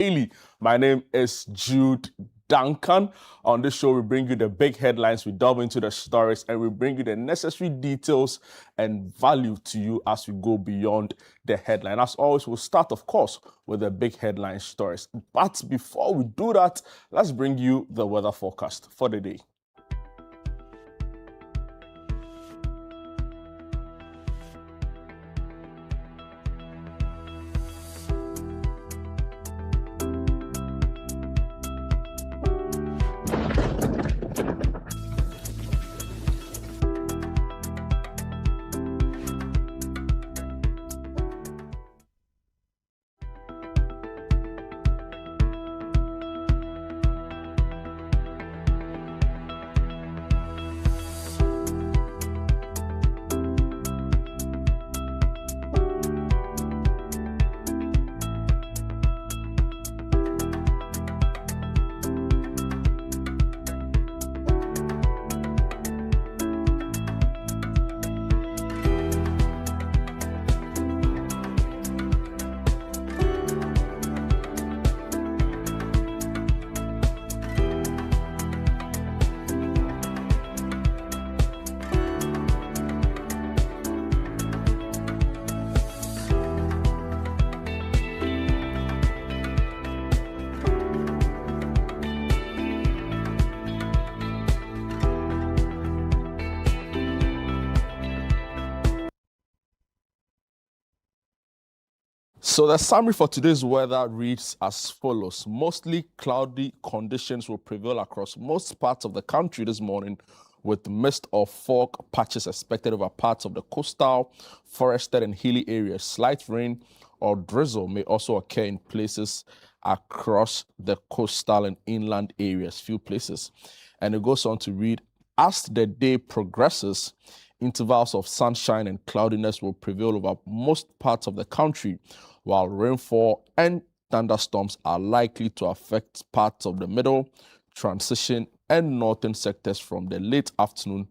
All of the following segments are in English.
Daily. My name is Jude Duncan. On this show, we bring you the big headlines, we delve into the stories, and we bring you the necessary details and value to you as we go beyond the headline. As always, we'll start, of course, with the big headline stories. But before we do that, let's bring you the weather forecast for the day. So the summary for today's weather reads as follows. Mostly cloudy conditions will prevail across most parts of the country this morning, with mist or fog patches expected over parts of the coastal, forested and hilly areas. Slight rain or drizzle may also occur in places across the coastal and inland areas, few places. And it goes on to read, as the day progresses, intervals of sunshine and cloudiness will prevail over most parts of the country, while rainfall and thunderstorms are likely to affect parts of the middle, transition, and northern sectors from the late afternoon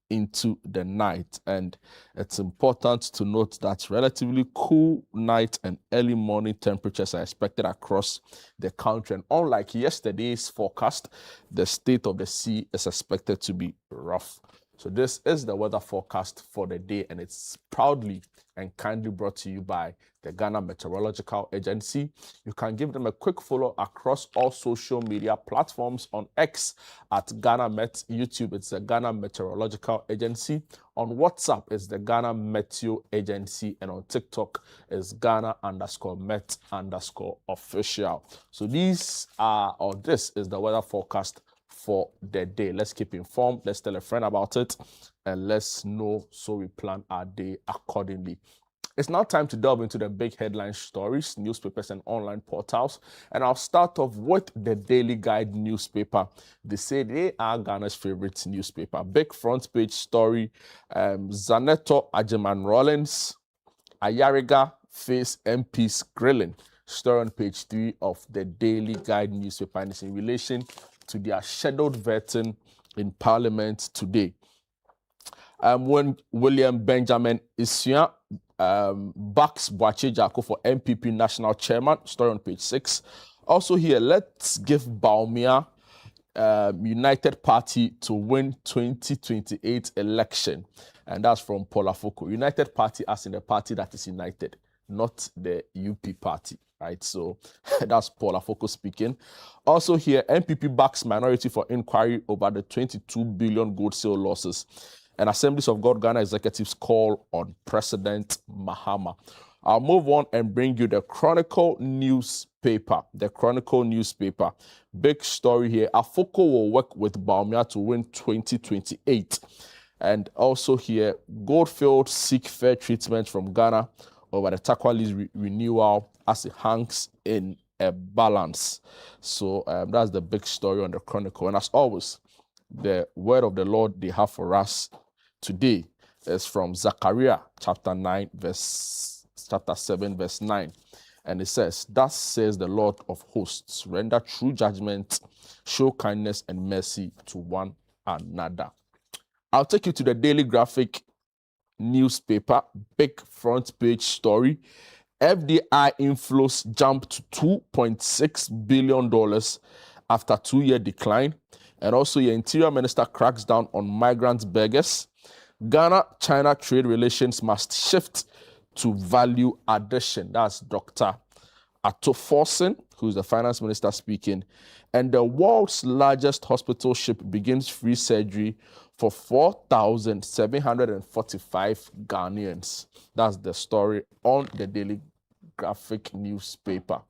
into the night. And it's important to note that relatively cool night and early morning temperatures are expected across the country. And unlike yesterday's forecast, the state of the sea is expected to be rough. So this is the weather forecast for the day, and it's proudly and kindly brought to you by the Ghana Meteorological Agency. You can give them a quick follow across all social media platforms. On X at Ghana Met, YouTube it's the Ghana Meteorological Agency. On WhatsApp it's the Ghana Meteo Agency, and on TikTok it's Ghana_Met_official. So this is the weather forecast for the day. Let's keep informed, let's tell a friend about it, and let's know so we plan our day accordingly. It's now time to delve into the big headline stories, newspapers and online portals. And I'll start off with the Daily Guide newspaper. They say they are Ghana's favorite newspaper. Big front page story, Zaneto Agyemang-Rawlings, Ayariga face MPs grilling. Story on page 3 of the Daily Guide newspaper, and it's in relation to their scheduled vetting in Parliament today. When William Benjamin Isua backs Boakye Jarko for MPP National Chairman, story on page 6. Also here, let's give Bawumia United Party to win 2028 election. And that's from Paul Afoko. United Party as in the party that is united, not the UP party. Right, so that's Paul Afoko speaking. Also here, MPP backs minority for inquiry over the 22 billion gold sale losses. And Assemblies of God Ghana executives call on President Mahama. I'll move on and bring you the Chronicle newspaper. The Chronicle newspaper. Big story here. Afoko will work with Bawumia to win 2028. And also here, Goldfield seek fair treatment from Ghana over the Tarkwa lease renewal as it hangs in a balance. So that's the big story on the Chronicle. And as always, the word of the Lord they have for us today is from Zechariah chapter 7 verse 9. And it says, thus says the Lord of hosts, render true judgment, show kindness and mercy to one another. I'll take you to the Daily Graphic newspaper, big front page story. FDI inflows jumped to $2.6 billion after 2-year decline. And also, your Interior Minister cracks down on migrant beggars. Ghana-China trade relations must shift to value addition. That's Dr. Ato Forson, who's the finance minister, speaking. And the world's largest hospital ship begins free surgery for 4,745 Ghanaians. That's the story on the Daily Graphic newspaper.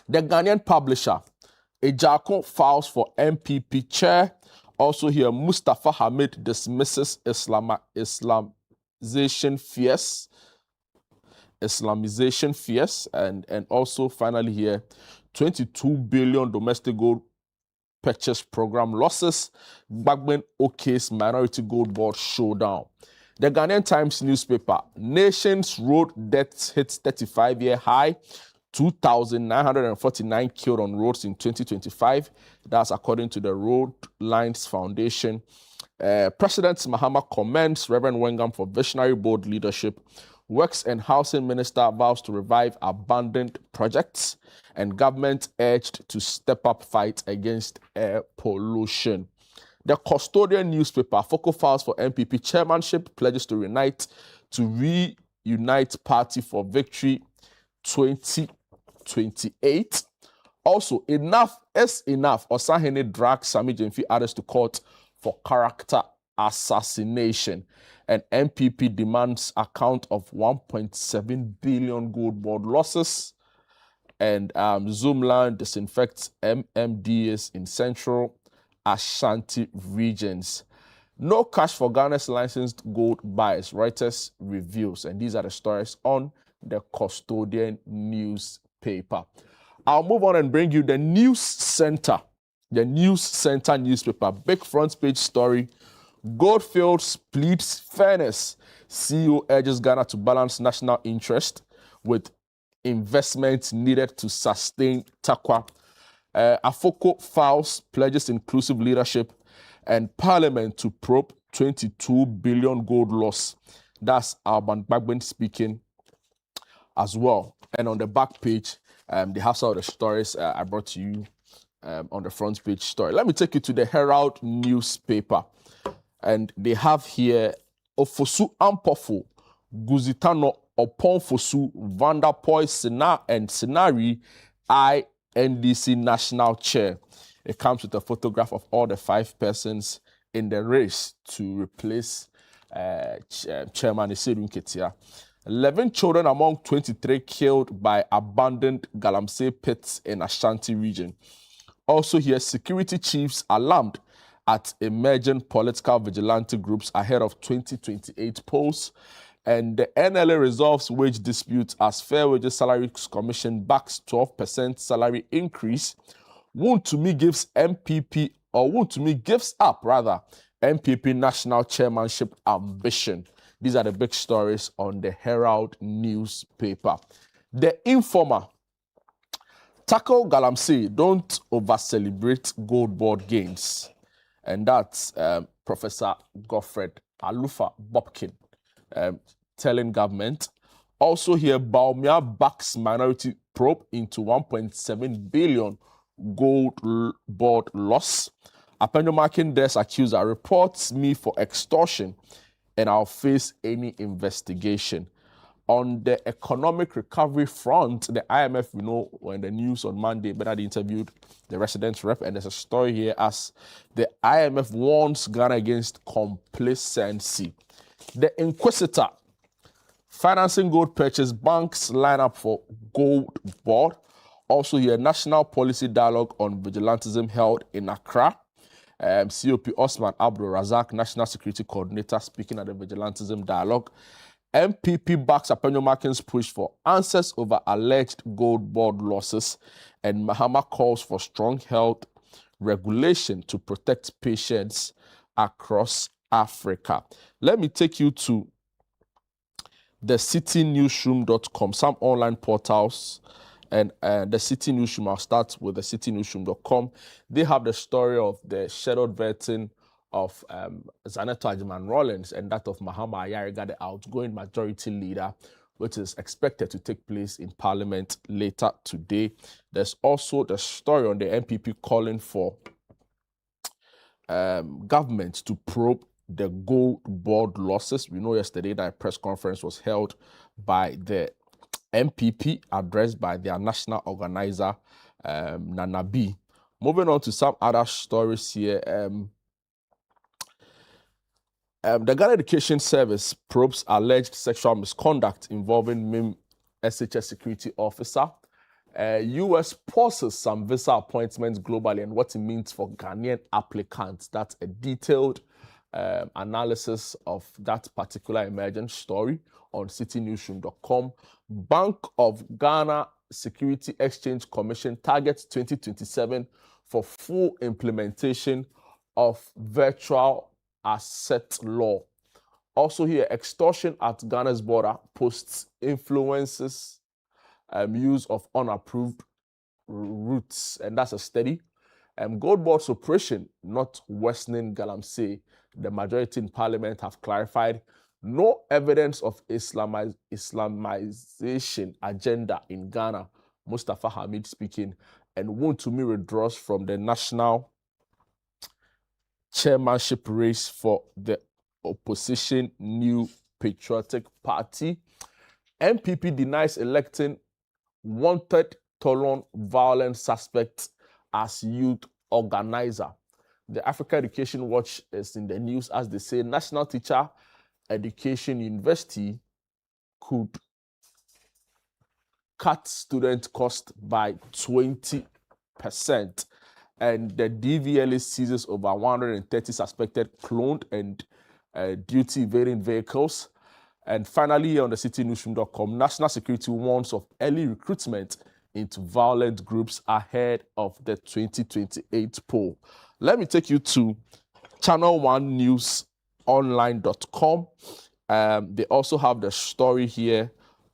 The Ghanaian publisher, Ejako, files for MPP chair. Also here, Mustafa Hamid dismisses Islamization fears. And also finally here, 22 billion domestic gold purchase program losses. Bagman OK's Minority Gold Board showdown. The Ghanaian Times newspaper, nation's road deaths hits 35-year high. 2,949 killed on roads in 2025. That's according to the Road Lines Foundation. President Mahama commends Reverend Wengam for visionary bold leadership. Works and Housing Minister vows to revive abandoned projects. And government urged to step up fight against air pollution. The Custodian newspaper, Focal files for MPP chairmanship, pledges to reunite Party for Victory 2028. Also, enough is enough. Osahene drags Sammy Gyamfi others to court for character assassination. And MPP demands account of 1.7 billion gold board losses. And Zoomland disinfects MMDAs in Central Ashanti regions. No cash for Ghana's licensed gold buyers, Reuters reveals. And these are the stories on the Custodian newspaper. I'll move on and bring you the News Center. The News Center newspaper, big front page story. Goldfields pleads fairness. CEO urges Ghana to balance national interest with investments needed to sustain Takwa. Afoko files pledges inclusive leadership, and Parliament to probe 22 billion gold loss. That's Alban Bagben speaking as well. And on the back page, they have some of the stories I brought to you on the front page story. Let me take you to the Herald newspaper. And they have here Ofosu Ampofo, Guzitano Opon Fosu, Vanderpoy Sena and Senari, INDC National Chair. It comes with a photograph of all the 5 persons in the race to replace Chairman Isedu Nketia. 11 children among 23 killed by abandoned Galamsey pits in Ashanti region. Also here, security chiefs alarmed at emerging political vigilante groups ahead of 2028 polls. And the NLA resolves wage disputes as Fair Wages Salaries Commission backs 12% salary increase. Wontumi gives up MPP national chairmanship ambition. These are the big stories on the Herald newspaper. The Informer. Tackle Galamsey, don't over-celebrate gold board gains. And that's Professor Godfred Alufa Bobkin telling government. Also here, Baumia backs minority probe into 1.7 billion gold board loss. Apendo Markindes accuser reports me for extortion and I'll face any investigation. On the economic recovery front, the IMF, we know, when the news on Monday, Bernard interviewed the residence rep, and there's a story here as the IMF warns Ghana against complacency. The Inquisitor, financing gold purchase, banks line up for gold board. Also here, national policy dialogue on vigilantism held in Accra. COP Osman Abdul Razak, National Security Coordinator, speaking at the vigilantism dialogue. MPP backs Apendo Markin's push for answers over alleged gold board losses, and Mahama calls for strong health regulation to protect patients across Africa. Let me take you to the citynewsroom.com, some online portals, and the City Newsroom. I'll start with the citynewsroom.com. They have the story of the scheduled vetting of Zaneto Agyemang Rawlings and that of Mahama Ayariga, the outgoing majority leader which is expected to take place in Parliament later today. There's also the story on the NPP calling for government to probe the gold board losses. We know yesterday that a press conference was held by the NPP, addressed by their national organizer, Nana B. Moving on to some other stories here. The Ghana Education Service probes alleged sexual misconduct involving MIM SHS security officer. US pauses some visa appointments globally and what it means for Ghanaian applicants. That's a detailed analysis of that particular emergent story on citynewsroom.com. Bank of Ghana Security Exchange Commission targets 2027 for full implementation of virtual asset law. Also here, extortion at Ghana's border posts influences use of unapproved routes, and that's a study. Gold board's operation not worsening, Galamsey. The majority in parliament have clarified no evidence of Islamization agenda in Ghana. Mustafa Hamid speaking, and Wontumi withdraws from the national chairmanship race for the opposition New Patriotic Party. NPP denies electing wanted Toulon violent suspect as youth organizer. The Africa Education Watch is in the news as they say National Teacher Education University could cut student cost by 20%. And the DVLA seizes over 130 suspected cloned and duty evading vehicles. And finally, on the citynewsroom.com, national security warns of early recruitment into violent groups ahead of the 2028 poll. Let me take you to channel1newsonline.com. They also have the story here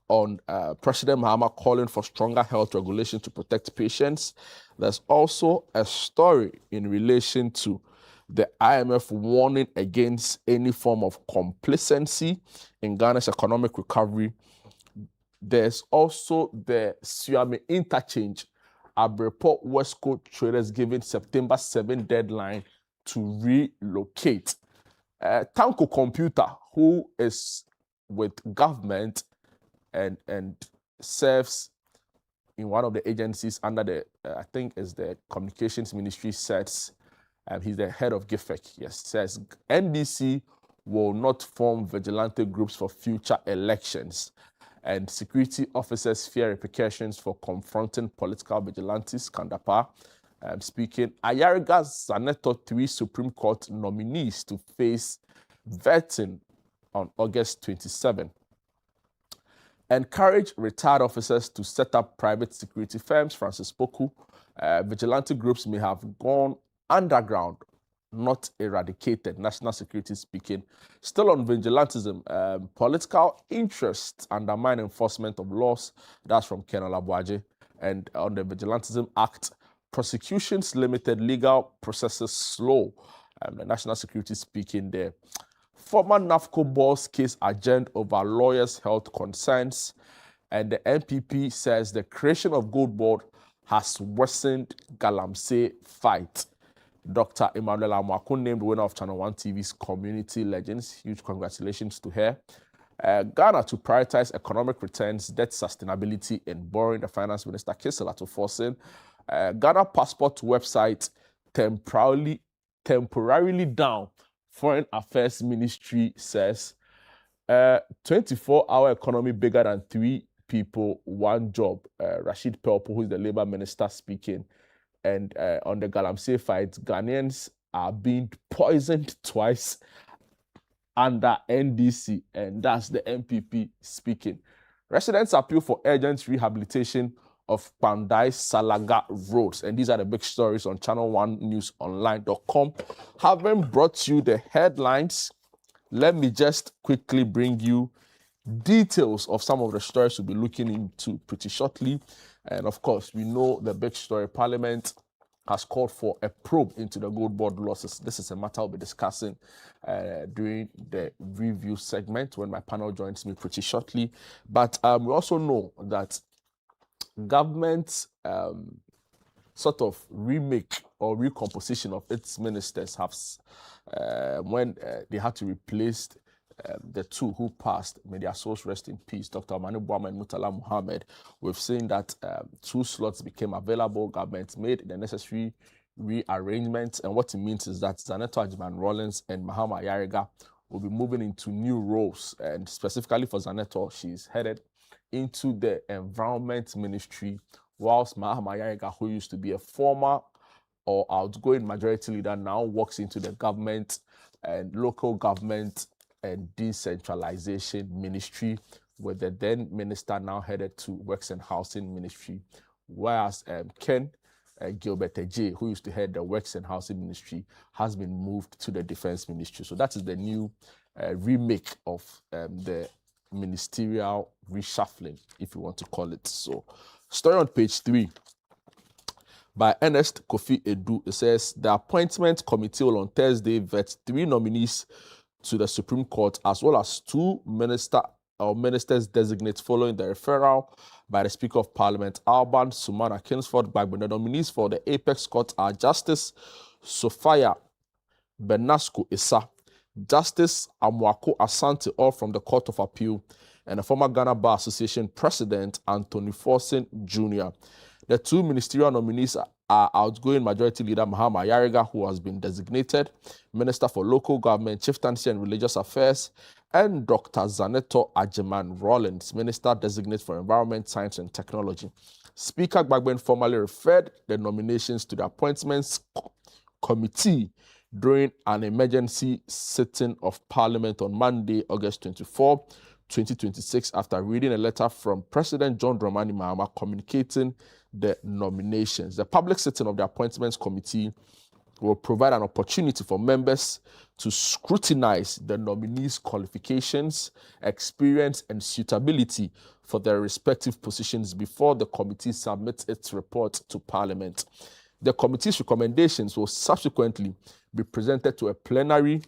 on President Mahama calling for stronger health regulation to protect patients. There's also a story in relation to the IMF warning against any form of complacency in Ghana's economic recovery. There's also the Suame interchange. Abreport West Coast traders given September 7 deadline to relocate. Tanko Computer, who is with government and serves in one of the agencies under the, I think is the Communications Ministry, says, he's the head of GIFEC, yes, says NDC will not form vigilante groups for future elections. And security officers fear repercussions for confronting political vigilantes. Kandapa speaking. Ayariga Zaneto 3 Supreme Court nominees to face vetting on August 27. Encourage retired officers to set up private security firms. Francis Poku. Vigilante groups may have gone underground, not eradicated. National security speaking. Still on vigilantism, political interests undermine enforcement of laws. That's from Colonel Abuaje. And on the Vigilantism Act, prosecutions limited, legal processes slow. The national security speaking there. Former NAFCO boss case adjourned over lawyers' health concerns. And the NPP says the creation of Gold Board has worsened Galamsey fight. Dr. Emmanuel Amoako named winner of Channel 1 TV's Community Legends. Huge congratulations to her. Ghana to prioritize economic returns, debt sustainability, and borrowing. The Finance Minister Kesela to forcing Ghana passport website temporarily down. Foreign Affairs Ministry says 24-hour economy bigger than 3 people, 1 job. Rashid Pelpo, who is the Labour Minister, speaking. And on the Galamsey fight, Ghanaians are being poisoned twice under NDC, and that's the NPP speaking. Residents appeal for urgent rehabilitation of Pandai Salaga roads, and these are the big stories on channel1newsonline.com. Having brought you the headlines, let me just quickly bring you details of some of the stories we'll be looking into pretty shortly. And of course, we know the big story, Parliament has called for a probe into the gold board losses. This is a matter I'll be discussing during the review segment when my panel joins me pretty shortly. But we also know that government sort of remake or recomposition of its ministers have, when they had to replace the two who passed, may their souls rest in peace, Dr. Manu Bwama and Murtala Muhammad. We've seen that two slots became available. Government made the necessary rearrangements, and what it means is that Zaneto Agyemang-Rawlings and Mahama Ayariga will be moving into new roles, and specifically for Zaneto, she's headed into the Environment Ministry, whilst Mahama Ayariga, who used to be a former or outgoing majority leader, now walks into the government and local government and decentralization ministry, with the then minister now headed to Works and Housing Ministry, whereas Ken Gilbert Ejie, who used to head the Works and Housing Ministry, has been moved to the Defense Ministry. So that is the new remake of the ministerial reshuffling, if you want to call it so. Story on page 3 by Ernest Kofi Edu. It says the appointment committee will on Thursday vet 3 nominees to the Supreme Court, as well as 2 ministers designate following the referral by the Speaker of Parliament, Alban Sumana Kingsford Gbagbo. The nominees for the Apex Court are Justice Sophia Benasco Issa, Justice Amwako Asante, all from the Court of Appeal, and the former Ghana Bar Association President Anthony Forson Jr. The 2 ministerial nominees are outgoing Majority Leader Mahama Ayariga, who has been designated Minister for Local Government, Chieftaincy and Religious Affairs, and Dr. Zaneto Agyemang-Rawlings, Minister Designate for Environment, Science and Technology. Speaker Gbagbo formally referred the nominations to the Appointments Committee during an emergency sitting of Parliament on Monday, August 24, 2026, after reading a letter from President John Dramani Mahama communicating the nominations. The public sitting of the Appointments Committee will provide an opportunity for members to scrutinize the nominees' qualifications, experience, and suitability for their respective positions before the committee submits its report to Parliament. The committee's recommendations will subsequently be presented to a plenary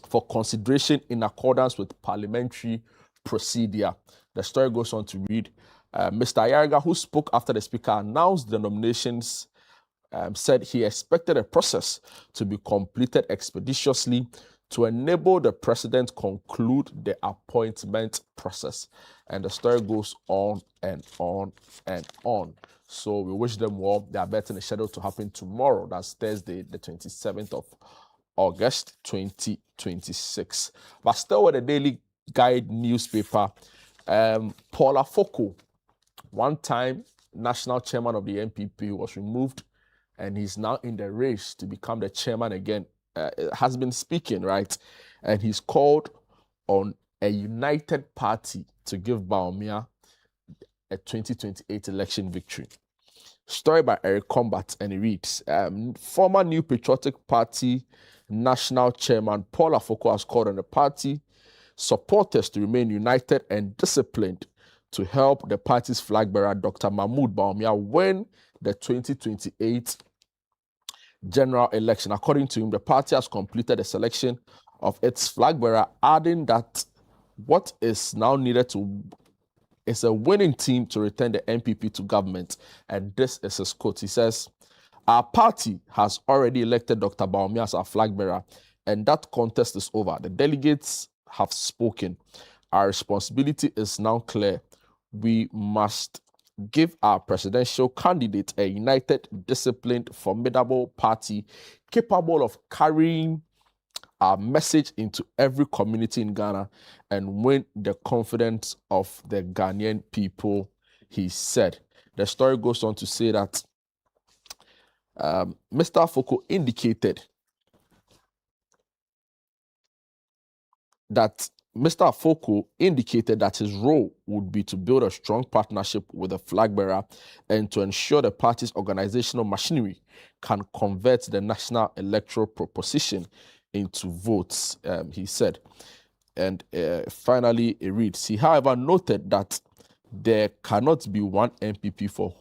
for consideration in accordance with parliamentary procedure. The story goes on to read, Mr. Ayariga, who spoke after the Speaker announced the nominations, said he expected a process to be completed expeditiously to enable the President conclude the appointment process. And the story goes on and on and on. So we wish them well. They are betting the schedule to happen tomorrow. That's Thursday, the 27th of August, 2026. But still with the Daily Guide newspaper, Paula Foko, one-time national chairman of the NPP, was removed, and he's now in the race to become the chairman again. Has been speaking, right? And he's called on a united party to give Bawumia a 2028 election victory. Story by Eric Combat, and it reads, former New Patriotic Party national chairman Paul Afoko has called on the party supporters to remain united and disciplined to help the party's flag bearer, Dr. Mahmoud Bawumia, win the 2028 general election. According to him, the party has completed the selection of its flag bearer, adding that what is now needed is a winning team to return the NPP to government. And this is his quote. He says, our party has already elected Dr. Bawumia as our flag bearer, and that contest is over. The delegates have spoken. Our responsibility is now clear. We must give our presidential candidate a united, disciplined, formidable party capable of carrying our message into every community in Ghana and win the confidence of the Ghanaian people, he said. The story goes on to say that Mr. Afoko indicated that his role would be to build a strong partnership with the flag bearer and to ensure the party's organizational machinery can convert the national electoral proposition into votes, he said. And finally, it reads, he however noted that there cannot be one NPP for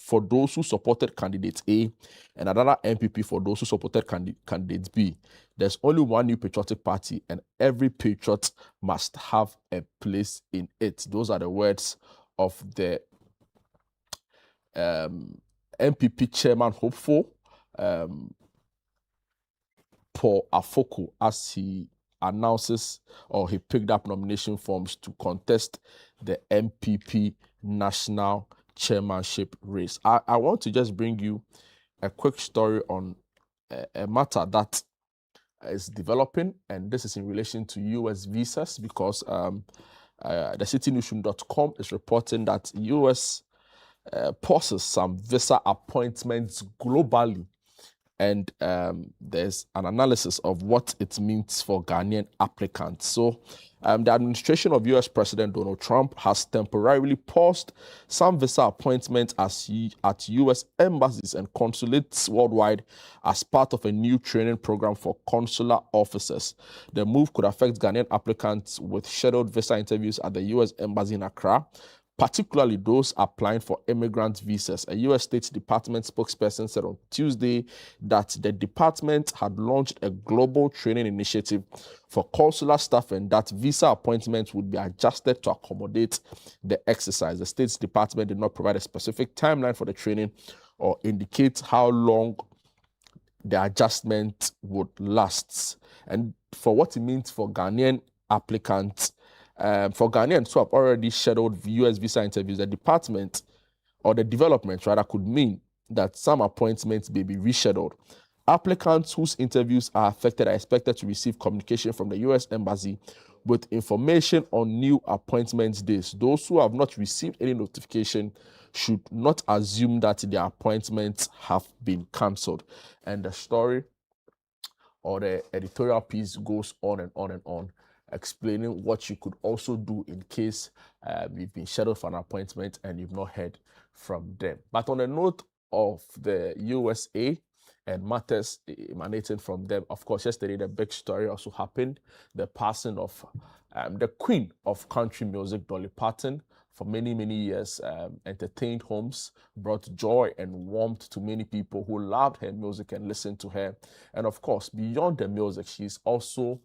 for those who supported candidate A and another NPP for those who supported candidate B. There's only one new patriotic party, and every patriot must have a place in it. Those are the words of the NPP chairman hopeful, Paul Afoko, as he announces or he picked up nomination forms to contest the NPP national chairmanship race. I want to just bring you a quick story on a matter that is developing, and this is in relation to US visas, because the citynewsroom.com is reporting that US pauses some visa appointments globally, and there's an analysis of what it means for Ghanaian applicants. So the administration of US President Donald Trump has temporarily paused some visa appointments at US embassies and consulates worldwide as part of a new training program for consular officers. The move could affect Ghanaian applicants with scheduled visa interviews at the US Embassy in Accra, particularly those applying for immigrant visas. A U.S. State Department spokesperson said on Tuesday that the department had launched a global training initiative for consular staff and that visa appointments would be adjusted to accommodate the exercise. The State Department did not provide a specific timeline for the training or indicate how long the adjustment would last. And for what it means for Ghanaian applicants, for Ghanaians who have already scheduled US visa interviews, the department or the development rather could mean that some appointments may be rescheduled. Applicants whose interviews are affected are expected to receive communication from the US Embassy with information on new appointment days. Those who have not received any notification should not assume that their appointments have been cancelled. And the story or the editorial piece goes on and on and on, explaining what you could also do in case you've been scheduled for an appointment and you've not heard from them. But on the note of the USA and matters emanating from them, of course, yesterday the big story also happened, the passing of the queen of country music, Dolly Parton. For many, many years, entertained homes, brought joy and warmth to many people who loved her music and listened to her. And of course, beyond the music, she's also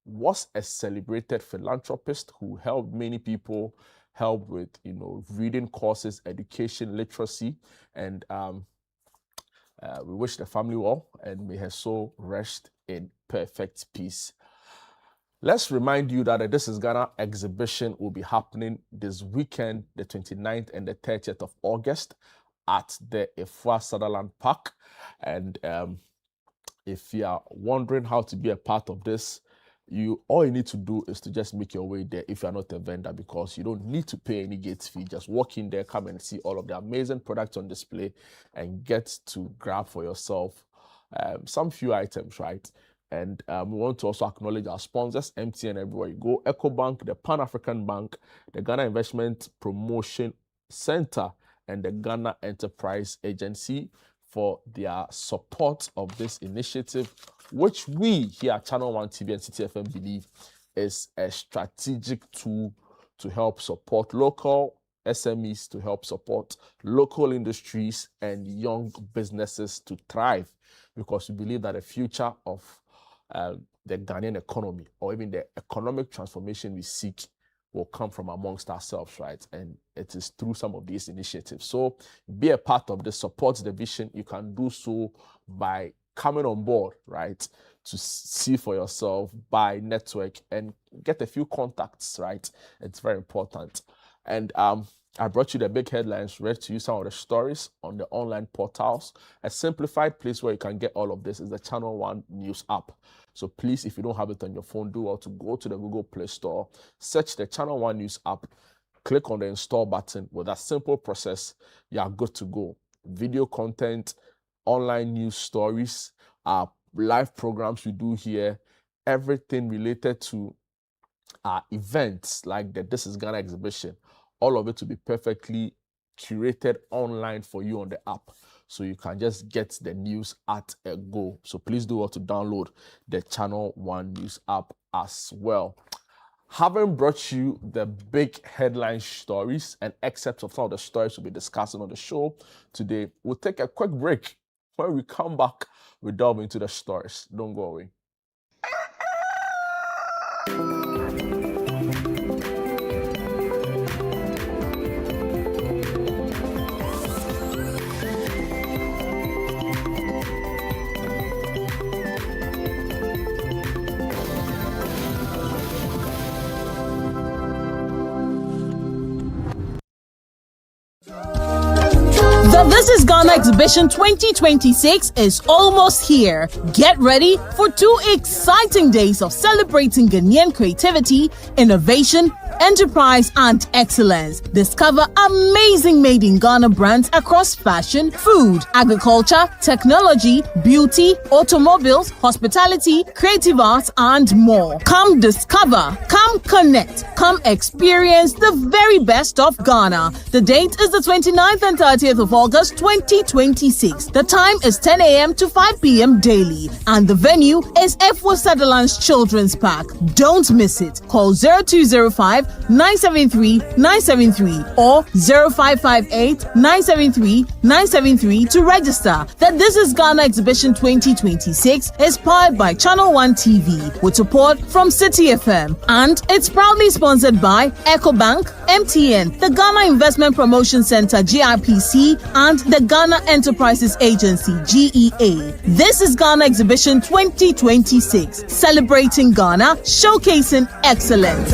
was a celebrated philanthropist who helped many people, help with reading courses, education, literacy, and we wish the family well and may her soul rest in perfect peace. Let's remind you that the This is Ghana exhibition will be happening this weekend, the 29th and the 30th of August at the Efua Sutherland Park. And if you are wondering how to be a part of this, all you need to do is to just make your way there if you're not a vendor, because you don't need to pay any gate fee. Just walk in there, come and see all of the amazing products on display and get to grab for yourself some few items, right? And we want to also acknowledge our sponsors, MTN everywhere you go, EcoBank, the Pan-African Bank, the Ghana Investment Promotion Center, and the Ghana Enterprise Agency for their support of this initiative, which we here at Channel One TV and City FM believe is a strategic tool to help support local SMEs, to help support local industries and young businesses to thrive, because we believe that the future of the Ghanaian economy, or even the economic transformation we seek, will come from amongst ourselves, right? And it is through some of these initiatives. So be a part of the support the vision. You can do so by coming on board, right? To see for yourself, buy, network, and get a few contacts, right? It's very important. And I brought you the big headlines, read to you some of the stories on the online portals. A simplified place where you can get all of this is the Channel One News app. So please, if you don't have it on your phone, do well to go to the Google Play Store, search the Channel One News app, click on the install button. With that simple process, you are good to go. Video content, online news stories, live programs we do here, everything related to events like the This is Ghana exhibition, all of it to be perfectly curated online for you on the app. So you can just get the news at a go. So please do want to download the Channel One News app as well. Having brought you the big headline stories and excerpts of some of the stories we'll be discussing on the show today, we'll take a quick break. When we come back, we delve into the stories. Don't go away. The This is Ghana Exhibition 2026 is almost here. Get ready for 2 exciting days of celebrating Ghanaian creativity, innovation, enterprise, and excellence. Discover amazing made in Ghana brands across fashion, food, agriculture, technology, beauty, automobiles, hospitality, creative arts, and more. Come discover, come connect, come experience the very best of Ghana. The date is the 29th and 30th of August 2026. The time is 10 a.m. to 5 p.m. daily, and the venue is F4 Sutherland's Children's Park. Don't miss it. Call 0205-973-973 or 0558-973-973 to register. The This is Ghana Exhibition 2026 is powered by Channel One TV with support from City FM, and it's proudly sponsored by EcoBank, MTN, the Ghana Investment Promotion Center (GIPC), and the Ghana Enterprises Agency (GEA). This is Ghana Exhibition 2026, celebrating Ghana, showcasing excellence.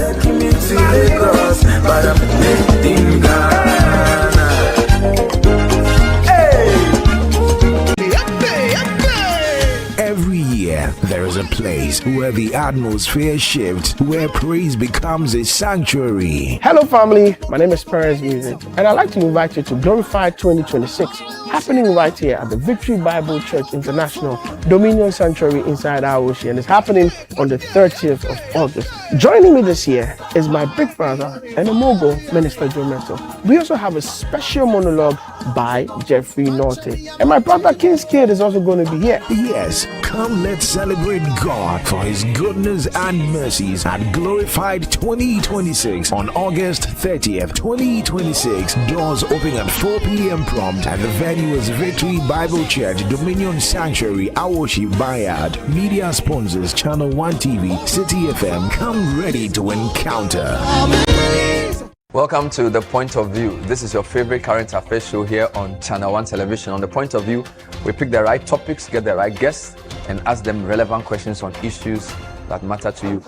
Every year, there is a place where the atmosphere shifts, where praise becomes a sanctuary. Hello family, my name is Perez Music, and I'd like to invite you to Glorify 2026, happening right here at the Victory Bible Church International Dominion Sanctuary inside Awoshi, and it's happening on the 30th of August. Joining me this year is my big brother and a mogul, Minister Joe Meto. We also have a special monologue by Jeffrey Norte, and my brother King's Kid is also going to be here. Yes, come let's celebrate God for His goodness and mercies at Glorified 2026 on August 30th, 2026. Doors open at 4 p.m. prompt, and the venue is Victory Bible Church Dominion Sanctuary, Awoshi Bayard. Media sponsors Channel One TV, City FM. Come ready to encounter. Welcome to The Point of View. This is your favorite current affairs show here on Channel One Television. On The Point of View, we pick the right topics, get the right guests, and ask them relevant questions on issues that matter to you.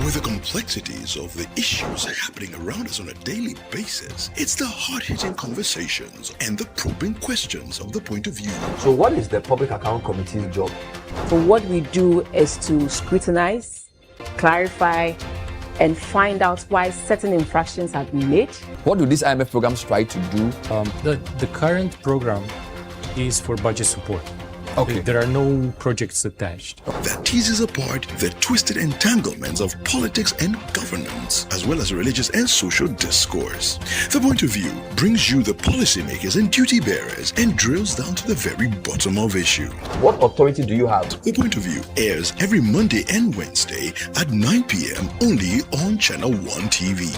With the complexities of the issues happening around us on a daily basis, it's the hard-hitting conversations and the probing questions of The Point of View. So what is the Public Account Committee's job? So what we do is to scrutinize, clarify, and find out why certain infractions have been made. What do these IMF programs try to do? The current program is for budget support. Okay. There are no projects attached. That teases apart the twisted entanglements of politics and governance, as well as religious and social discourse. The Point of View brings you the policymakers and duty bearers and drills down to the very bottom of issue. What authority do you have? The Point of View airs every Monday and Wednesday at 9 p.m. only on Channel One TV.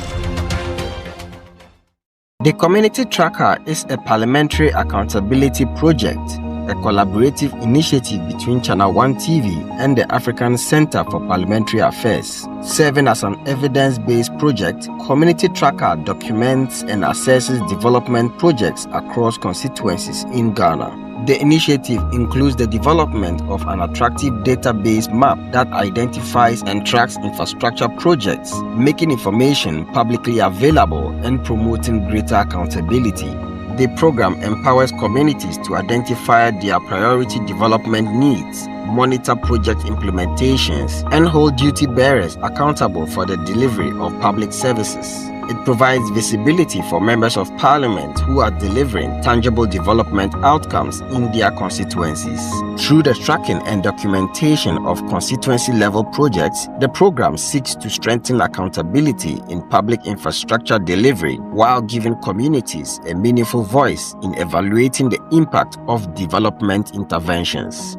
The Community Tracker is a parliamentary accountability project, a collaborative initiative between Channel One TV and the African Center for Parliamentary Affairs. Serving as an evidence-based project, Community Tracker documents and assesses development projects across constituencies in Ghana. The initiative includes the development of an attractive database map that identifies and tracks infrastructure projects, making information publicly available and promoting greater accountability. The program empowers communities to identify their priority development needs, monitor project implementations, and hold duty bearers accountable for the delivery of public services. It provides visibility for members of parliament who are delivering tangible development outcomes in their constituencies. Through the tracking and documentation of constituency-level projects, the program seeks to strengthen accountability in public infrastructure delivery while giving communities a meaningful voice in evaluating the impact of development interventions.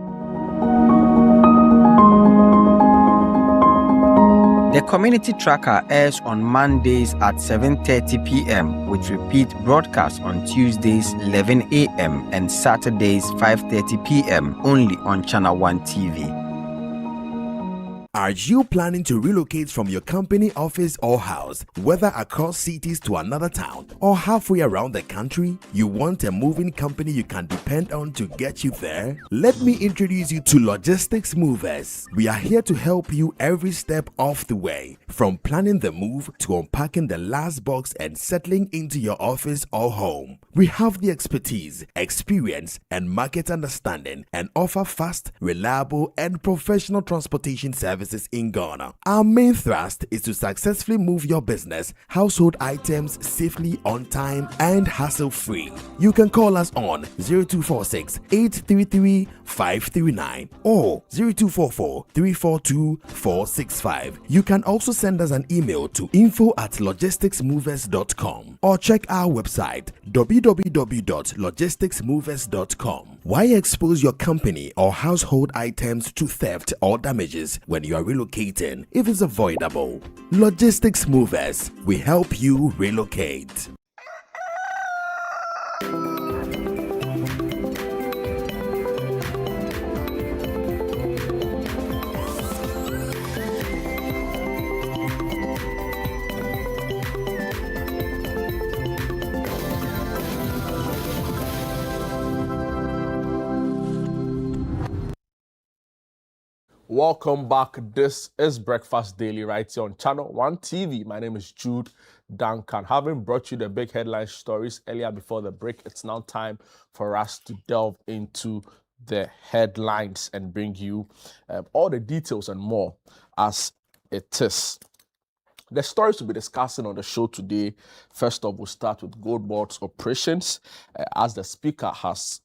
The Community Tracker airs on Mondays at 7:30 p.m. with repeat broadcasts on Tuesdays 11 a.m. and Saturdays 5:30 p.m. only on Channel 1 TV. Are you planning to relocate from your company office or house, whether across cities to another town or halfway around the country? You want a moving company you can depend on to get you there? Let me introduce you to Logistics Movers. We are here to help you every step of the way, from planning the move to unpacking the last box and settling into your office or home. We have the expertise, experience, and market understanding and offer fast, reliable, and professional transportation services in Ghana. Our main thrust is to successfully move your business, household items safely, on time, and hassle-free. You can call us on 0246 833 539 or 0244 342 465. You can also send us an email to info@logisticsmovers.com or check our website www.logisticsmovers.com. Why expose your company or household items to theft or damages when you are relocating if it's avoidable? Logistics Movers, we help you relocate. Welcome back. This is Breakfast Daily right here on Channel 1 TV. My name is Jude Duncan. Having brought you the big headline stories earlier before the break, it's now time for us to delve into the headlines and bring you all the details and more as it is. The stories we'll be discussing on the show today, first off, we'll start with Gold Board's operations as the Speaker has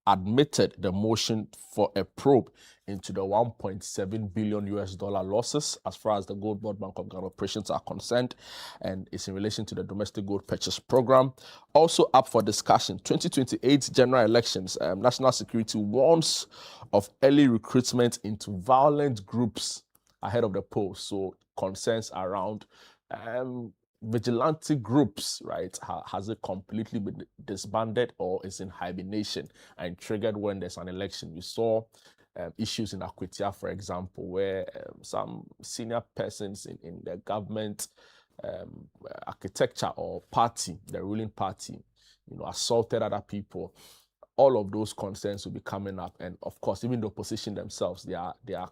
admitted the motion for a probe into the $1.7 billion losses as far as the Gold Board Bank of Ghana operations are concerned, and it's in relation to the domestic gold purchase program. Also up for discussion, 2028 general elections, national security warns of early recruitment into violent groups ahead of the polls. So concerns around vigilante groups, right? Has it completely been disbanded or is in hibernation and triggered when there's an election? You saw issues in Akwetia, for example, where some senior persons in the government architecture or party, the ruling party, assaulted other people. All of those concerns will be coming up, and of course, even the opposition themselves, there are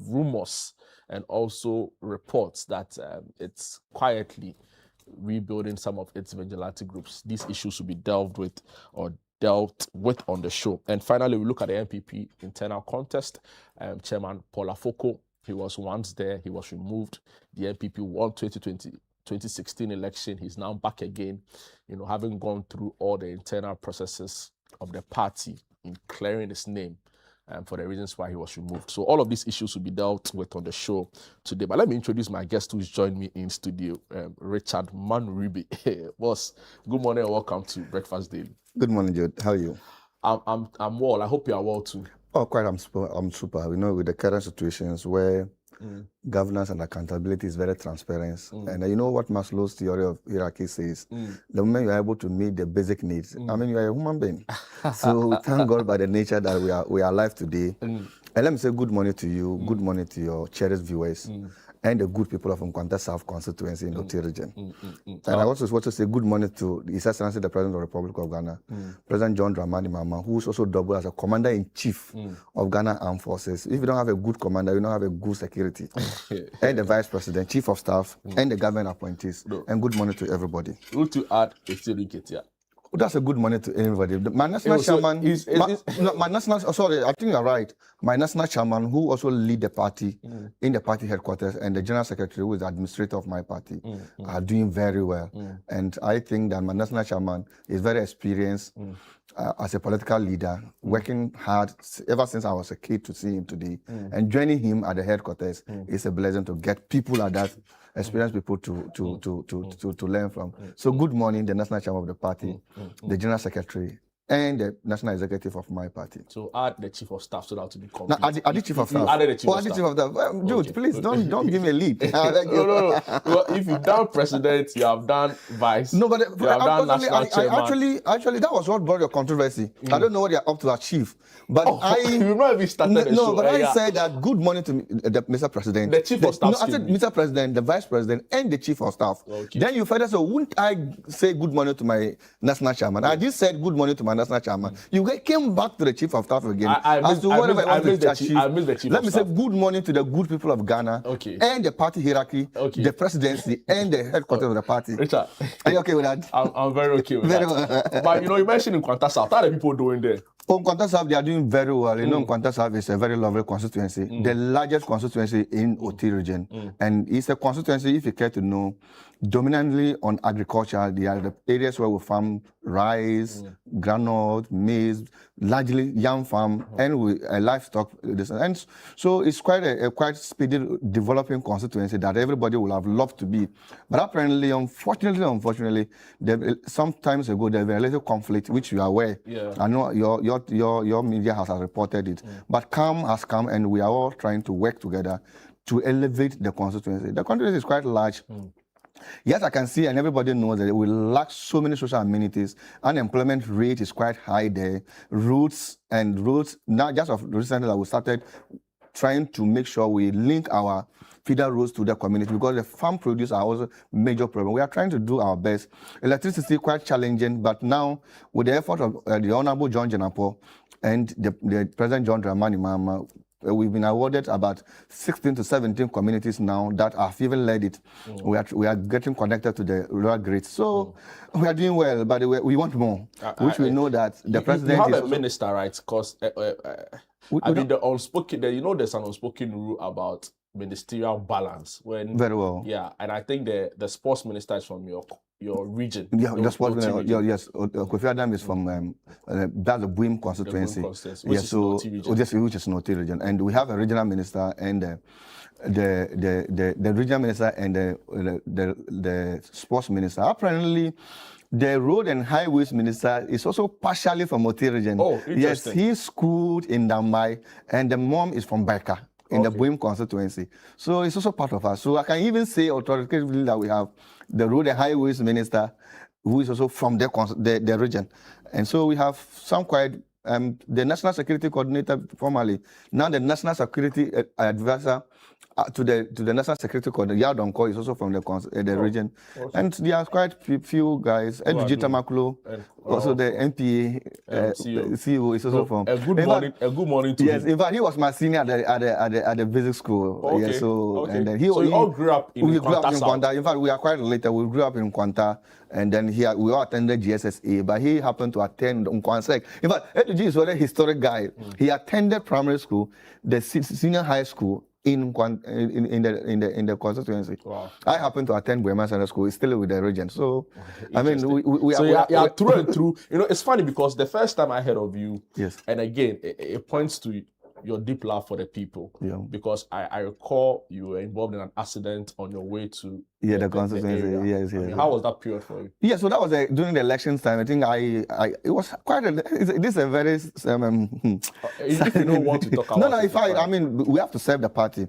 rumors and also reports that it's quietly rebuilding some of its vigilante groups. These issues will be dealt with on the show. And finally, we look at the NPP internal contest. Chairman Paul Afoko, he was once there, he was removed. The NPP won 2016 election. He's now back again, having gone through all the internal processes of the party in clearing his name for the reasons why he was removed. So all of these issues will be dealt with on the show today. But let me introduce my guest who's joined me in studio, Richard Manribi. Boss, good morning and welcome to Breakfast Daily. Good morning, Jude. How are you? I'm well. I hope you are well too. Oh, quite. I'm super. With the current situations where governance and accountability is very transparent, and you know what Maslow's theory of hierarchy says: the moment you are able to meet the basic needs, you are a human being. So we thank God by the nature that we are alive today. And let me say good morning to you, good morning to your cherished viewers, and the good people of Nkwanta South constituency in Oti region. And I also want to say good morning to His Excellency the President of the Republic of Ghana, President John Dramani Mahama, who is also doubled as a Commander-in-Chief of Ghana Armed Forces. If you don't have a good commander, you don't have a good security. And the Vice President, Chief of Staff, and the government appointees. And good morning to everybody. Good to add Etienne. That's a good morning to everybody. My national chairman, sorry, I think you're right. My national chairman, who also lead the party in the party headquarters, and the general secretary, who is the administrator of my party, are doing very well. And I think that my national chairman is very experienced as a political leader, working hard ever since I was a kid to see him today. And joining him at the headquarters is a blessing to get people like that, experienced people to learn from. So good morning, the national chairman of the party, the general secretary, and the national executive of my party. So add the chief of staff so that to be complete. Now, add the chief of You staff. added the chief of add the staff. chief of staff. Dude, Okay. please don't give me a lead. I beg you. No. Well, if you've done president, you have done vice. No, but you have done unfortunately, national chairman. actually, that was what brought your controversy. I don't know what they're up to achieve, but you've not even started the show. but I Yeah. said that good morning to Mr. President, The chief of staff. No, I said Mr. President, the vice president, and the chief of staff. Okay. Then you further said, wouldn't I say good morning to my national chairman? I just said good morning to my national chairman. You came back to the chief of staff again. I missed the chief Let of me say staff. good morning to the good people of Ghana, Okay. and the party hierarchy, Okay. the presidency, and the headquarters of the party. Richard, Are you okay with that? I'm very okay with Very that. well. But you mentioned in Kwanta South, how are the people doing there? On Kwanta South, they are doing very well. You know, Kwanta South is a very lovely constituency, the largest constituency in Oti region. And it's a constituency, if you care to know, dominantly on agriculture. They are the areas where we farm rice, groundnut, maize, largely yam farm, and we livestock. And so it's quite a quite speedy developing constituency that everybody will have loved to be. But apparently, unfortunately, some times ago there was a little conflict, which you are aware. Yeah. I know your media has reported it. But calm has come, and we are all trying to work together to elevate the constituency. The constituency is quite large. Yes, I can see, and everybody knows that we lack so many social amenities. Unemployment rate is quite high there. Roads, now just of recently that we started trying to make sure we link our feeder roads to the community, because the farm produce are also major problem. We are trying to do our best. Electricity is quite challenging, but now with the effort of the Honorable John Jenapo and the President John Dramani Mahama, we've been awarded about 16 to 17 communities now that have even led it. We are getting connected to the rural grid. So we are doing well, but we want more, which we know that the president you have is a minister, right? Because I mean, the unspoken, there's an unspoken rule about ministerial balance. When very well. Yeah, and I think the sports minister is from your region. Yeah, the sports Oti minister. region. Yes, Kofi Adam is from that's the Buim constituency. Which is Oti region. Which is Oti region, and we have a regional minister and the regional minister and the sports minister. Apparently, the road and highways minister is also partially from Oti region. Oh, interesting. Yes, he's schooled in Dambai, and the mom is from Beka in the Buim constituency. So it's also part of us. So I can even say authoritatively that we have the road and highways minister who is also from the region. And so we have some quite, the national security coordinator formerly, now the national security advisor to the national security coordinator, Yadonko, is also from the region. Awesome. And there are quite few guys. Edwige Tamaklo, also the NPA CEO is also from. A good morning to yes, him. in fact, he was my senior at the basic school. Okay. Yeah, so Okay. and then So you all grew up in we grew up Kwanta in South. Kwanta. In fact, we are quite related. We grew up in Kwanta, and then we all attended GSSA, but he happened to attend Nkwansek. In fact, Edwige is a very historic guy. He attended primary school, the senior high school in the constituency. Wow. I happen to attend Buema Center School. It's still with the region. So, I mean, we So are through and through. It's funny because the first time I heard of you, yes, and again, it points to your deep love for the people. Yeah. Because I recall you were involved in an accident on your way to the constituency. area. Yes, I yes. mean, how was that period for you? Yeah, so that was during the elections time. I think it was quite this is a very If you don't want to talk about no, it, if I mean, we have to serve the party.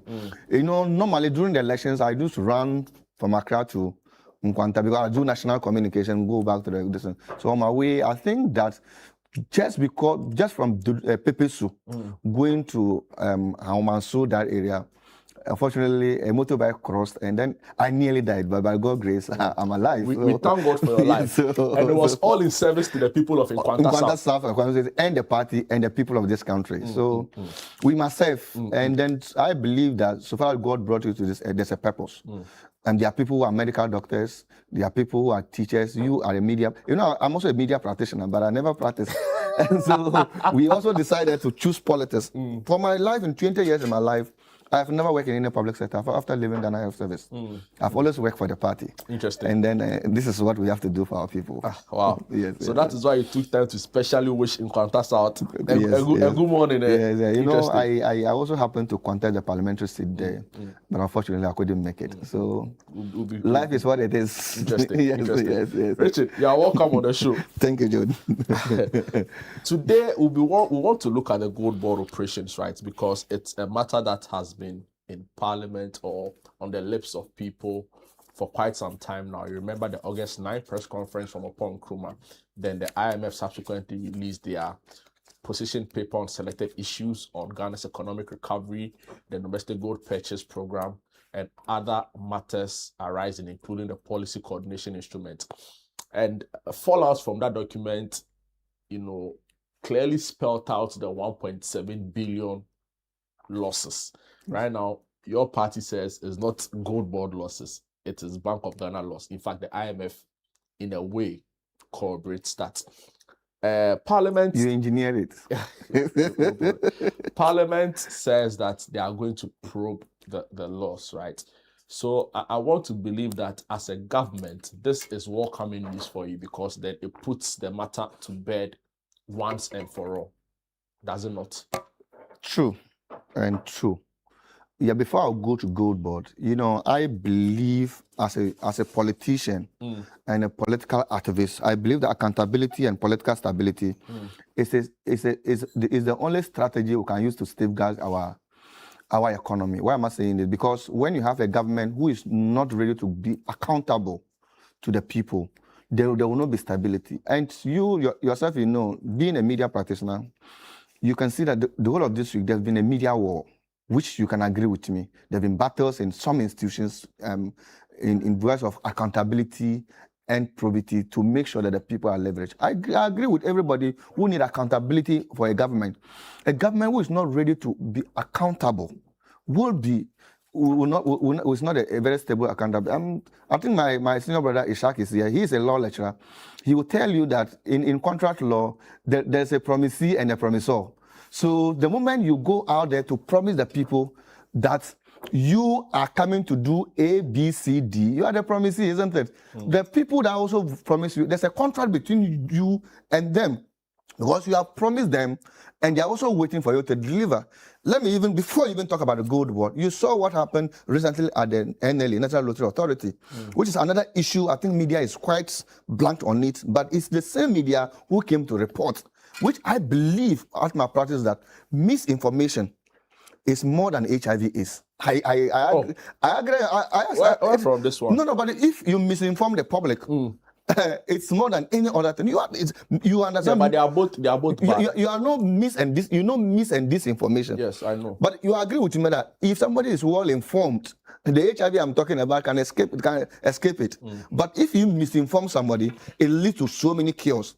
Normally during the elections, I used to run from Accra to Nkwanta because I do national communication, go back to the distance. So on my way, I think that just from Pepesu going to Haumanso, that area, unfortunately, a motorbike crossed, and then I nearly died. But by God's grace, I'm alive. We thank God for your life. And it was all in service to the people of Nkwanta South. And the party and the people of this country. So we must serve. And then I believe that so far God brought you to this, there's a purpose. And there are people who are medical doctors. There are people who are teachers. You are a media. I'm also a media practitioner, but I never practiced. And so we also decided to choose politics. For my life, in 20 years of my life, I've never worked in any public sector after leaving Ghana Health Service. I've always worked for the party. Interesting. And then this is what we have to do for our people. Wow. Yes, So yes, that is why you took time to specially wish Nkwanta South a good morning. Yes, yeah. You know, Interesting. I also happened to contest the parliamentary seat there, but unfortunately I couldn't make it. So life is what it is. Interesting. Yes, Interesting. yes. Richard, you are welcome on the show. Thank you, John. Today, we want to look at the gold board operations, right? Because it's a matter that has been in Parliament or on the lips of people for quite some time now. You remember the August 9th press conference from Oppong Nkrumah. Then the IMF subsequently released their position paper on selected issues on Ghana's economic recovery, the domestic gold purchase program, and other matters arising, including the policy coordination instrument. And fallouts from that document, clearly spelled out the 1.7 billion losses. Right now, your party says it's not gold board losses, it is Bank of Ghana loss. In fact, the IMF, in a way, corroborates that. Parliament... You engineer it. Parliament says that they are going to probe the loss, right? So I want to believe that as a government, this is welcoming news for you, because then it puts the matter to bed once and for all. Does it not? True and true. Yeah, before I go to gold board, I believe as a politician and a political activist, I believe that accountability and political stability is the only strategy we can use to safeguard our economy. Why am I saying this? Because when you have a government who is not ready to be accountable to the people, there will not be stability. And you yourself, being a media practitioner, you can see that the whole of this week there's been a media war, which you can agree with me. There have been battles in some institutions in voice of accountability and probity to make sure that the people are leveraged. I agree with everybody who need accountability for a government. A government who is not ready to be accountable is not a very stable accountable. I think my senior brother Ishak is here. He is a law lecturer. He will tell you that in contract law, there's a promisee and a promisor. So the moment you go out there to promise the people that you are coming to do A, B, C, D, you are the promisee, isn't it? The people that also promise you, there's a contract between you and them, because you have promised them and they're also waiting for you to deliver. Before you even talk about the gold board, you saw what happened recently at the NLA, National Lottery Authority, which is another issue. I think media is quite blunt on it, but it's the same media who came to report, which I believe at my practice that misinformation is more than HIV is. I agree. Where from this one? No, but if you misinform the public, it's more than any other thing. You understand? Yeah, but they are both bad. You are not mis and disinformation. Yes, I know. But you agree with me that if somebody is well informed, the HIV I'm talking about can escape it. But if you misinform somebody, it leads to so many chaos.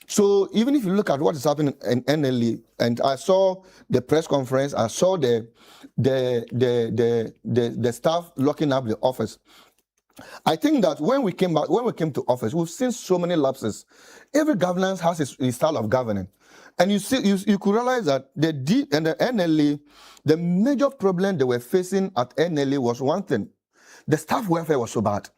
So even if you look at what is happening in NLE, and I saw the press conference, I saw the staff locking up the office. I think that when we came to office, we've seen so many lapses. Every governance has its style of governing, and you could realize that the NLE, the major problem they were facing at NLE was one thing: the staff welfare was so bad.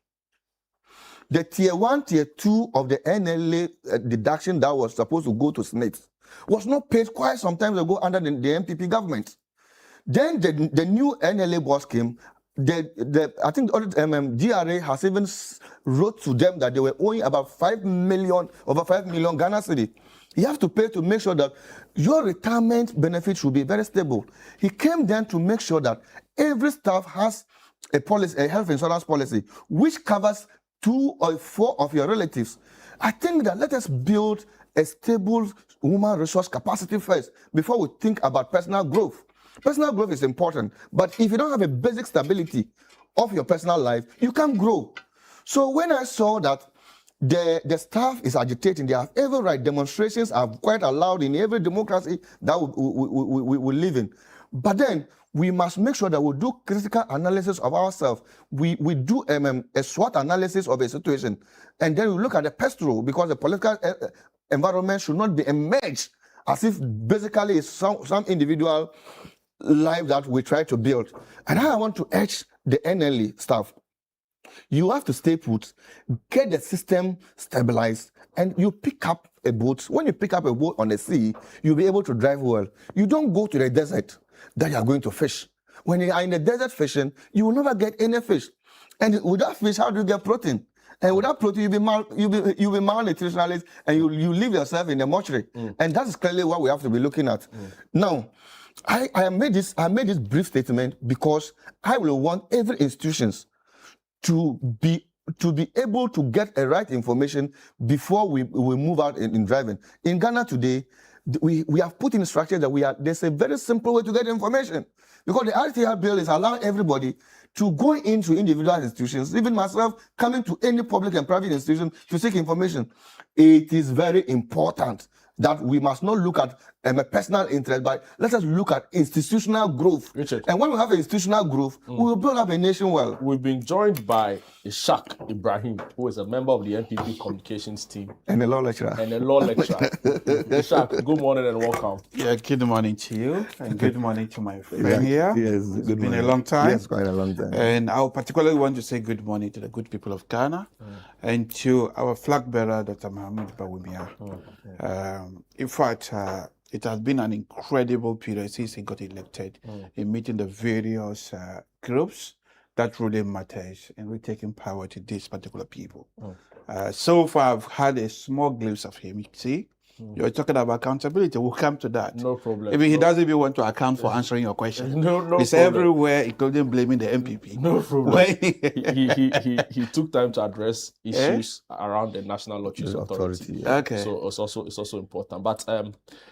The tier 1, tier 2 of the NLA deduction that was supposed to go to SNIT was not paid quite some time ago under the MPP government. Then the new NLA boss came. I think GRA has even wrote to them that they were owing about over 5 million Ghana cedi. You have to pay to make sure that your retirement benefit should be very stable. He came then to make sure that every staff has a health insurance policy, which covers 2 or 4 of your relatives. I think that let us build a stable human resource capacity first before we think about personal growth. Personal growth is important, but if you don't have a basic stability of your personal life, you can't grow. So when I saw that the staff is agitating, they have every right, demonstrations are quite allowed in every democracy that we live in. But then we must make sure that we do critical analysis of ourselves. We do a SWOT analysis of a situation, and then we look at the pastoral, because the political environment should not be emerged as if basically it's some individual life that we try to build. And I want to urge the NLE staff. You have to stay put, get the system stabilized, and you pick up a boat. When you pick up a boat on the sea, you'll be able to drive well. You don't go to the desert that you are going to fish. When you are in the desert fishing, you will never get any fish. And without fish, how do you get protein? And without protein, you'll be malnutritionalist, and you leave yourself in the mortuary. And that's clearly what we have to be looking at. Now, I made this brief statement because I will want every institutions to be able to get the right information before we move out in driving. In Ghana today, we have put in structure that there's a very simple way to get information. Because the RTR bill is allowing everybody to go into individual institutions, even myself coming to any public and private institution to seek information. It is very important that we must not look at a personal interest, but let us look at institutional growth. Richard. And when we have institutional growth, we will build up a nation well. We've been joined by Ishaq Ibrahim, who is a member of the NPP communications team. And a law lecturer. Ishaq, good morning and welcome. Yeah, good morning to you, and good morning to my friend here. Yes, It's been a long time. Yes, quite a long time. And I particularly want to say good morning to the good people of Ghana and to our flag bearer, Dr. Mohamed Bawumia. In fact, it has been an incredible period since he got elected in meeting the various groups that really matters and we're taking power to these particular people. So far, I've had a small glimpse of him. You see, you're talking about accountability. We'll come to that. No problem. Maybe he doesn't even want to account for answering your question. No It's problem. everywhere, including blaming the MPP. No problem. he took time to address issues around the National Lotteries Authority. Okay. So it's also important. But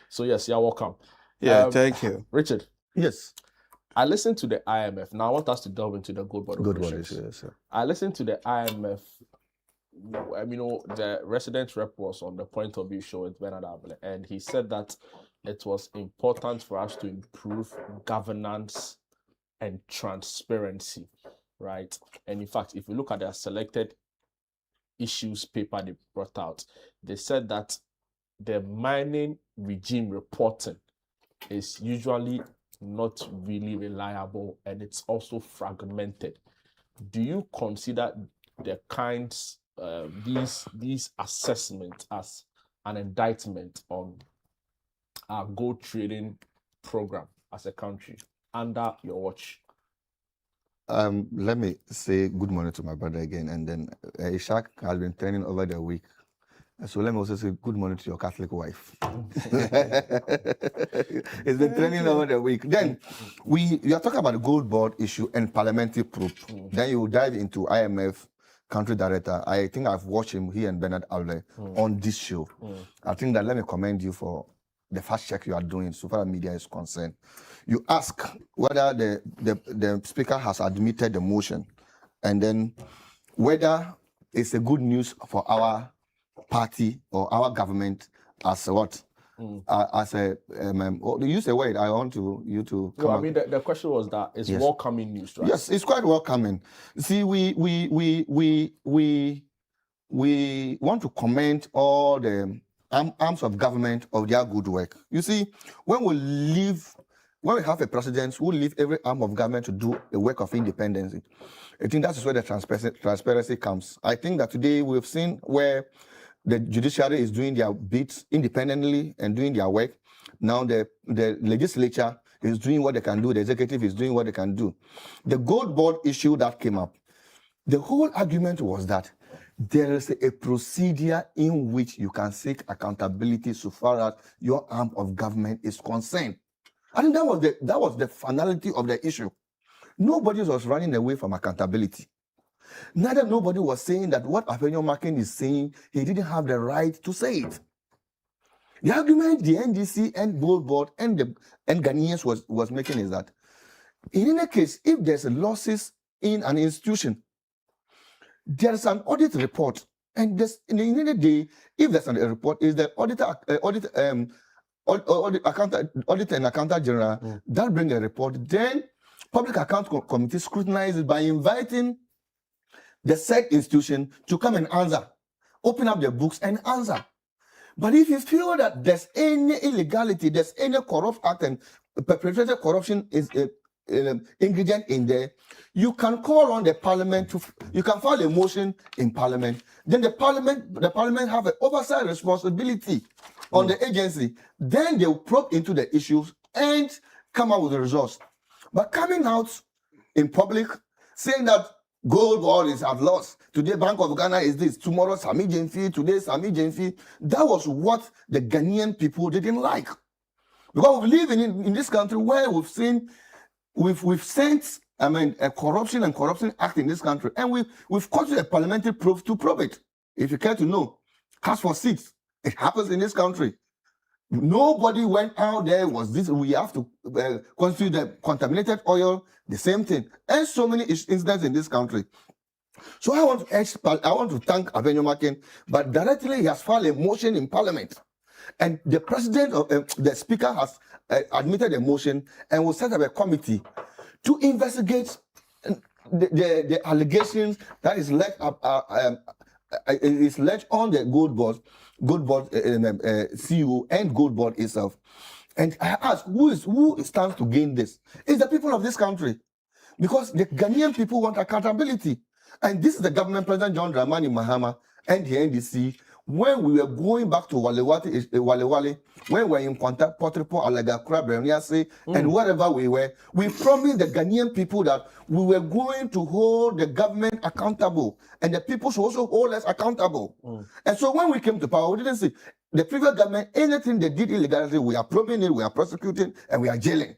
so yes, you're welcome. Yeah, thank you. Richard. Yes. I listened to the IMF. Now I want us to delve into the gold board operations. Yes, sir. I listened to the IMF. The resident rep was on the Point of View show with Bernard Abele, and he said that it was important for us to improve governance and transparency, right? And in fact, if you look at their selected issues paper they brought out, they said that the mining regime reporting is usually not really reliable, and it's also fragmented. Do you consider the kinds these assessments as an indictment on our gold trading program as a country under your watch? Let me say good morning to my brother again, and then Ishaq has been training over the week. So let me also say good morning to your Catholic wife. It's been training over the week. Then you are talking about the gold board issue and parliamentary probe. Then you dive into IMF country director. I think I've watched him, he and Bernard Abele, on this show. I think that let me commend you for the fast check you are doing so far as media is concerned. You ask whether the speaker has admitted the motion, and then whether it's a good news for our party or our government as what? As a use a word. I want you to. No, I mean the question was that it's welcoming news, right? Yes, it's quite welcoming. See, we want to commend all the arms of government of their good work. You see, when we have a president who leave every arm of government to do a work of independence, I think that is where the transparency comes. I think that today we've seen where the judiciary is doing their bits independently and doing their work. Now the legislature is doing what they can do. The executive is doing what they can do. The gold board issue that came up, the whole argument was that there is a procedure in which you can seek accountability so far as your arm of government is concerned. I think that was the finality of the issue. Nobody was running away from accountability. Neither nobody was saying that what Afenyo Makin is saying, he didn't have the right to say it. The argument the NDC and Gold Board and Ghanaians was making is that in any case, if there's losses in an institution, there's an audit report, and in the end of the day, if there's a report, is the audit and accountant general that bring a report, then public account committee scrutinizes by inviting the said institution to come and answer, open up their books and answer. But if you feel that there's any illegality, there's any corrupt act and perpetrated corruption is a ingredient in there, you can call on the parliament you can file a motion in parliament. Then the parliament have an oversight responsibility on the agency. Then they will probe into the issues and come out with the results. But coming out in public saying that gold ball is at loss, today Bank of Ghana is this, tomorrow Sami Jenfi, today Sami Jenfi, that was what the Ghanaian people didn't like. Because we live in this country where we've sent a corruption and corruption act in this country, and we've got a parliamentary probe to probe it. If you care to know, cast for seats. It happens in this country. Nobody went out there, we have to constitute the contaminated oil, the same thing. And so many incidents in this country. So I want to thank Avenue Makin, but directly he has filed a motion in parliament. And the president of the speaker has admitted a motion and will set up a committee to investigate the allegations that is led on the Gold Board CEO and Gold Board itself. And I ask, who stands to gain this? It's the people of this country, because the Ghanaian people want accountability. And this is the government, President John Dramani Mahama and the NDC. When we were going back to Walewale, when we were in contact, Potripo, Alagakura, Breniase, and wherever we were, we promised the Ghanaian people that we were going to hold the government accountable, and the people should also hold us accountable. And so when we came to power, we didn't see the previous government, anything they did illegally, we are probing it, we are prosecuting, and we are jailing.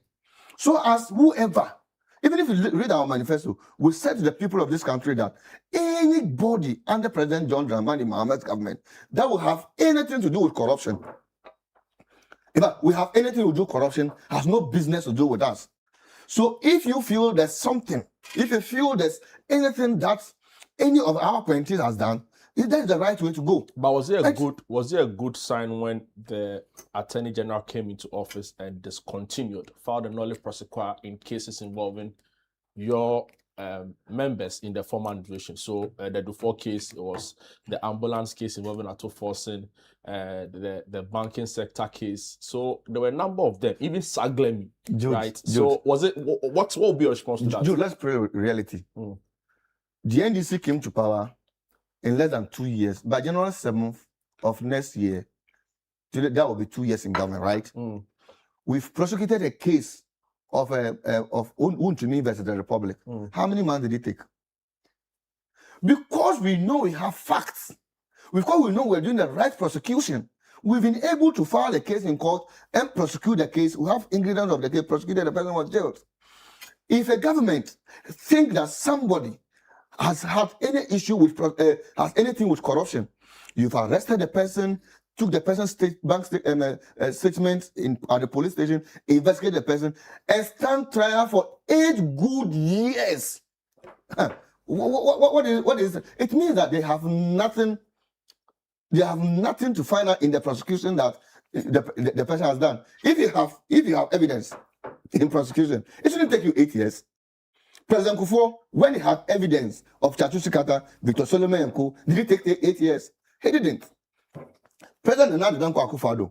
So as whoever, even if you read our manifesto, we said to the people of this country that anybody under President John Dramani Mahama's government that will have anything to do with corruption, if we have anything to do with corruption, has no business to do with us. So if you feel there's something, if you feel there's anything that any of our appointees has done, that's the right way to go. But was it a good sign when the Attorney General came into office and discontinued, filed a nolle prosequi in cases involving your members in the former administration? So the Dufour case, it was the ambulance case involving Ato Forson, the banking sector case. So there were a number of them, even Saglemi, right? So was it, what will be your response to that? Jude, let's pray reality. The NDC came to power in less than 2 years. By January 7th of next year, that will be 2 years in government, right? We've prosecuted a case of Untumi versus the Republic. How many months did it take? Because we know we have facts, because we know we're doing the right prosecution, we've been able to file a case in court and prosecute the case. We have ingredients of the case, prosecuted, the person was jailed. If a government thinks that somebody has had any issue with has anything with corruption, you've arrested the person, took the person's bank statement at the police station, investigated the person, and stand trial for 8 good years. What is it? It means that they have nothing. They have nothing to find out in the prosecution that the person has done. If you have evidence in prosecution, it shouldn't take you 8 years. President Kufuor, when he had evidence of Chatusi Kata, Victor Solomon and Co., did it take 8 years? He didn't. President Nana Danko Akufo-Addo,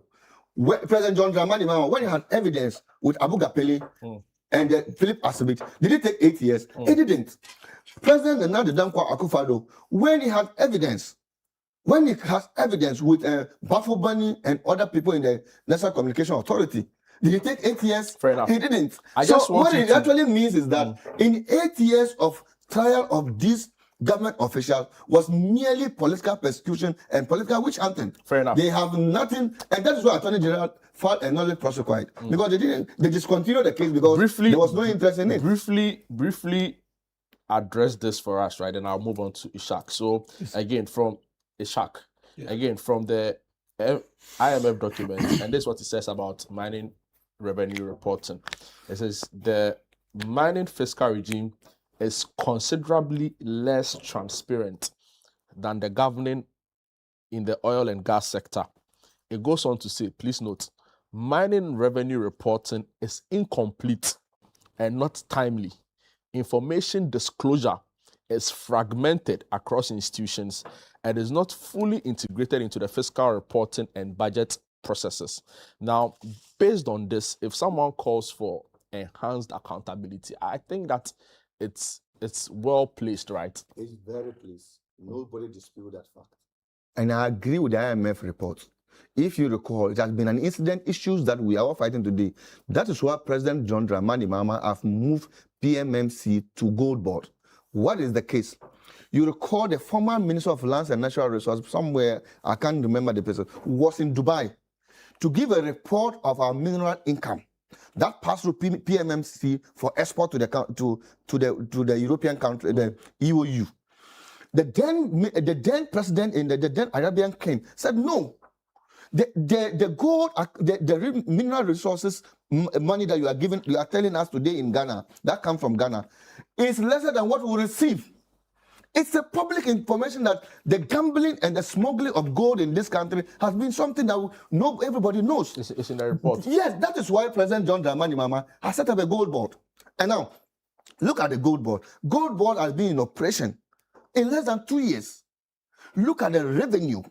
President John Dramani Mahama, when he had evidence with Abu Gapele and Philip Asibit, did it take 8 years? He didn't. President Nana Danko Akufo-Addo, when he had evidence, with Bafo-Bani and other people in the National Communication Authority, did it take 8 years? Fair enough. He didn't. What it actually means is that in 8 years of trial of these government officials was merely political persecution and political witch hunting. Fair enough. They have nothing, and that is why Attorney General filed a nolle prosequi because they discontinued the case because there was no interest in it. Briefly address this for us, right? And I'll move on to Ishak. So again, from Ishak, from the IMF document, and this is what it says about mining revenue reporting. It says the mining fiscal regime is considerably less transparent than the governing in the oil and gas sector. It goes on to say, please note, mining revenue reporting is incomplete and not timely. Information disclosure is fragmented across institutions and is not fully integrated into the fiscal reporting and budget processes. Now, based on this, if someone calls for enhanced accountability, I think that it's well placed, right? It's very pleased. Nobody dispute that fact. And I agree with the IMF report. If you recall, it has been an incident issues that we are all fighting today. That is why President John Dramani Mahama have moved PMMC to Gold Board. What is the case? You recall the former Minister of Lands and Natural Resources, somewhere, I can't remember the place, was in Dubai to give a report of our mineral income that passed through PMMC for export to the European country, the EOU. The then president in the then Arabian king said no. The gold, the mineral resources money that you are telling us today in Ghana, that comes from Ghana, is lesser than what we receive. It's a public information that the gambling and the smuggling of gold in this country has been something that everybody knows. It's in the report. Yes, that is why President John Dramani Mahama has set up a gold board. And now, look at the gold board. Gold board has been in operation in less than 2 years. Look at the revenue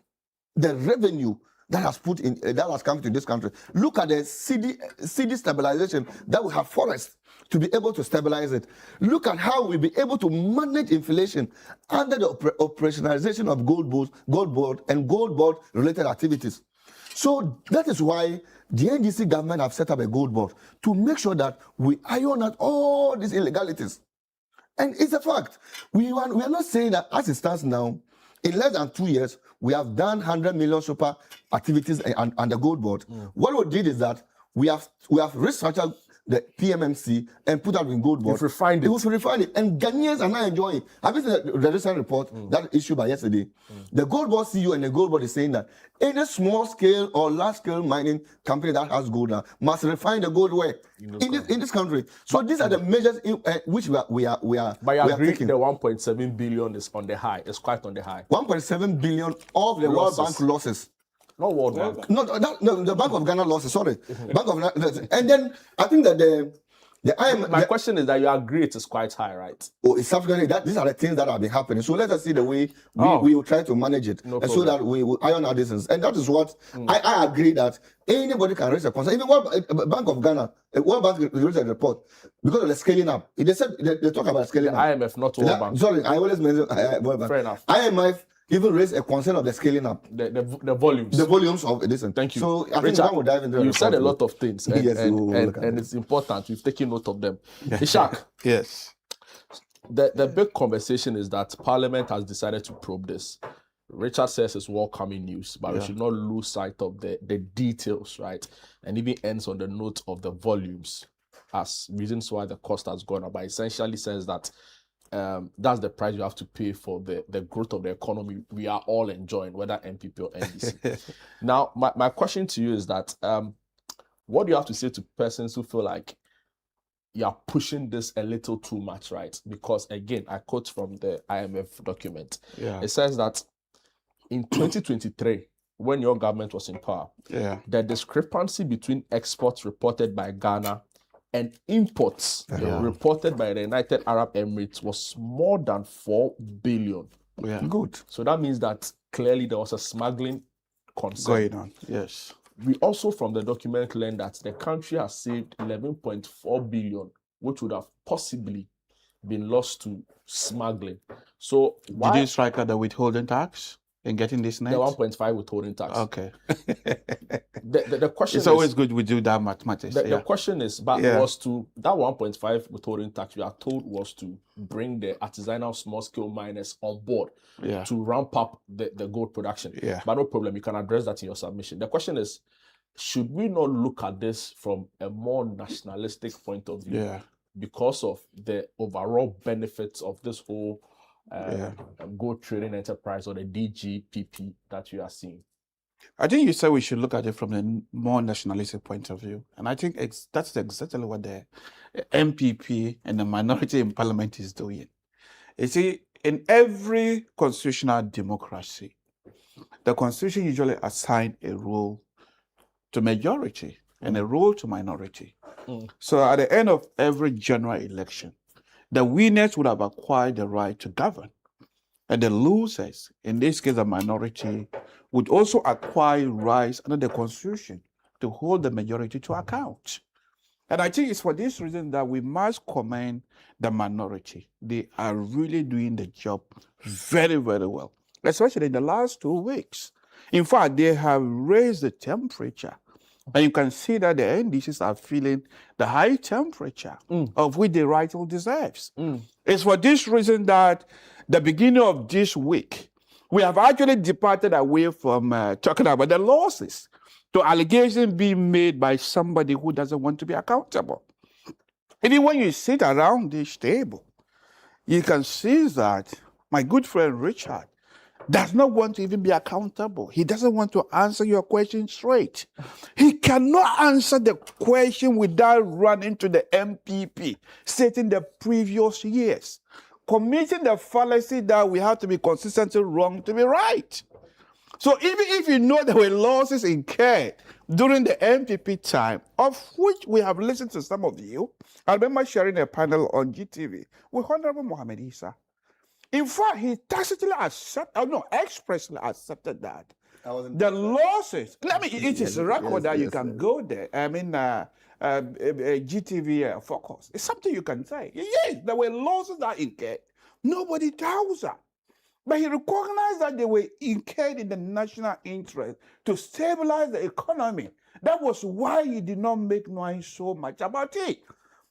that has come to this country. Look at the CD stabilization that we have forests to be able to stabilize it. Look at how we'll be able to manage inflation under the operationalization of gold board and gold board related activities. So that is why the NDC government have set up a gold board to make sure that we iron out all these illegalities. And it's a fact. We are not saying that as it stands now, in less than 2 years, we have done 100 million super activities on the gold board. What we did is that we have restructured the PMMC and put out in gold board. We've refined it. We've refined it. And Ghanaians are now enjoying it. Have you seen the recent report that issued by yesterday? The gold board CEO and the gold board is saying that any small scale or large scale mining company that has gold now must refine the gold where? In this country. So these are the measures which we are But you agree taking. the 1.7 billion is on the high. It's quite on the high. 1.7 billion of the World Bank losses. Not World Bank. No, the Bank of Ghana losses, sorry. Bank of Ghana. And then I think that the IMF... My question is that you agree it is quite high, right? Oh, it's subsequently that these are the things that have been happening. So let us see the way we will try to manage it, No and so that we will iron out these things. And that is what I agree that anybody can raise a concern. Even Bank of Ghana, World Bank released a report because of the scaling up. They said they talk about scaling The up. IMF, not World Bank. Sorry, I always mention World Bank. Fair enough. IMF even raised a concern of the scaling up. The volumes. The volumes of this. Thank you. So I think Richard, one will dive into you said a lot of things, and, Yes, we will and, look at and it. it's important. We've taken note of them. Ishak, Yes. the big conversation is that Parliament has decided to probe this. Richard says it's welcoming news, but we should not lose sight of the details, right? And even ends on the note of the volumes as reasons why the cost has gone up. But essentially says that that's the price you have to pay for the growth of the economy we are all enjoying, whether NPP or NDC. Now, my question to you is that what do you have to say to persons who feel like you're pushing this a little too much, right? Because again, I quote from the IMF document. Yeah. It says that in 2023, when your government was in power, the discrepancy between exports reported by Ghana and imports reported by the United Arab Emirates was more than 4 billion. Yeah. Good. So that means that clearly there was a smuggling concern Going on. Yes. We also from the document learned that the country has saved 11.4 billion, which would have possibly been lost to smuggling. So why Did you strike out the withholding tax in getting this net? the 1.5 withholding tax? Okay. The question It's is, always good we do that mathematics. the question is, but Yeah. was to that 1.5 withholding tax we are told was to bring the artisanal small scale miners on board Yeah. to ramp up the gold production. Yeah. But no problem, you can address that in your submission. The question is, should we not look at this from a more nationalistic point of view? Yeah. Because of the overall benefits of this whole gold trading enterprise or the DGPP that you are seeing? I think you said we should look at it from a more nationalistic point of view. And I think that's exactly what the MPP and the minority in parliament is doing. You see, in every constitutional democracy, the constitution usually assigns a role to majority and a role to minority. So at the end of every general election, the winners would have acquired the right to govern. And the losers, in this case the minority, would also acquire rights under the Constitution to hold the majority to account. And I think it's for this reason that we must commend the minority. They are really doing the job very, very well, especially in the last 2 weeks. In fact, they have raised the temperature. And you can see that the NDCs are feeling the high temperature of which they rightfully deserves. It's for this reason that the beginning of this week, we have actually departed away from talking about the losses to allegations being made by somebody who doesn't want to be accountable. Even when you sit around this table, you can see that my good friend Richard does not want to even be accountable. He doesn't want to answer your question straight. He cannot answer the question without running to the MPP, stating the previous years, committing the fallacy that we have to be consistently wrong to be right. So even if you know there were losses incurred during the MPP time, of which we have listened to some of you, I remember sharing a panel on GTV with Honorable Mohammed Issa. In fact, he tacitly expressly accepted that. The losses, it is a record that you can go there. I mean, GTV focus. It's something you can say. Yes, there were losses that incurred. Nobody doubts that. But he recognized that they were incurred in the national interest to stabilize the economy. That was why he did not make noise so much about it.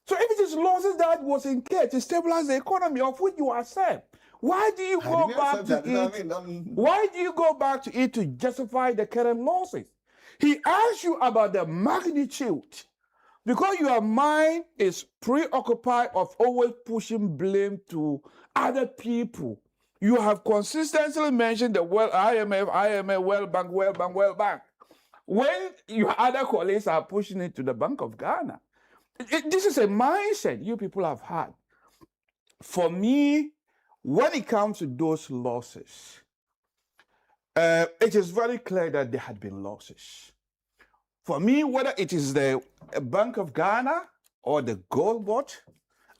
So if it is losses that was incurred to stabilize the economy, of which you accept, why do you go back to it? Why do you go back to it to justify the current losses? He asked you about the magnitude. Because your mind is preoccupied of always pushing blame to other people. You have consistently mentioned the IMF, World Bank. When your other colleagues are pushing it to the Bank of Ghana. This is a mindset you people have had. For me, when it comes to those losses, it is very clear that there had been losses. For me, whether it is the Bank of Ghana or the gold bot,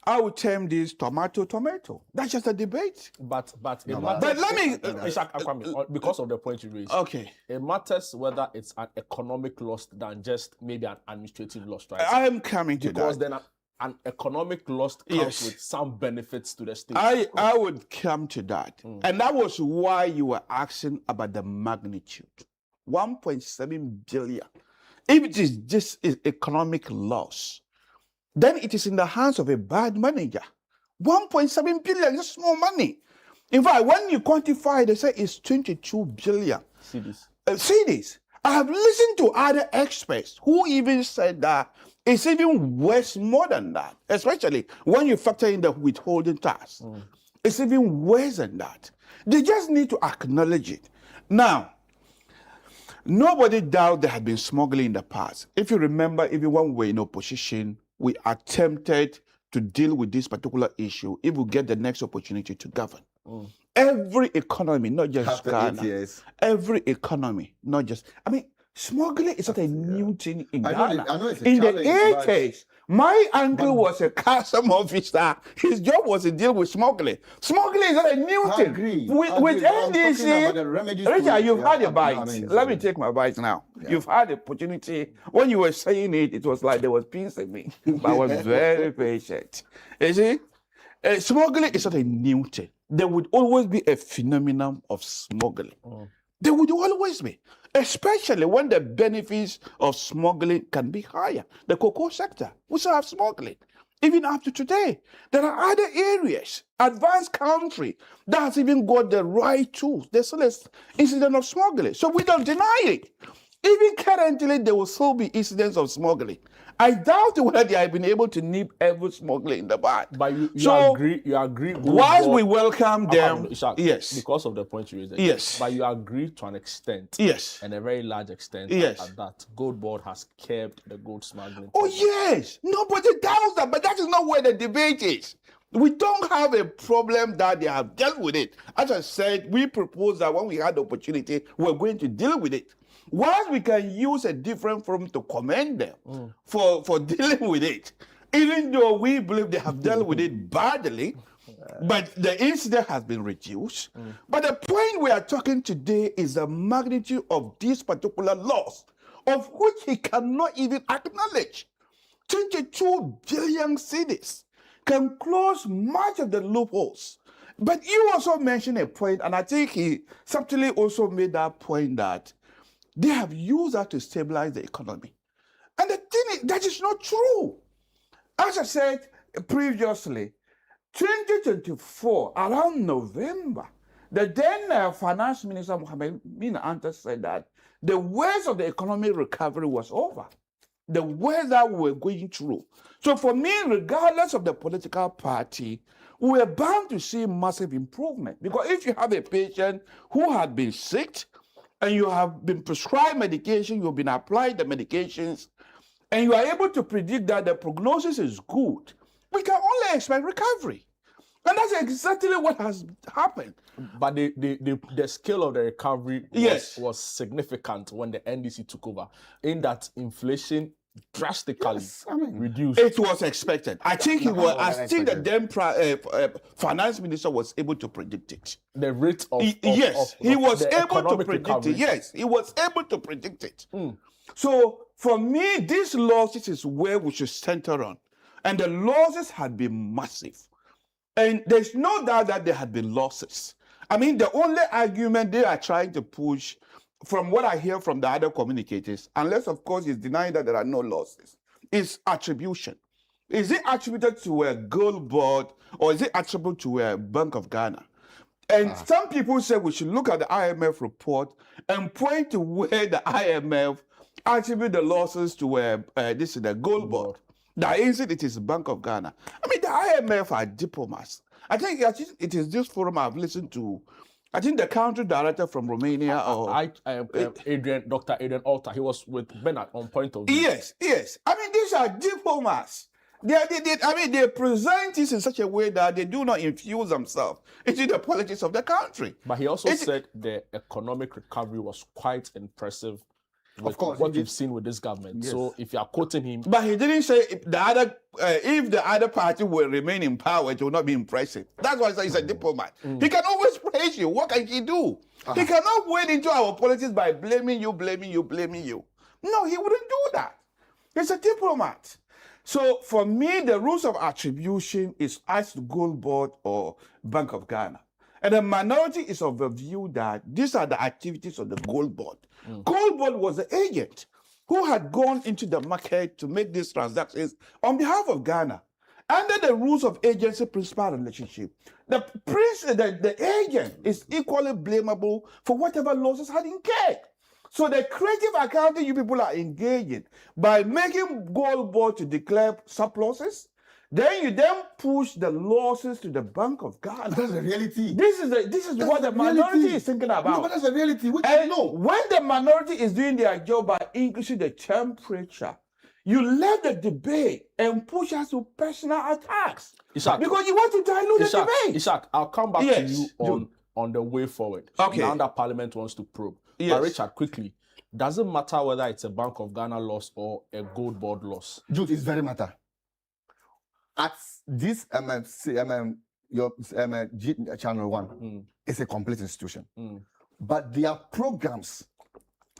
I would term this tomato. That's just a debate. But let me, because of the point you raised. Okay. It matters whether it's an economic loss than just maybe an administrative loss, right? I am coming to that. Because then an economic loss comes with some benefits to the state. I would come to that. And that was why you were asking about the magnitude. 1.7 billion. If it is just economic loss, then it is in the hands of a bad manager. 1.7 billion is small money. In fact, when you quantify, they say it's 22 billion. Cedis. I have listened to other experts who even said that it's even worse more than that, especially when you factor in the withholding tax. It's even worse than that. They just need to acknowledge it. Now, nobody doubts there had been smuggling in the past. If you remember, even when we were in opposition, we attempted to deal with this particular issue if we get the next opportunity to govern. Every economy, not just Ghana, every economy, not just, smuggling is not a new thing in Ghana. I know it's a in the challenge, 80s, my uncle was a custom officer. His job was to deal with smuggling. Smuggling is not a new thing. With NDC, Richard, you've had a bite. Let me take my bite now. Yeah. You've had the opportunity. When you were saying it, it was like there was peace in me. But I was very patient. You see, smuggling is not a new thing. There would always be a phenomenon of smuggling. There would always be, especially when the benefits of smuggling can be higher. The cocoa sector, we still have smuggling. Even up to today, there are other areas, advanced country, that has even got the right tools. There's still an incident of smuggling. So we don't deny it. Even currently, there will still be incidents of smuggling. I doubt whether they have been able to nip every smuggler in the bag. But you agree. Whilst we welcome them, yes. Because of the point you raised. Yes. But you agree to an extent. Yes. And a very large extent. Yes. At that. Gold Board has kept the gold smuggling. Oh, yes. Nobody doubts that. But that is not where the debate is. We don't have a problem that they have dealt with it. As I said, we proposed that when we had the opportunity, we're going to deal with it. Whilst we can use a different forum to commend them for dealing with it, even though we believe they have dealt with it badly, But the incident has been reduced. But the point we are talking today is the magnitude of these particular laws, of which he cannot even acknowledge. 22 billion cedis can close much of the loopholes. But you also mentioned a point, and I think he subtly also made that point that they have used that to stabilize the economy. And the thing is, that is not true. As I said previously, 2024, around November, the then Finance Minister Mohamed Bin Anta said that the worst of the economic recovery was over. The worst that we were going through. So for me, regardless of the political party, we are bound to see massive improvement. Because if you have a patient who had been sick, and you have been prescribed medication, you've been applied the medications, and you are able to predict that the prognosis is good, we can only expect recovery. And that's exactly what has happened. But the scale of the recovery was significant when the NDC took over, in that inflation drastically reduced. It was expected. I think the then finance minister was able to predict it. The rate of he was able to predict recovery. it. Yes, he was able to predict it. So for me, these losses is where we should center on. And the losses had been massive. And there's no doubt that there had been losses. I mean, the only argument they are trying to push, from what I hear from the other communicators, unless of course he's denying that there are no losses, is attribution. Is it attributed to a gold board, or is it attributed to a Bank of Ghana? And some people say we should look at the IMF report and point to where the IMF attribute the losses to this is the gold board. That isn't, it is Bank of Ghana. I mean, the IMF are diplomats. I think it is this forum I've listened to. I think the country director from Romania, Dr. Adrian Alta, he was with Bernard on Point of View. Yes. I mean, these are diplomats. They present this in such a way that they do not infuse themselves into the politics of the country. But he also said the economic recovery was quite impressive. Of course, what you've seen with this government. Yes. So if you are quoting him, but he didn't say if the other party will remain in power, it will not be impressive. That's why he's a diplomat. He can always praise you. What can he do? He cannot wade into our politics by blaming you. No, he wouldn't do that. He's a diplomat. So for me, the rules of attribution is as the Gold Board or Bank of Ghana. And the minority is of the view that these are the activities of the Gold Board. Gold Board was the agent who had gone into the market to make these transactions on behalf of Ghana. Under the rules of agency-principal relationship, the agent is equally blamable for whatever losses had incurred. So the creative accounting you people are engaging by making Gold Board to declare surpluses, then you push the losses to the Bank of Ghana. That's the reality. This is what the minority is thinking about. No, but that's the reality. And when the minority is doing their job by increasing the temperature, you let the debate and push us to personal attacks. Ishak, because you want to dilute the debate. Ishak, I'll come back to you on the way forward. Okay. Now that Parliament wants to probe. Yes. But Richard, quickly, does it matter whether it's a Bank of Ghana loss or a Gold Board loss? Jude, it's very matter. At this Channel 1 is a complete institution. But there are programs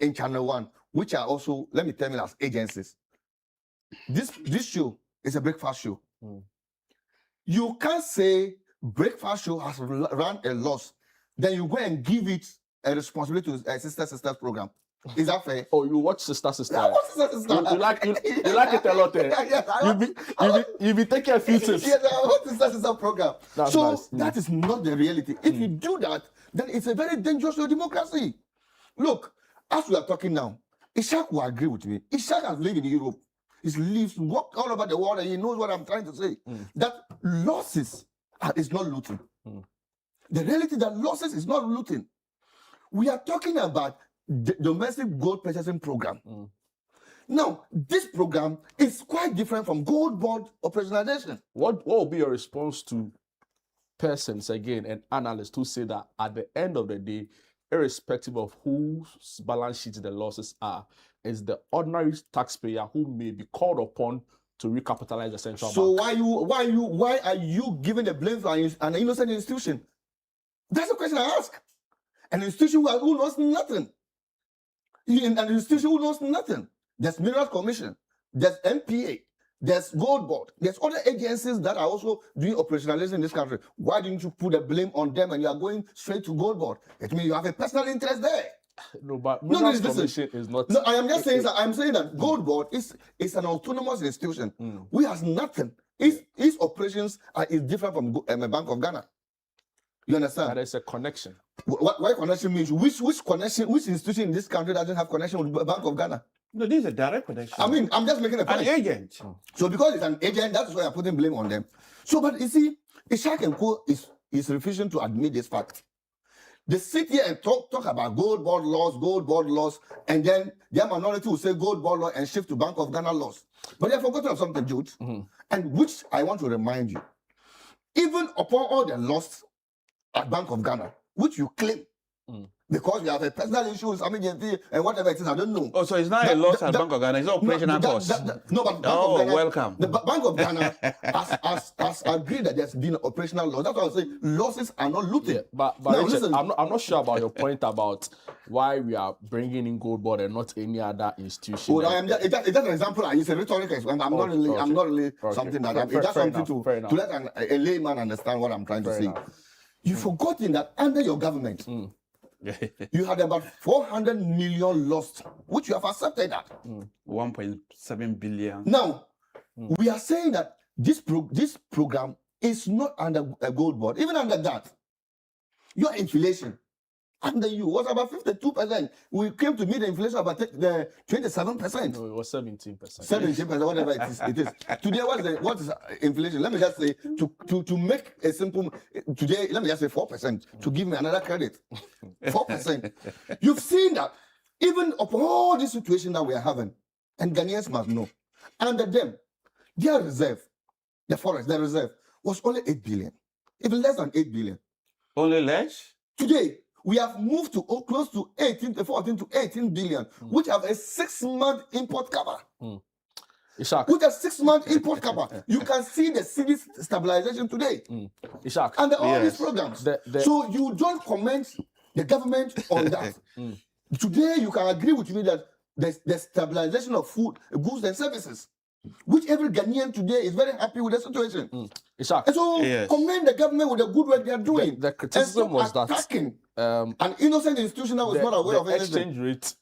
in Channel 1 which are also, let me tell you, as agencies. This show is a breakfast show. You can't say breakfast show has run a loss, then you go and give it a responsibility to a sister program. Is that fair? Oh, you watch Sister Sister. I watch Sister Sister. You like it a lot. You be taking a few tips. Yes, I watch Sister program. That's so nice. that is not the reality. If you do that, then it's a very dangerous to democracy. Look, as we are talking now, Ishak will agree with me. Ishak has lived in Europe. He's lived, walked all over the world, and he knows what I'm trying to say. That losses is not looting. The reality that losses is not looting. We are talking about the domestic gold purchasing program. Now, this program is quite different from Gold Board operationalization. What will be your response to persons, again, and analysts who say that at the end of the day, irrespective of whose balance sheet the losses are, is the ordinary taxpayer who may be called upon to recapitalize the central So bank. why are you giving the blame for an innocent institution? That's the question I ask. An institution who knows nothing. An institution who knows nothing. There's Minerals Commission. There's MPA. There's Gold Board. There's other agencies that are also doing operationalization in this country. Why didn't you put the blame on them and you are going straight to Gold Board? It means you have a personal interest there. No, but No, Minerals listen. Commission is not. No, I am just saying that I'm saying that Gold Board is an autonomous institution. We has nothing. Its operations is different from Bank of Ghana. You understand? There is a connection. Why connection means which connection? Which institution in this country doesn't have connection with Bank of Ghana? No, this is a direct connection. I mean, I'm just making a point. An agent. So because it's an agent, that's why I'm putting blame on them. So, but you see, Ishaq and Co is refusing to admit this fact. They sit here and talk about Gold Board laws, and then their minority will say Gold Board law and shift to Bank of Ghana laws. But they've forgotten of something, Jude, and which I want to remind you. Even upon all the laws at Bank of Ghana, which you claim, because you have a personal issues, emergency, and whatever it is, I don't know. Oh, so it's not a loss at Bank of Ghana, it's operational cost. No, but Bank Oh, of Ghana, welcome. The Bank of Ghana has agreed that there's been operational loss. That's why I say losses are not looted. But Now, Richard, listen. I'm not sure about your point about why we are bringing in Gold Board and not any other institution. Well, it's just an example. It's a rhetorical example. I'm not really something that it's just something to let a layman understand what I'm trying to say. You've forgotten that under your government, you had about 400 million lost, which you have accepted that. 1.7 billion. Now, we are saying that this program is not under a Gold Board. Even under that, your inflation under you was about 52%. We came to meet the inflation about the 27%. No, it was 17%. 17%, whatever it is. Today, what is inflation? Let me just say, to make a simple, today, let me just say 4%, to give me another credit. 4%. You've seen that, even upon all this situation that we are having, and Ghanaians must know, under them, their reserve, the forest, their reserve, was only 8 billion. Even less than 8 billion. Only less? Today, we have moved to close to 14 to 18 billion, which have a 6-month import cover. Ishaq. With a 6-month import cover, you can see the city's stabilization today. Ishaq. And all these programs. So you don't comment the government on that. Today, you can agree with me that the stabilization of food, goods and services, which every Ghanaian today is very happy with the situation. Ishaq. And so commend the government with the good work they are doing. The criticism was that an innocent institution that was not aware of anything. Exchange rate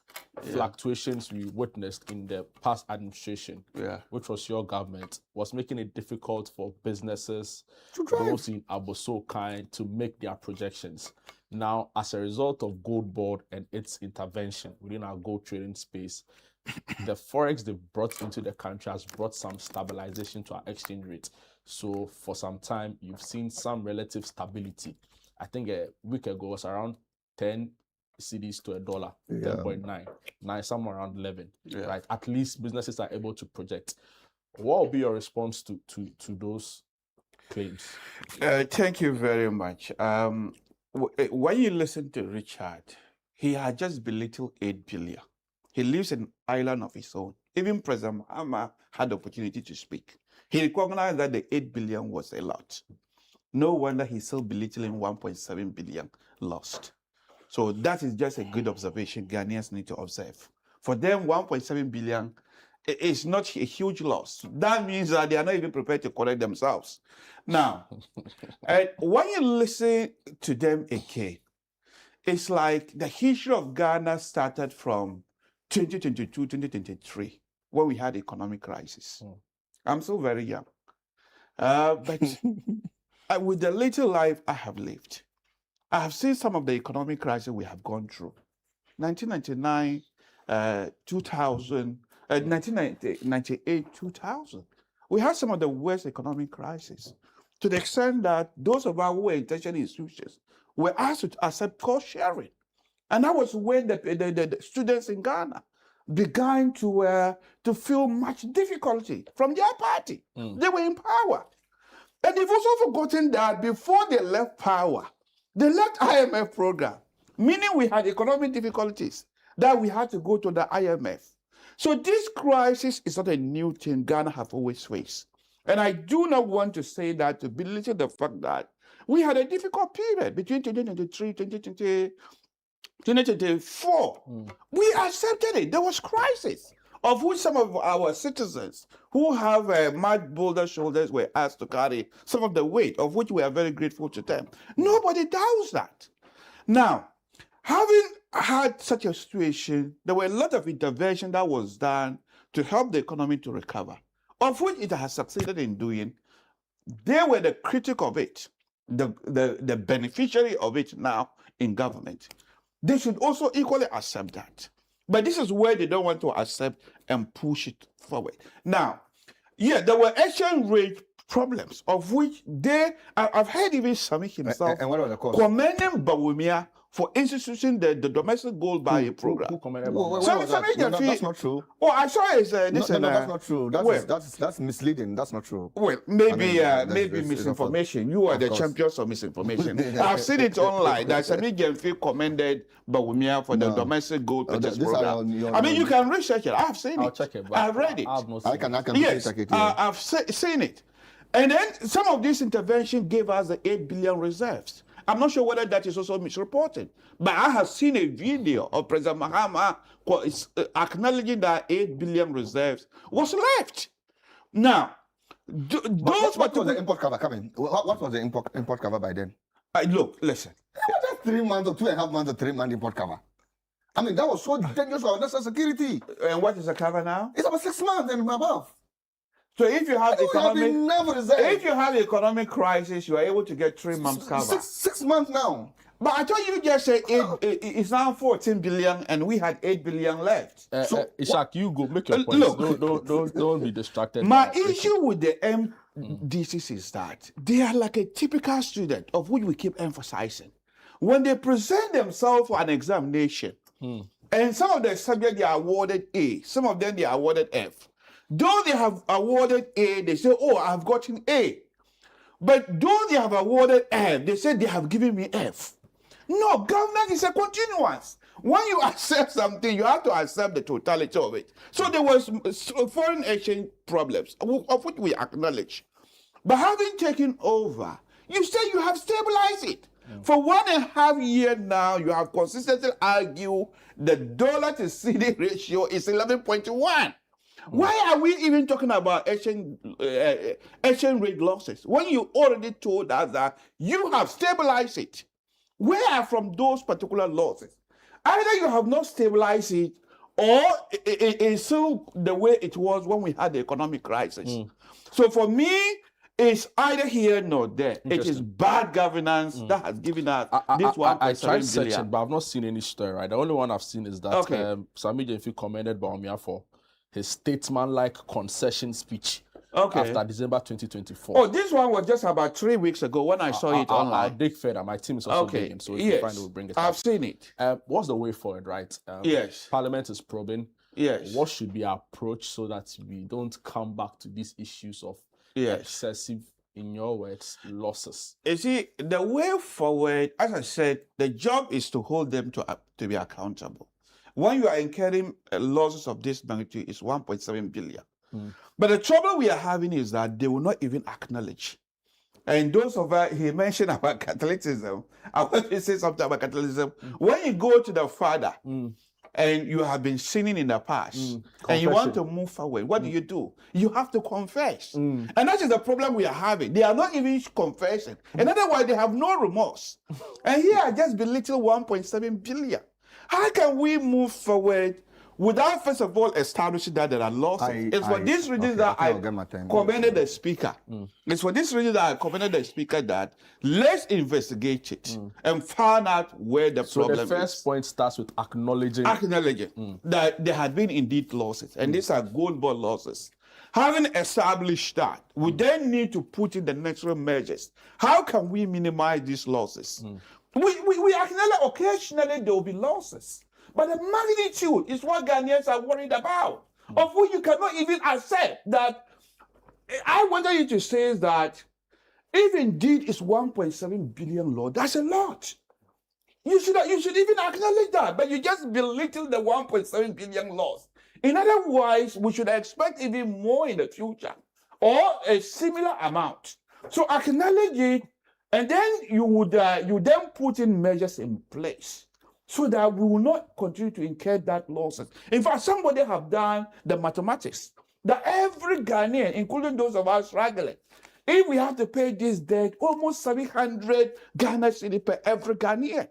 fluctuations we witnessed in the past administration, which was your government, was making it difficult for businesses, those in Abossey to make their projections. Now, as a result of Gold Board and its intervention within our gold trading space, the forex they've brought into the country has brought some stabilization to our exchange rate. So for some time, you've seen some relative stability. I think a week ago was around 10 cedis to $1, 10.9. Now it's somewhere around 11. Right? At least businesses are able to project. What will be your response to those claims? Thank you very much. When you listen to Richard, he had just belittled 8 billion. He lives in an island of his own. Even President Mahama had the opportunity to speak. He recognized that the 8 billion was a lot. No wonder he's still belittling 1.7 billion lost. So that is just a good observation Ghanaians need to observe. For them, 1.7 billion is not a huge loss. That means that they are not even prepared to correct themselves. Now, when you listen to them again, it's like the history of Ghana started from 2022, 2023, when we had economic crisis. I'm still very young. But with the little life I have lived, I have seen some of the economic crisis we have gone through. 1999, 2000, 1998, 2000. We had some of the worst economic crises, to the extent that those of us who were in tertiary institutions were asked to accept cost sharing. And that was when the students in Ghana began to feel much difficulty from their party. They were in power. And they've also forgotten that before they left power, they left IMF program, meaning we had economic difficulties that we had to go to the IMF. So this crisis is not a new thing Ghana have always faced. And I do not want to say that to belittle the fact that we had a difficult period between 2023, 2024. We accepted it. There was crisis, of which some of our citizens who have much bolder shoulders were asked to carry some of the weight, of which we are very grateful to them. Nobody doubts that. Now, having had such a situation, there were a lot of intervention that was done to help the economy to recover, of which it has succeeded in doing. They were the critic of it, the beneficiary of it now in government. They should also equally accept that. But this is where they don't want to accept and push it forward. Now, yeah, there were exchange rate problems, of which I've heard even Sami himself and what was the cause? commending Bawumia for instituting the domestic gold buying program. Who commended No, that's not true. Oh, I saw his That's not true. That's misleading. That's not true. Well, maybe misinformation. You are the champions of misinformation. I've seen it online that Sami Gemfi commended Bawumia for the domestic gold purchase program. You can research it. I've seen it. I'll check it. I've read it. I can Yes, check it. I've seen it. And then some of this intervention gave us the 8 billion reserves. I'm not sure whether that is also misreported, but I have seen a video of President Mahama acknowledging that 8 billion reserves was left. Now, what was the import cover coming? What was the import cover by then? Look, listen. Just 3 months or 2.5 months or 3 months import cover. That was so dangerous for our national security. And what is the cover now? It's about 6 months and above. So if you have economic crisis, you are able to get 3 months cover. 6 months now. But I thought you just said it's now 14 billion and we had 8 billion left. Ishak, you go make your point. Don't be distracted. My issue with the MDCs is that they are like a typical student, of which we keep emphasizing. When they present themselves for an examination, and some of the subjects they are awarded A, some of them they are awarded F. Though they have awarded A, they say, oh, I've gotten A. But though they have awarded F, they say they have given me F. No, government is a continuance. When you accept something, you have to accept the totality of it. So there was foreign exchange problems, of which we acknowledge. But having taken over, you say you have stabilized it. For 1.5 years now, you have consistently argued the dollar to CD ratio is 11.1. Why are we even talking about exchange rate losses when you already told us that you have stabilized it? Where are from those particular losses? Either you have not stabilized it, or it's still the way it was when we had the economic crisis. So for me, it's either here nor there. It is bad governance that has given us this 1.7 billion. I tried searching, but I've not seen any story. Right, the only one I've seen is that Sami Gemfi commended Bawumia for his statesman-like concession speech after December 2024. Oh, this one was just about 3 weeks ago when I saw it online. I'll dig further. My team is also digging, so if you find it, we'll bring it up. I've seen it. What's the way forward, right? Yes. Parliament is probing. Yes. What should be our approach so that we don't come back to these issues of excessive, in your words, losses? You see, the way forward, as I said, the job is to hold them to be accountable. When you are incurring losses of this magnitude, it's 1.7 billion. But the trouble we are having is that they will not even acknowledge. And those of us, he mentioned about Catholicism. I want to say something about Catholicism. When you go to the Father and you have been sinning in the past and you want to move forward, what do? You have to confess. And that is the problem we are having. They are not even confessing. In other words, they have no remorse. And here I just belittle 1.7 billion. How can we move forward without, first of all, establishing that there are losses? It's for this reason that I commended the speaker. It's for this reason that I commended the speaker that let's investigate it and find out where the problem is. So the first point starts with acknowledging that there had been indeed losses, and these are gold bond losses. Having established that, we then need to put in the necessary measures. How can we minimize these losses? We acknowledge occasionally there will be losses, but the magnitude is what Ghanaians are worried about, of which you cannot even accept that. I want you to say that if indeed it's 1.7 billion loss, that's a lot. You should even acknowledge that, but you just belittle the 1.7 billion loss. In other words, we should expect even more in the future or a similar amount. So acknowledge it, and then you then put in measures in place so that we will not continue to incur that losses. In fact, somebody have done the mathematics that every Ghanaian, including those of us struggling, if we have to pay this debt, almost 700 Ghana cedi per every Ghanaian.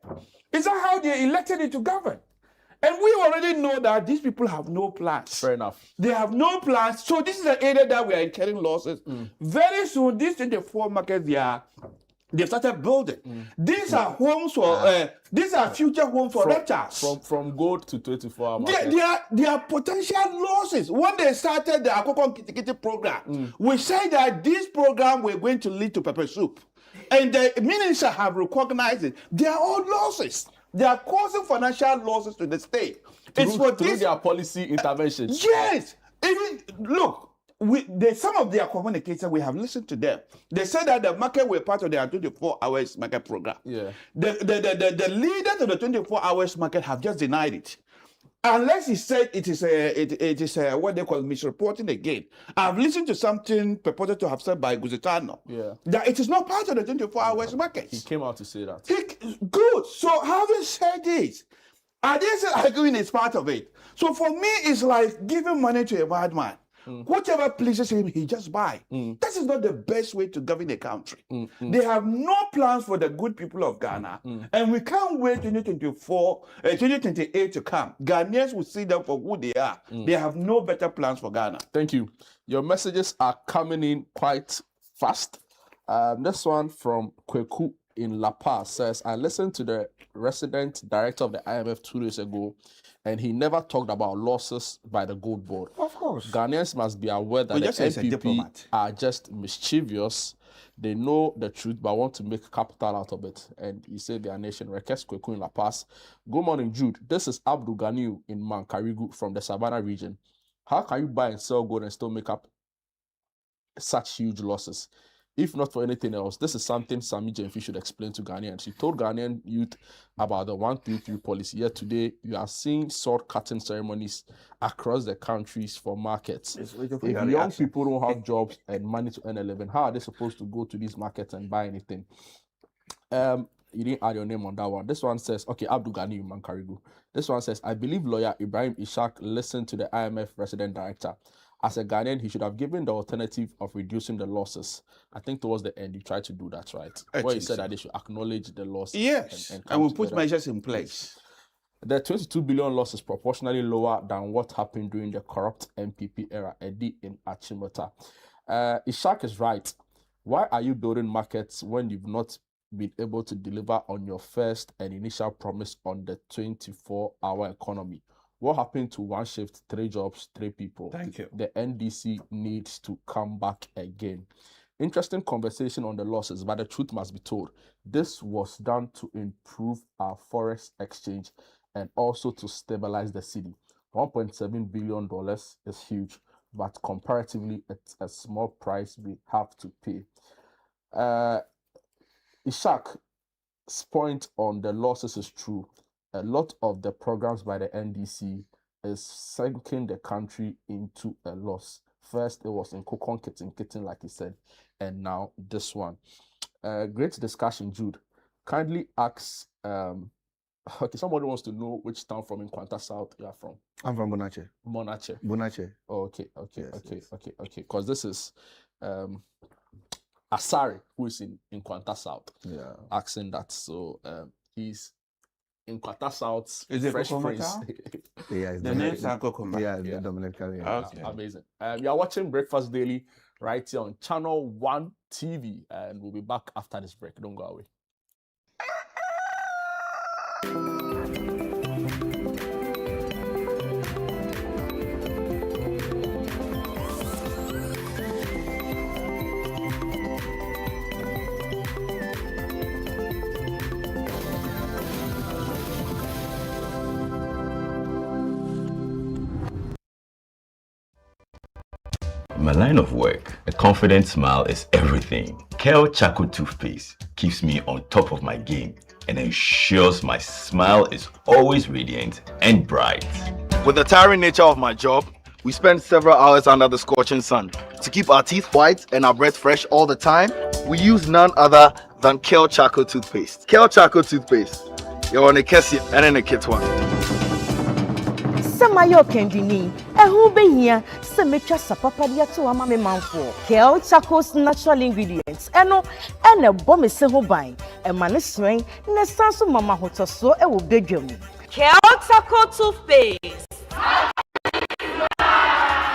Is that how they elected it to govern? And we already know that these people have no plans. Fair enough. They have no plans. So this is an area that we are incurring losses. Very soon, these 24 markets, they've started building. These are homes for, these are future homes for renters. From gold to 24 hours. There are potential losses. When they started the Akoko Kitikiti program, we said that this program were going to lead to pepper soup. And the minister have recognized it. They are all losses. They are causing financial losses to the state. Through their policy interventions. Yes. Even look, some of their communicators, we have listened to them. They said that the market were part of their 24 hours market program. Yeah. The leaders of the 24 hours market have just denied it. Unless he said it is what they call misreporting again. I've listened to something purported to have said by Guzitano. Yeah. That it is not part of the 24 hours market. He came out to say that. Good. So having said this, I didn't arguing is part of it. So for me, it's like giving money to a bad man. Whatever pleases him, he just buy. That is not the best way to govern a country. They have no plans for the good people of Ghana, and we can't wait 2028 to come. Ghanaians will see them for who they are. They have no better plans for Ghana. Thank you. Your messages are coming in quite fast. This one from Kweku in La Paz says, I listened to the resident director of the IMF 2 days ago, and he never talked about losses by the gold board. Of course. Ghanaians must be aware that the NPP are just mischievous. They know the truth, but want to make capital out of it. And he said their nation, Rekes Kweku in La Paz. Good morning, Jude. This is Abdul Ganiu in Mankarigu from the Savannah region. How can you buy and sell gold and still make up such huge losses? If not for anything else, this is something Sami Jenfi should explain to Ghanaians. He told Ghanaian youth about the 133 policy. Yet today, you are seeing sword-cutting ceremonies across the countries for markets. If young people don't have jobs and money to earn a living, how are they supposed to go to these markets and buy anything? You didn't add your name on that one. This one says, okay, Abdul Ghani Mankarigu. This one says, I believe lawyer Ibrahim Ishak listened to the IMF resident director. As a Ghanaian, he should have given the alternative of reducing the losses. I think towards the end, you tried to do that, right? Where he said that they should acknowledge the loss. Yes, and we'll put measures in place. The 22 billion loss is proportionally lower than what happened during the corrupt MPP era, Eddie in Achimota. Ishak is right. Why are you building markets when you've not been able to deliver on your first and initial promise on the 24-hour economy? What happened to one shift, 3 jobs, 3 people? Thank you. The NDC needs to come back again. Interesting conversation on the losses, but the truth must be told. This was done to improve our forex exchange and also to stabilize the city. $1.7 billion is huge, but comparatively, it's a small price we have to pay. Ishak's point on the losses is true. A lot of the programs by the NDC is sinking the country into a loss. First, it was in Kokon Kitten, like he said, and now this one. Great discussion, Jude. Kindly ask, okay, somebody wants to know which town from Nkwanta South you are from. I'm from Bonache. Bonache. Oh, okay. Because this is Asari, who is in Nkwanta South. Yeah. Asking that. So he's in Nkwanta South. Is it Fresh Prince? Yeah, The name's Kokomba. Yeah, the Dominican. Yeah. Okay. Amazing. You are watching Breakfast Daily right here on Channel 1 TV, and we'll be back after this break. Don't go away. In my line of work, a confident smile is everything. Kel Charcoal Toothpaste keeps me on top of my game and ensures my smile is always radiant and bright. With the tiring nature of my job, we spend several hours under the scorching sun. To keep our teeth white and our breath fresh all the time, we use none other than Kale Charcoal toothpaste. Kale Charcoal toothpaste. You're on a Kessie and in a kit one. Samayo Kendini, a who be here, Semetra Sapapadia to a mammy manful. Kale Charcoal's natural ingredients, and a bomb is several buying, a man is swing, Nestanso Mama Hoto so a will beg you. Kale Charcoal toothpaste.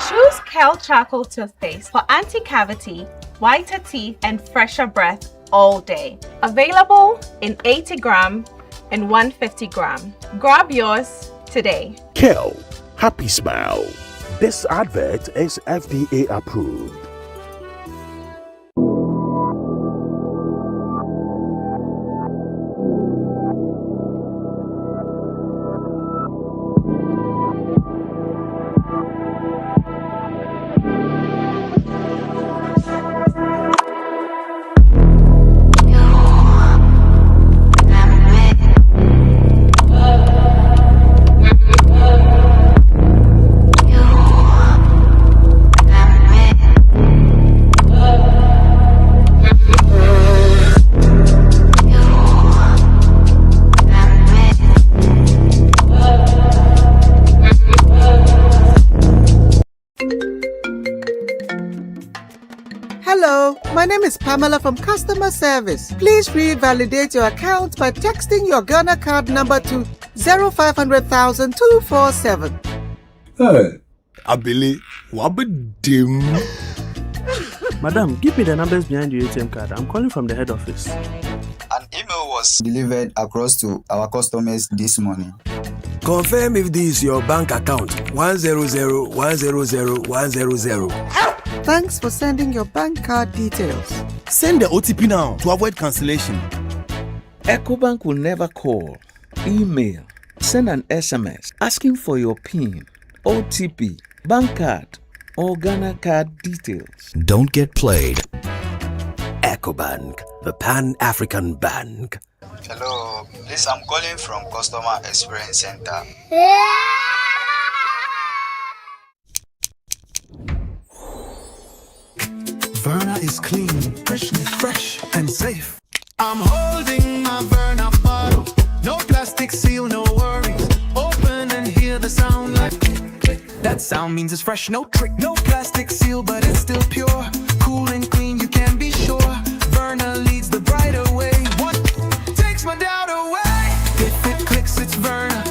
Choose Kale Charcoal toothpaste for anti-cavity, whiter teeth, and fresher breath all day. Available in 80 gram and 150 gram. Grab yours today. Kale, happy smile. This advert is FDA approved. My name is Pamela from Customer Service. Please revalidate your account by texting your Ghana card number to 0500,000 247. Hey, Abili, wabadim. Madam, give me the numbers behind your ATM card. I'm calling from the head office. An email was delivered across to our customers this morning. Confirm if this is your bank account 100,100,100. Thanks for sending your bank card details. Send the OTP now to avoid cancellation. EcoBank will never call, email, send an SMS asking for your PIN, OTP, bank card, or Ghana card details. Don't get played. EcoBank, the Pan-African Bank. Hello, please, I'm calling from Customer Experience Center. Verna is clean, fresh and safe. I'm holding my Verna bottle. No plastic seal, no worries. Open and hear the sound like click. That sound means it's fresh, no trick. No plastic seal, but it's still pure. Cool and clean, you can be sure. Verna leads the brighter way. What takes my doubt away? If it clicks, it's Verna.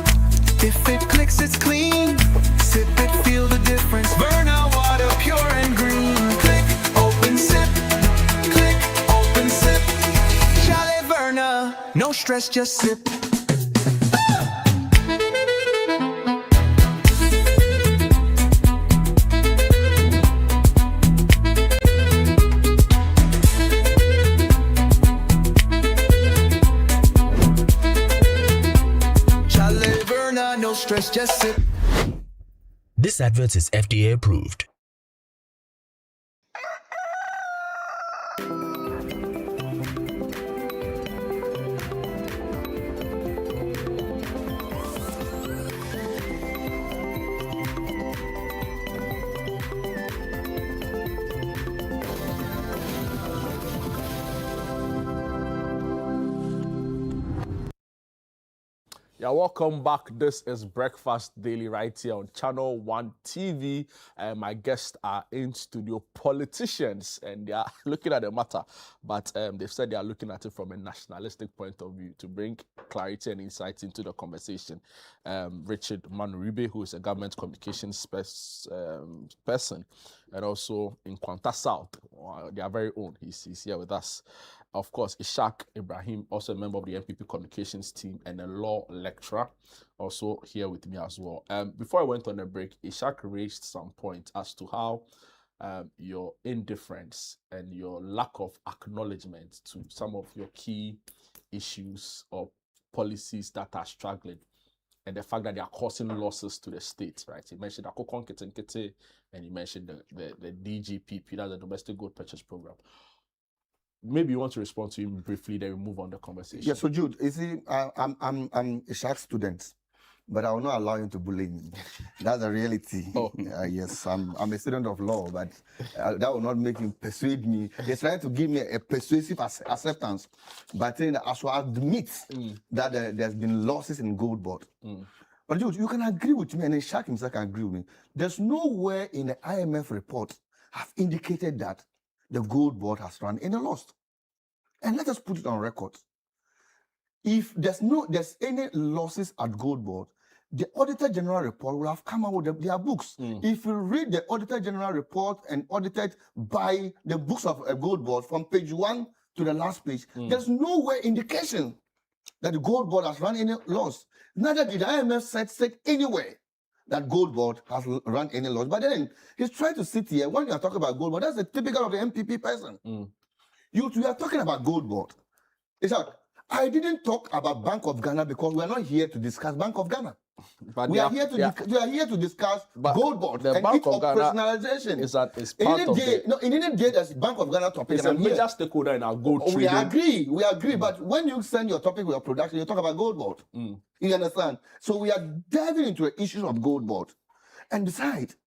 If it clicks, it's clean. Sip it, feel the difference. Verna water, pure and green. Click, open, sip. Click, open, sip. Chalet Verna, no stress, just sip. Chalet Verna, no stress, just sip. This advert is FDA approved. Yeah, welcome back. This is Breakfast Daily right here on Channel 1 TV. My guests are in studio politicians and they are looking at the matter, but they've said they are looking at it from a nationalistic point of view to bring clarity and insight into the conversation. Richard Manuribe, who is a government communications person, and also in Kwanta South, they are very own. He's here with us. Of course, Ishaq Ibrahim, also a member of the MPP communications team and a law lecturer, also here with me as well. Before I went on a break, Ishaq raised some point as to how your indifference and your lack of acknowledgement to some of your key issues or policies that are struggling, and the fact that they are causing losses to the state, right? He mentioned Akokon Ketenkete, and he mentioned the DGPP, that's the Domestic Gold Purchase Program. Maybe you want to respond to him briefly, then we move on the conversation. Yeah, so Jude, you see, I'm a Ishaq student. but I will not allow him to bully me. That's the reality. Oh. Yes, I'm a student of law, but that will not make him persuade me. He's trying to give me a persuasive acceptance, but then I should admit that there's been losses in Gold Board. But you can agree with me, and then Shaq himself can agree with me. There's nowhere in the IMF report have indicated that the Gold Board has run any loss. And let us put it on record. If there's any losses at Gold Board, the Auditor General report will have come out with their books. If you read the Auditor General report and audited by the books of a Gold Board from page 1 to the last page, there's nowhere indication that the Gold Board has run any loss. Neither did the IMF say anywhere that Gold Board has run any loss. But then he's trying to sit here when you are talking about Gold Board. That's the typical of the MPP person. We are talking about Gold Board. It's like, I didn't talk about Bank of Ghana because we are not here to discuss Bank of Ghana. But we are here to discuss Gold Board the and Bank its of Ghana operationalization. is part of in any day, there's Bank of Ghana topic. It's a major stakeholder in our gold trading. We agree. But when you send your topic with your production, you talk about Gold Board. You understand? So we are diving into the issues of Gold Board. And besides,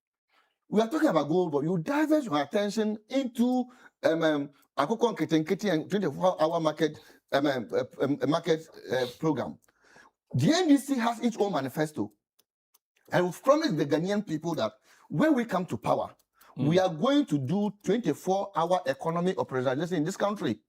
we are talking about Gold Board. You divert your attention into Akoko Nketenkete and 24-hour market program. The NDC has its own manifesto. And we've promised the Ghanaian people that when we come to power, we are going to do 24-hour economic operationalization in this country.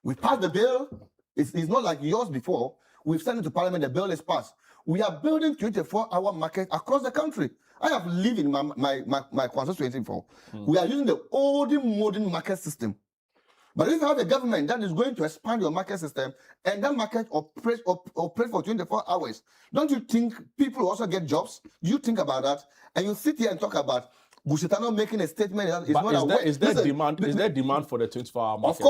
We passed the bill. It's not like yours before. We've sent it to Parliament. The bill is passed. We are building 24-hour market across the country. I have lived in my constituency before. We are using the old modern market system. But if you have a government that is going to expand your market system and that market operates for 24 hours, don't you think people also get jobs? You think about that and you sit here and talk about Busitano making a statement that is there demand for the 24-hour market?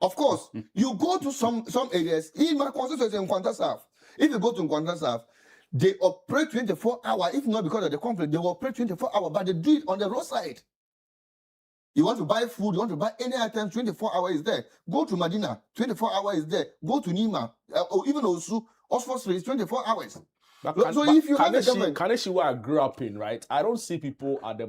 Of course. You go to some areas, in my constituency in Kwanta South, if you go to Kwanta South, they operate 24 hours, if not because of the conflict, they operate 24 hours, but they do it on the roadside. You want to buy food, you want to buy any item, 24 hours is there. Go to Medina, 24 hours is there. Go to Nima, or even Osu, Oxford Street is 24 hours. If you have a government... Kaneshi, where I grew up in, right? I don't see people at the...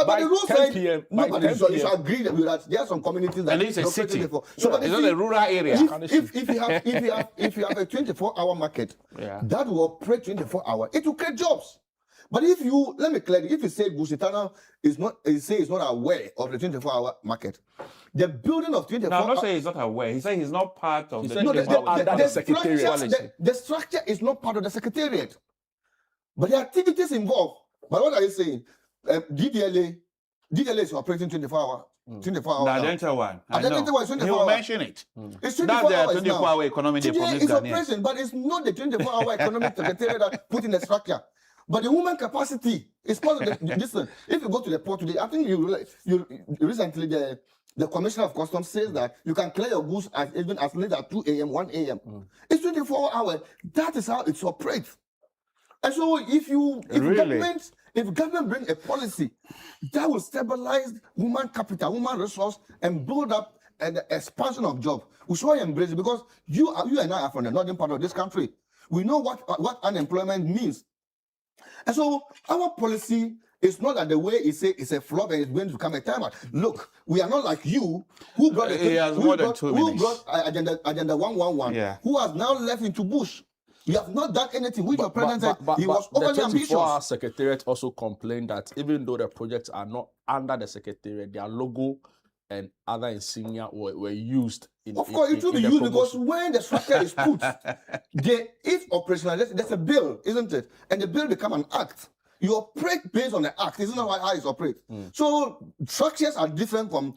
by the roadside, 10 p.m. You should agree with that. There are some communities that... And it's a city. So, it's not a rural area. If you have a 24-hour market, that will operate 24 hours. It will create jobs. But if you, let me clear it, if you say Busitana is not aware of the 24-hour market, the building of 24 hours... No, I'm not saying he's not aware. He's saying he's not part of the secretariat. The structure is not part of the secretariat. But the activities involved. But what are you saying? DDLA is operating 24 hours. 24 hours. The identical one. Identical one is 24 hours. He will mention it. It's 24 hours. That's the 24-hour economy they promised Ghanaians. But it's not the 24-hour economic secretariat that put in the structure. But the woman capacity is part of the... Listen, if you go to the port today, I think you recently the Commissioner of Customs says that you can clear your goods even as late as 2 a.m., 1 a.m. It's 24 hours. That is how it operates. And so if government bring a policy that will stabilize human capital, human resource, and build up an expansion of jobs, we should embrace it because you and I are from the northern part of this country. We know what unemployment means. And so our policy is not that the way it say it's a flop and it's going to come a time. Look, we are not like you who brought Agenda 111, who has now left into Bush. You have not done anything with your president. He was overly ambitious. The 24-hour secretariat also complained that even though the projects are not under the secretariat, their logo and other insignia were used. Of course, it will be used because when the structure is put, if operationalized, there's a bill, isn't it? And the bill become an act. You operate based on the act, isn't that how it operates? So structures are different from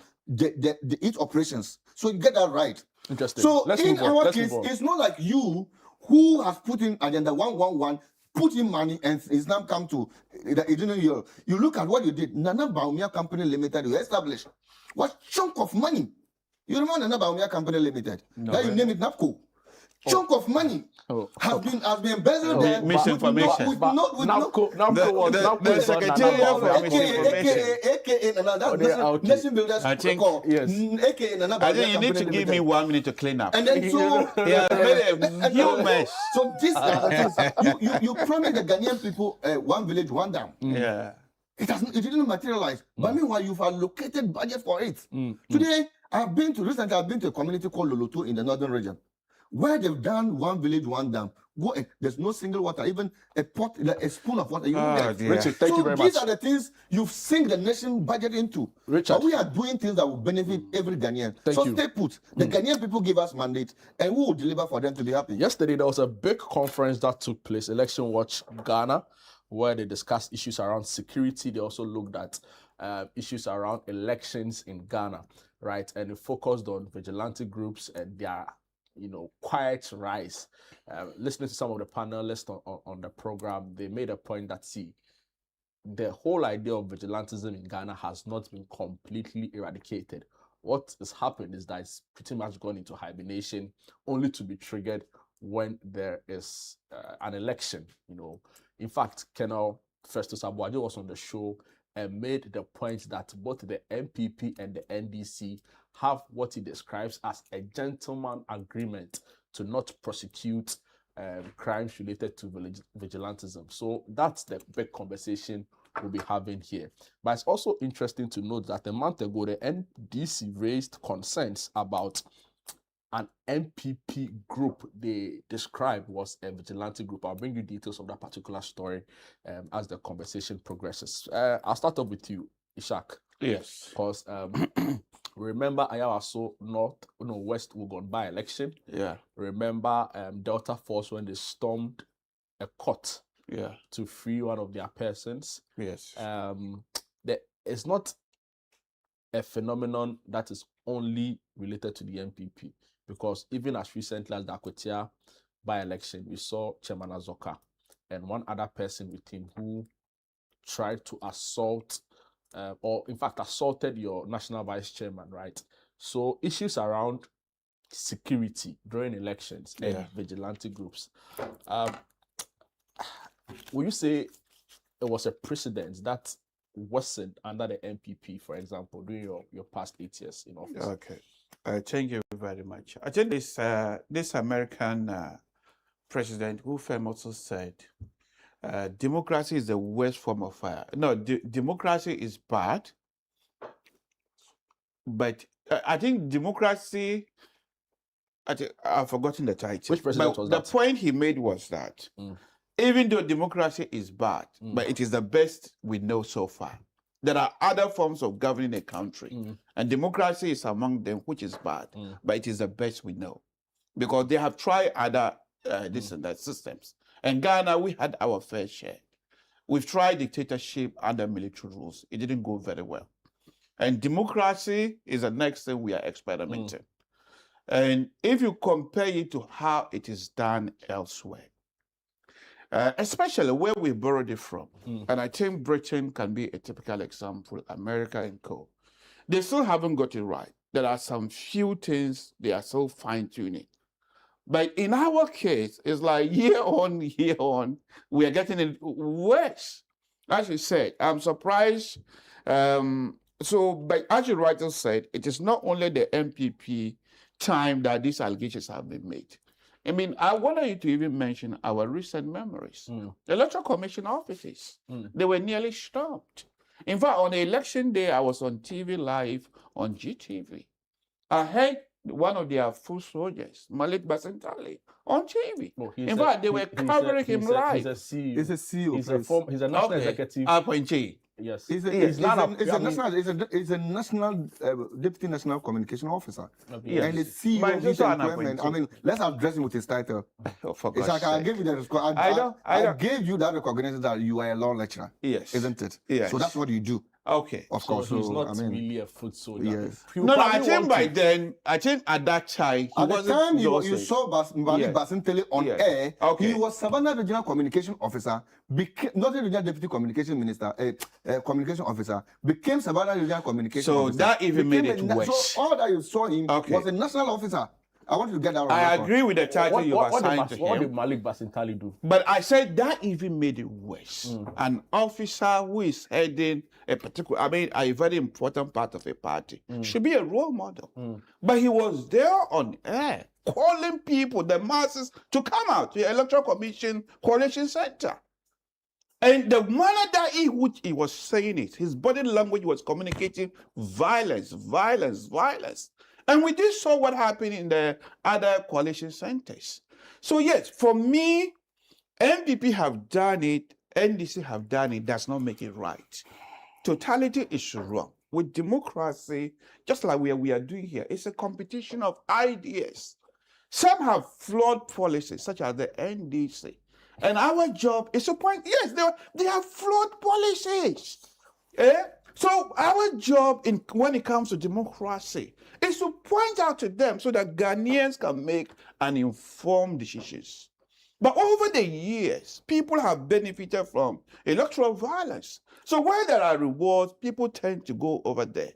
each operations. So you get that right. Interesting. So in our case, it's not like you who has put in Agenda 111, put in money, and it's now come to you look at what you did. Nana Bawumia Company Limited, you established. What chunk of money? You remember Nana Bawumia Company Limited? No, that you name it NAPCO. chunk of money has been embezzled there. Misinformation. With no The Secretariat for Misinformation. AKA Nation Builders. I think AKA I think you need to give me 1 minute to clean up. And then so he has made a huge mess. So this you promised the Ghanaian people one village, one dam. Yeah. It didn't materialize. But meanwhile, you've allocated budget for it. Today, recently I've been to a community called Loloto in the northern region, where they've done one village, one dam. There's no single water, even a pot, a spoon of water. Richard, thank you very much. These are the things you've sink the nation budget into. Richard. But we are doing things that will benefit every Ghanaian. Thank you. Stay put. The Ghanaian people give us mandate, and we will deliver for them to be happy. Yesterday, there was a big conference that took place, Election Watch Ghana, where they discussed issues around security. They also looked at issues around elections in Ghana, right? And it focused on vigilante groups and their, quiet rise. Listening to some of the panelists on the program, they made a point that, the whole idea of vigilantism in Ghana has not been completely eradicated. What has happened is that it's pretty much gone into hibernation, only to be triggered when there is an election. In fact, Colonel Festus Abuajo was on the show and made the point that both the MPP and the NDC have what he describes as a gentleman agreement to not prosecute crimes related to vigilantism. So that's the big conversation we'll be having here. But it's also interesting to note that a month ago, the NDC raised concerns about an MPP group they described was a vigilante group. I'll bring you details of that particular story as the conversation progresses. I'll start off with you, Ishak. Yes. Because remember Ayawaso West Wugon by-election? Yeah. Remember Delta Force when they stormed a court to free one of their persons? Yes. It's not a phenomenon that is only related to the MPP. Because even as recently as the Akwatia by-election, we saw Chairman Azoka and one other person with him who tried to assault, or in fact assaulted your national vice chairman, right? So issues around security during elections and vigilante groups. Will you say it was a precedent that worsened under the MPP, for example, during your past 8 years in office? Okay. Thank you very much. I think this American president who famously said, democracy is the worst form of fire. No, democracy is bad, but I think democracy, I've forgotten the title. Which president was that? The point he made was that even though democracy is bad, but it is the best we know so far. There are other forms of governing a country, and democracy is among them, which is bad, but it is the best we know. Because they have tried other this and that systems. In Ghana, we had our fair share. We've tried dictatorship under military rules. It didn't go very well. And democracy is the next thing we are experimenting. And if you compare it to how it is done elsewhere, especially where we borrowed it from. And I think Britain can be a typical example, America and co. They still haven't got it right. There are some few things they are still fine-tuning. But in our case, it's like year on, we are getting it worse. As you said, I'm surprised. But as you rightly said, it is not only the MPP time that these allegations have been made. I mean, I wanted you to even mention our recent memories. The Electoral Commission offices, they were nearly stopped. In fact, on the election day, I was on TV live on GTV. I heard one of their full soldiers, Malik Basentali, on TV. In fact, they were covering him live. He's a CEO. He's a CEO. He's a national executive. Appointee. Yes. He's a national deputy national communication officer. Yes. And the CEO But of he's his also an employment. I mean, let's address him with his title. For It's God's like I sake. gave you that. I gave you that recognition that you are a law lecturer. Yes. Isn't it? Yes. So that's what you do. Okay. Of course. So he's so, not I mean, really a foot soldier. Yes. No, I think by then, I think at that time, he At the wasn't time you Dorset. saw Malik Basentele on air, Okay. he was Savannah Regional Communication Officer, not a Regional Deputy Communication Minister, Communication Officer, became Savannah Regional Communication So Officer. that even made became it worse. So all that you saw him Okay. was a national officer. I want to get that on I record. agree with the title you've assigned to What him. did Malik Basintali do? But I said that even made it worse. An officer who is heading a particular, a very important part of a party should be a role model. But he was there on air calling people, the masses, to come out to the Electoral Commission Coalition Center. And the manner that which he was saying it, his body language was communicating violence, violence, violence. And we just saw what happened in the other coalition centers. So yes, for me, MPP have done it, NDC have done it, does not make it right. Totality is wrong. With democracy, just like we are doing here, it's a competition of ideas. Some have flawed policies, such as the NDC. And our job is to point, yes, they have flawed policies. So our job when it comes to democracy is to point out to them so that Ghanaians can make an informed decisions. But over the years, people have benefited from electoral violence. So where there are rewards, people tend to go over there.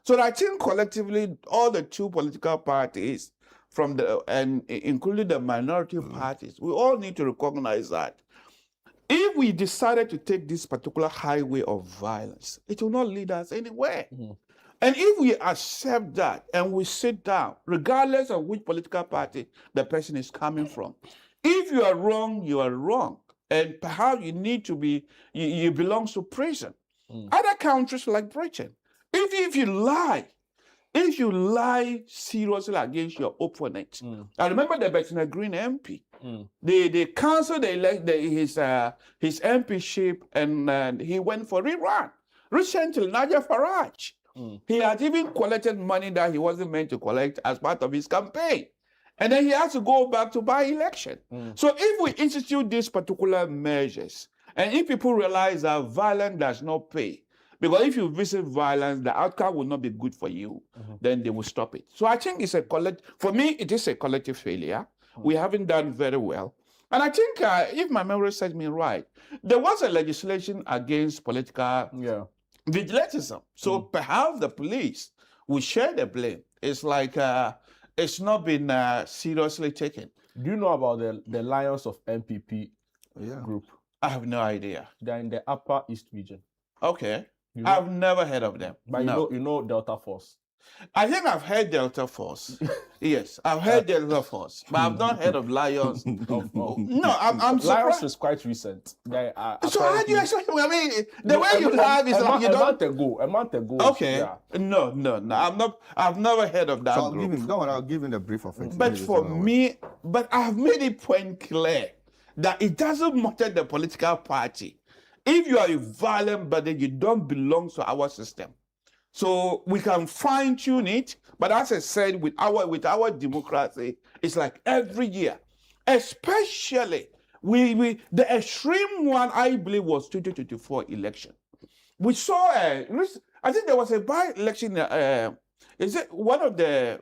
So I think collectively, all the two political parties, and including the minority parties, we all need to recognize that if we decided to take this particular highway of violence, it will not lead us anywhere. And if we accept that and we sit down, regardless of which political party the person is coming from, if you are wrong, you are wrong. And perhaps you need to be, you belong to prison. Other countries like Britain, if you lie seriously against your opponent, I remember the Bettina Green MP. They cancelled his MPship and he went for rerun. Recently, Nigel Farage, he had even collected money that he wasn't meant to collect as part of his campaign. And then he has to go back to by-election. So if we institute these particular measures, and if people realize that violence does not pay, because if you visit violence, the outcome will not be good for you, then they will stop it. So I think it's for me, it is a collective failure. We haven't done very well. And I think, if my memory serves me right, there was a legislation against political vigilantism. So perhaps the police will share the blame. It's like it's not been seriously taken. Do you know about the Lions of MPP group? I have no idea. They're in the Upper East region. Okay. You know? I've never heard of them. But you know Delta Force. I think I've heard Delta Force. Yes, I've heard Delta Force, but I've not heard of Lions. No, I'm surprised. Lions is quite recent. So how do you explain? I mean, the way you have is like you don't. A month ago. Okay. Yeah. No. I've never heard of that So group. I'll give him the brief of it. But for me, I've made it point clear that it doesn't matter the political party. If you are a violent body, you don't belong to our system. So we can fine tune it, but as I said, with our democracy, it's like every year, especially the extreme one I believe was 2024 election. We saw I think there was a by-election. Is it one of the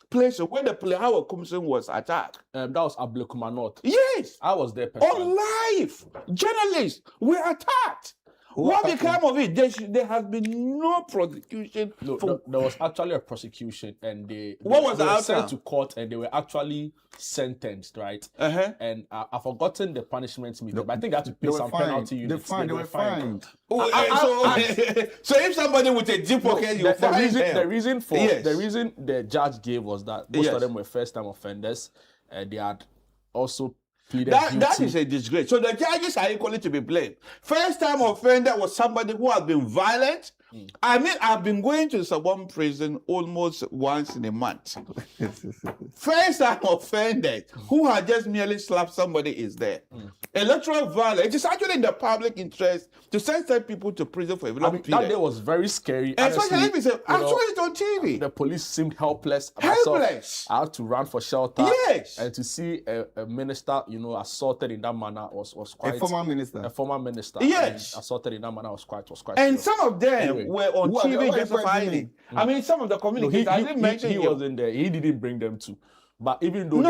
places where the Howard Commission was attacked? That was Ablekuma North. Yes, I was there personally. On live, journalists were attacked. What became of it? There has been no prosecution. No, there was actually a prosecution, and they were sent to court, and they were actually sentenced, right? And I've forgotten the punishment meter, but I think they had to pay some penalty units. They were fined. So if somebody with a deep pocket, you fine them. The reason the judge gave was that most of them were first-time offenders, and they had also pleaded guilty. That is a disgrace. So the judges are equally to be blamed. First-time offender was somebody who has been violent. I mean, I've been going to Sabon prison almost once in a month. First-time offender who had just merely slapped somebody is there. Electoral violence, it is actually in the public interest to send people to prison for a long period. That day was very scary. Especially if it's I saw it on TV. The police seemed helpless. Helpless. I had to run for shelter. Yes. And to see a minister, assaulted in that manner was quite... A former minister. A former minister. Yes. Assaulted in that manner was quite... And some of them were on TV justifying it. I mean, some of the communicators, I didn't mention he wasn't there. He didn't bring them to. But even though...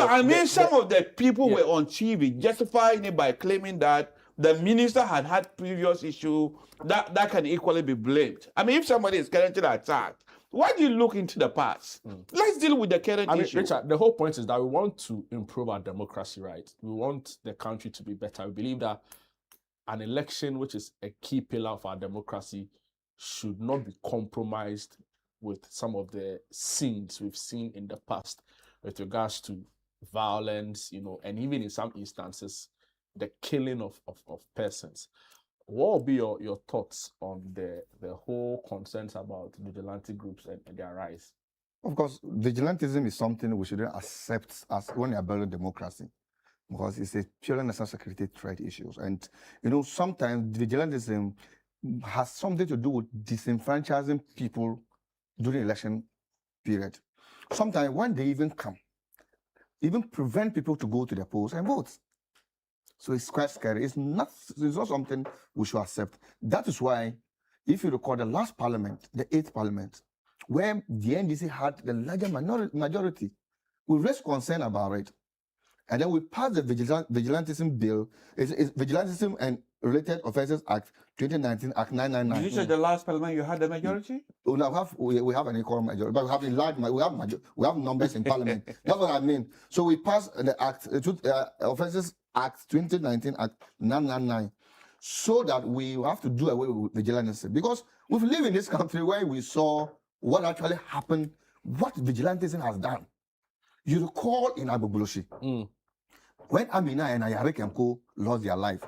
some of the people were on TV justifying it by claiming that the minister had previous issue that can equally be blamed. I mean, if somebody is currently attacked, Why do you look into the past? Let's deal with the current issue. Richard, the whole point is that we want to improve our democracy, right? We want the country to be better. We believe that an election, which is a key pillar of our democracy, should not be compromised with some of the scenes we've seen in the past with regards to violence, and even in some instances, the killing of persons. What will be your thoughts on the whole concerns about vigilante groups and their rise? Of course, vigilantism is something we shouldn't accept as when you are building democracy, because it's a purely national security threat issues. And, sometimes vigilantism has something to do with disenfranchising people during election period. Sometimes when they even come, even prevent people to go to the polls and vote. So it's quite scary. It's not something we should accept. That is why, if you recall the last parliament, the 8th parliament, where the NDC had the larger majority, we raised concern about it. And then we passed the Vigilantism Bill, it's Vigilantism and Related Offences Act 2019, Act 999. Did you say the last parliament you had the majority? We have an equal majority, but we have a large we have numbers in parliament. That's what I mean. So we passed the Act, Offences Act 2019, Act 999, so that we have to do away with vigilantism. Because we've lived in this country where we saw what actually happened, what vigilantism has done. You recall in Agbogbloshie, when Amina and Ayarik and Co lost their life,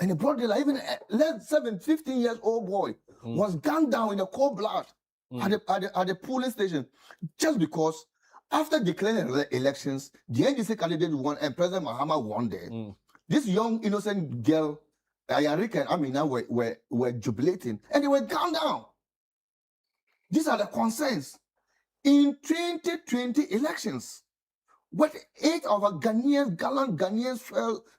and they brought their life, even a 15 years old boy was gunned down in a cold blood at the polling station, just because after declaring the elections, the NDC candidate won and President Mahama won there. This young innocent girl, Ayarik and Amina, were jubilating, and they were gunned down. These are the concerns. In 2020 elections, what 8 of our gallant Ghanaians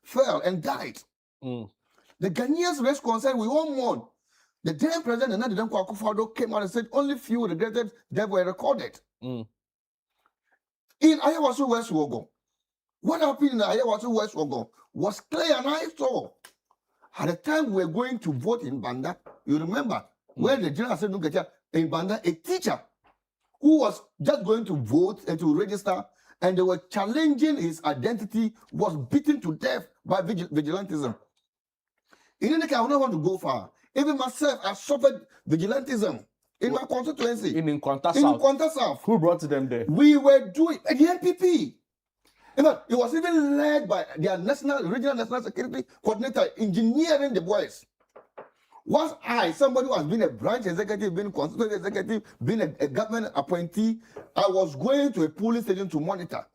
fell and died. The Ghanaians raised concern, we all mourn. The then president, Nana Dankwa Akufo-Addo, came out and said only few regretted deaths were recorded. In Ayawaso West Wogon, what happened in Ayawaso West Wogon was clear, and I saw. At the time we were going to vote in Banda, you remember, when the General Assembly in Banda, a teacher who was just going to vote and to register, and they were challenging his identity, was beaten to death by vigilantism. In any case, I don't want to go far. Even myself, I suffered vigilantism in my constituency. In Kwanta South. Who brought them there? We were doing the NPP. In fact, it was even led by their regional national security coordinator, engineering the boys. Was I, somebody who has been a branch executive, been a constituent executive, been a government appointee, I was going to a police station to monitor.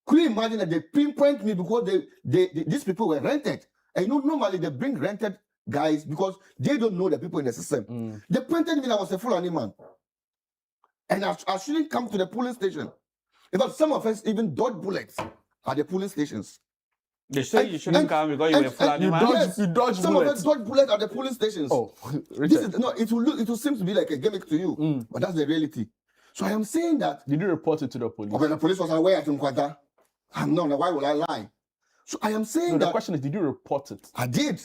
Could you imagine that they pinpoint me because these people were rented? And normally they bring rented guys because they don't know the people in the system. They pointed me that I was a Fulani man. And I shouldn't come to the police station. In fact, some of us even dodged bullets at the police stations. They say you shouldn't come because you were Fulani man. Yes, you dodge some bullets. of us dodge bullets at the police stations. Oh, it will seem to be like a gimmick to you, but that's the reality. So I am saying that. Did you report it to the police? Okay, the police was aware at Nkwanta. I'm not. Why would I lie? So I am saying that. The question is, did you report it? I did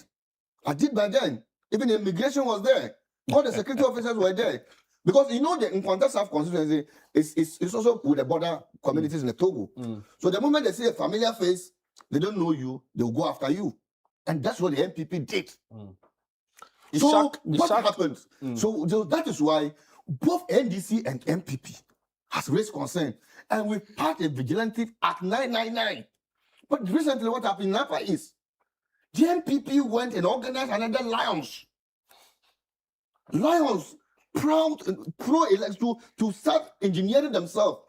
by then. Even the immigration was there. All the security officers were there. Because the Nkwanta South constituency is also with the border communities in the Togo. So the moment they see a familiar face, they don't know you, they'll go after you. And that's what the NPP did. So what happened? So that is why both NDC and NPP has raised concern. And we passed a Vigilante Act 999. But recently what happened in Napa is, the NPP went and organized another Lions. Lions, pro-election, to start engineering themselves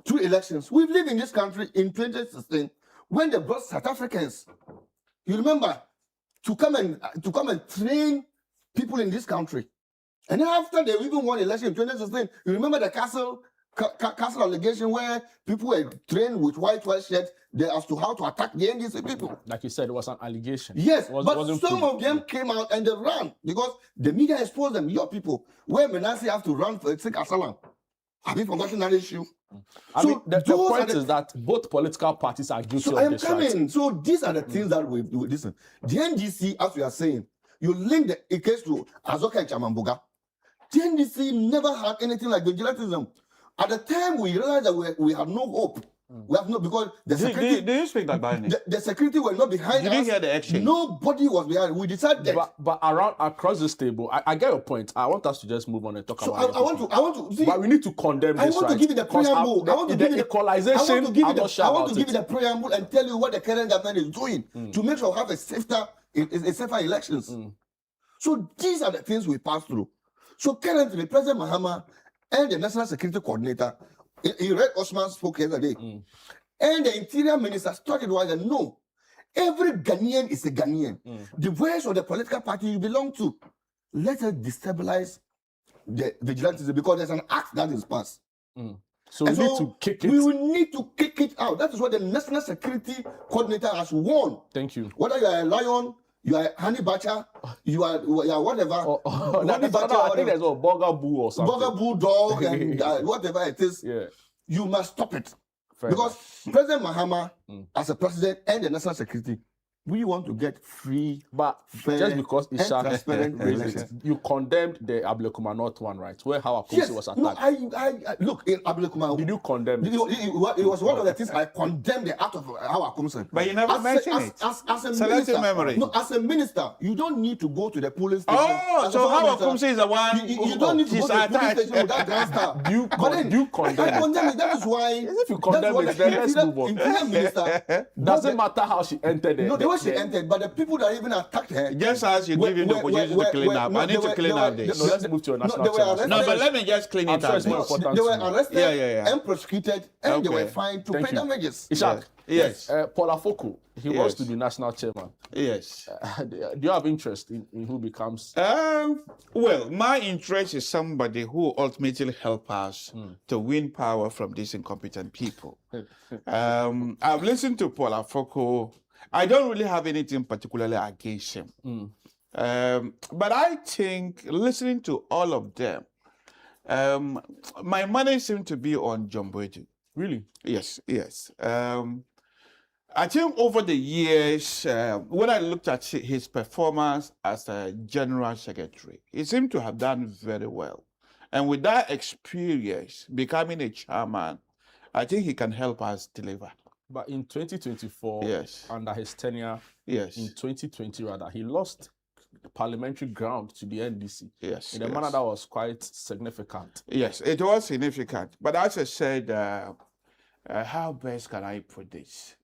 through elections. We've lived in this country in 2016 when they brought South Africans. You remember, to come and train people in this country. And then after they even won election in 2016, you remember the castle allegation where people were trained with white shirts as to how to attack the NDC people. Like you said, it was an allegation. Yes, but some of them came out and they ran because the media exposed them. Your people, where Menasi have to run for Sik Asalam. Have you forgotten that issue? I mean, the point is that both political parties are guilty of this. Right? So these are the things that we listen. The NDC, as we are saying, you link the case to Azoka and Chamambuga. The NDC never had anything like vigilantism. At the time, we realized that we had no hope. We have no, because the security. Do you speak that Barney? The security were not behind us. Did you hear the exchange? Nobody was behind. We decided. But across this table, I get your point. I want us to just move on and talk So about. I want to see. But we need to condemn I this, want right? to give you the preamble. I want to give you the equalization. I want to give you I'm not sure I want about to give it. you the preamble and tell you what the current government is doing to make sure we have a safer elections. So these are the things we pass through. So currently, President Mahama and the National Security Coordinator, he read Osman spoke yesterday, and the Interior Minister started was that no, every Ghanaian is a Ghanaian. The voice of the political party you belong to. Let us destabilize the vigilantism because there's an act that is passed. So we need to kick it. We will need to kick it out. That is what the National Security Coordinator has warned. Thank you. Whether you are a lion, you are honey badger, you are whatever. I think there's a bugaboo or something. Bugaboo dog and whatever it is. Yeah. You must stop it. Fair because President Mahama, as a president and the National Security, we want to get free, but fair, just because and Ishaq transparent raised it, elections. you condemned the Ablekuma North one, right? Where Hawa Kumsi Yes, was attacked. no, I look in Ablekuma. Did you condemn it? It was one of the things I condemned the act of Hawa Kumsi. But you never mentioned it. As a Selective minister, memory. No, as a minister, you don't need to go to the police station. Oh, As so a Hawa minister, Kumsi is the one You don't need to go to the police station with that grand star. Do you condemn I condemn it. That is why. If you condemn it, then let's move on. Interior minister Doesn't matter how she entered there. No, the way she entered, but the people that even attacked her. Just as you give him the opportunity to clean up. I need to clean up this. No, let's move to a national channel. No, but let me just clean it up. They were arrested and prosecuted, and they were Okay. fined to Thank pay you. damages. Ishaq. Yes. Paul Afoko, he Yes. wants to be national chairman. Yes. Do you have interest in who becomes? Well, my interest is somebody who ultimately help us to win power from these incompetent people. I've listened to Paul Afoko. I don't really have anything particularly against him. But I think listening to all of them, my money seems to be on John Boydu. Really? Yes, yes. I think over the years, when I looked at his performance as a general secretary, he seemed to have done very well. And with that experience, becoming a chairman, I think he can help us deliver. But in 2024, Yes. under his tenure, Yes. in 2020 rather, he lost parliamentary ground to the NDC. Yes, In a yes. manner that was quite significant. Yes, it was significant. But as I said, how best can I put this?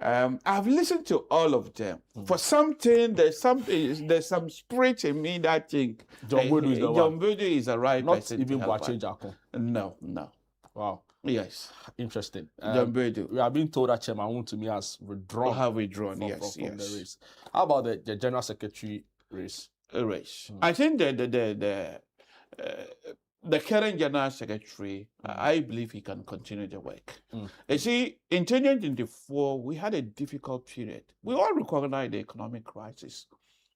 I've listened to all of them. For something, there's some spirit in me that think John Boydu is the one. John Boydu is the right Not person. even to help Boakye us. Jackson. No, no. Wow. Yes. Interesting. John Boydu. We have been told that Chairman Wontumi has withdrawn. Have withdrawn, from, yes, from yes. the race. How about the general secretary race? A race. I think the current general secretary, I believe he can continue the work. You see, in 2024, we had a difficult period. We all recognize the economic crisis,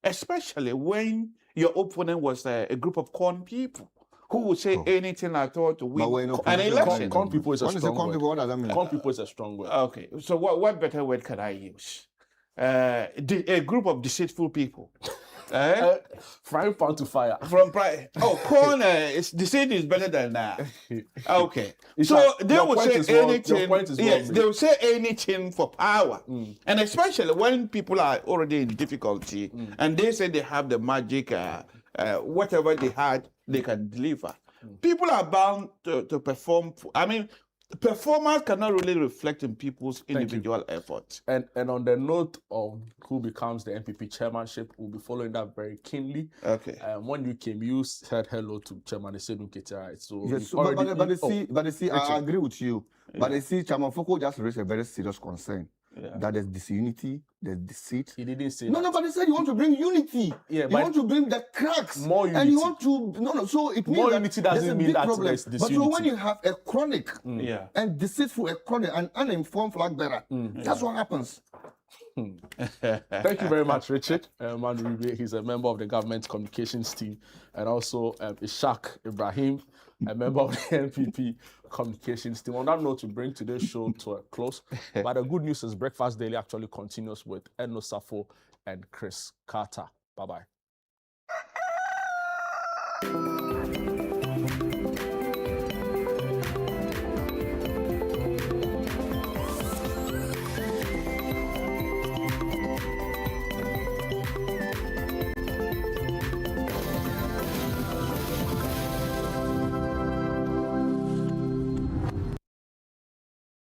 especially when your opponent was a group of corn people who would say anything at all to win an election. Corn people is a When you say strong corn word. people, what does that mean? Corn people is a strong word. Okay, so what better word can I use? A group of deceitful people. Frying pan to fire. From corn, deceit is better than that. Okay, It's so like, they your will point say is wrong, anything. your point is Yes, wrong, they will say anything for power, and especially when people are already in difficulty, and they say they have the magic, whatever they had, they can deliver. People are bound to perform. I mean, performance cannot really reflect in people's individual efforts. And on the note of who becomes the NPP chairmanship, we'll be following that very keenly. Okay. When you came, you said hello to Chairman Esedu Ketia, right? So Yes, you've so, already- but you see, I Richard. agree with you. But you see, Chairman Foko just raised a very serious concern that there's disunity, there's deceit. He didn't say No, that. but he said you want to bring unity. Yeah, you but want to bring the cracks. more And unity. you want to so it means More that unity there's doesn't a mean big that problem. there's But so disunity. when you have a chronic Yeah. and deceitful, a chronic and uninformed flag bearer, that's what happens. Thank you very much, Richard. Manu Ribe, he's a member of the government communications team, and also Ishaq Ibrahim, a member of the NPP communications team. On that note, to bring today's show to a close. But the good news is Breakfast Daily actually continues with Edno Safo and Chris Carter. Bye-bye.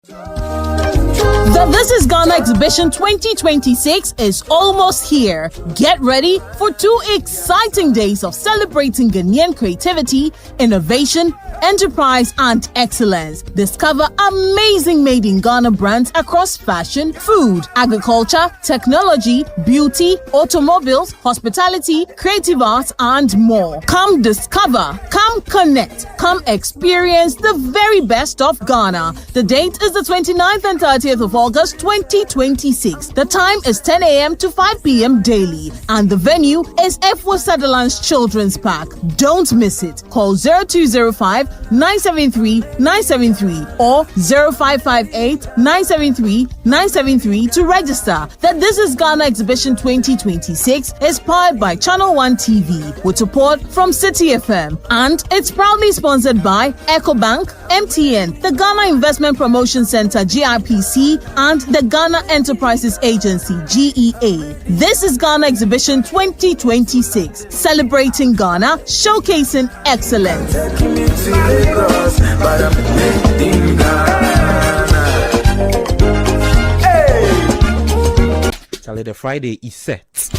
The This is Ghana Exhibition 2026 is almost here. Get ready for 2 exciting days of celebrating Ghanaian creativity, innovation, enterprise, and excellence. Discover amazing made in Ghana brands across fashion, food, agriculture, technology, beauty, automobiles, hospitality, creative arts, and more. Come discover, come connect, come experience the very best of Ghana. The date is the 29th and 30th of August 2026. The time is 10 a.m. to 5 p.m. daily, and the venue is F4 Sutherland's Children's Park. Don't miss it. Call 0205-973-973 or 0558-973-973 to register. The This is Ghana Exhibition 2026 is powered by Channel One TV with support from City FM, and it's proudly sponsored by EcoBank, MTN, the Ghana Investment Promotion Center (GIPC), and the Ghana Enterprises Agency (GEA). This is Ghana Exhibition 2026, celebrating Ghana, showcasing excellence. Charlie, the Friday is set.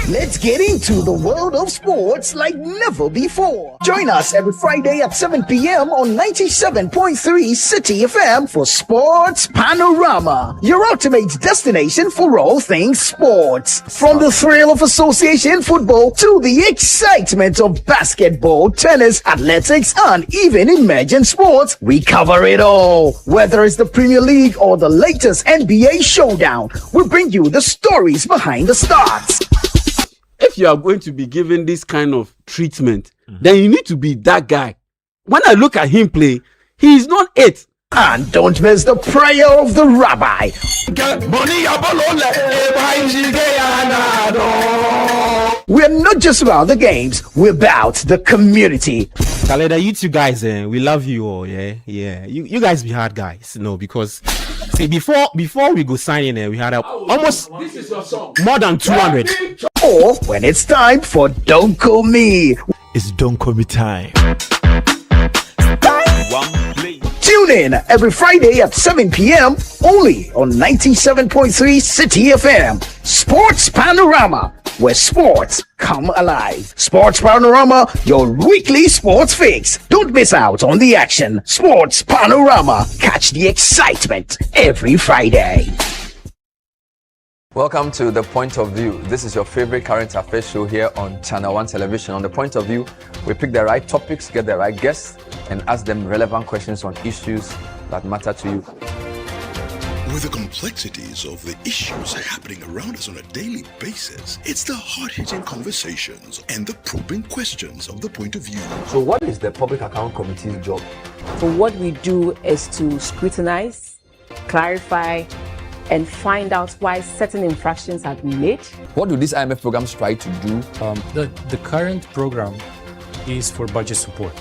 Let's get into the world of sports like never before. Join us every Friday at 7 p.m. on 97.3 City FM for Sports Panorama, your ultimate destination for all things sports. From the thrill of association football to the excitement of basketball, tennis, athletics, and even emerging sports, we cover it all. Whether it's the Premier League or the latest NBA showdown, we bring you the stories behind the stars. If you are going to be given this kind of treatment, then you need to be that guy. When I look at him play, he is not it. And don't miss the prayer of the rabbi. We're not just about the games, we're about the community. Charlie, you two guys, we love you all, yeah. You guys be hard guys, because see, before we go sign in, we had almost This is your song. more than 200. Or when it's time for Don't Call Me. It's Don't Call Me time. Tune in every Friday at 7 p.m. only on 97.3 City FM. Sports Panorama, where sports come alive. Sports Panorama, your weekly sports fix. Don't miss out on the action. Sports Panorama. Catch the excitement every Friday. Welcome to The Point of View. This is your favorite current affairs show here on Channel One Television. On The Point of View, we pick the right topics, get the right guests, and ask them relevant questions on issues that matter to you. With the complexities of the issues happening around us on a daily basis, it's the hard-hitting conversations and the probing questions of The Point of View. So what is the Public Account Committee's job? So what we do is to scrutinize, clarify, and find out why certain infractions have been made. What do these IMF programs try to do? The current program is for budget support.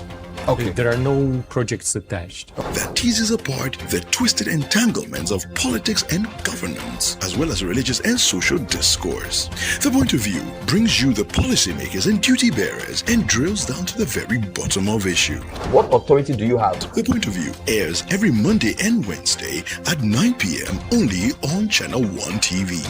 Okay. There are no projects attached. That teases apart the twisted entanglements of politics and governance, as well as religious and social discourse. The Point of View brings you the policymakers and duty bearers and drills down to the very bottom of issue. What authority do you have? The Point of View airs every Monday and Wednesday at 9 p.m. only on Channel One TV.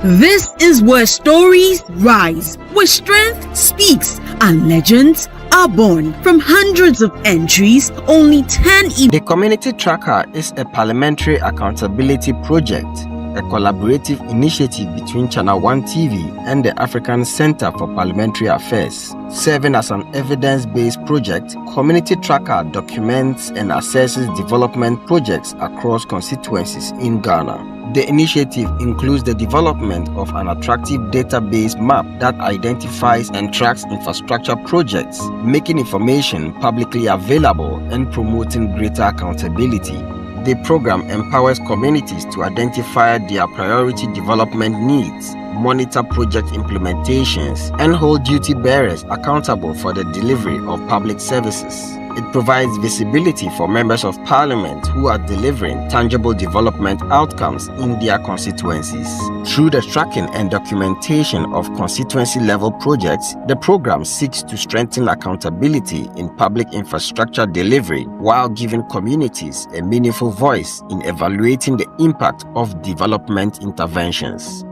This is where stories rise, where strength speaks, and legends are born. From hundreds of entries, only 10 The Community Tracker is a parliamentary accountability project, a collaborative initiative between Channel One TV and the African Center for Parliamentary Affairs. Serving as an evidence-based project, Community Tracker documents and assesses development projects across constituencies in Ghana. The initiative includes the development of an attractive database map that identifies and tracks infrastructure projects, making information publicly available and promoting greater accountability. The program empowers communities to identify their priority development needs, monitor project implementations, and hold duty bearers accountable for the delivery of public services. It provides visibility for members of parliament who are delivering tangible development outcomes in their constituencies. Through the tracking and documentation of constituency-level projects, the program seeks to strengthen accountability in public infrastructure delivery while giving communities a meaningful voice in evaluating the impact of development interventions.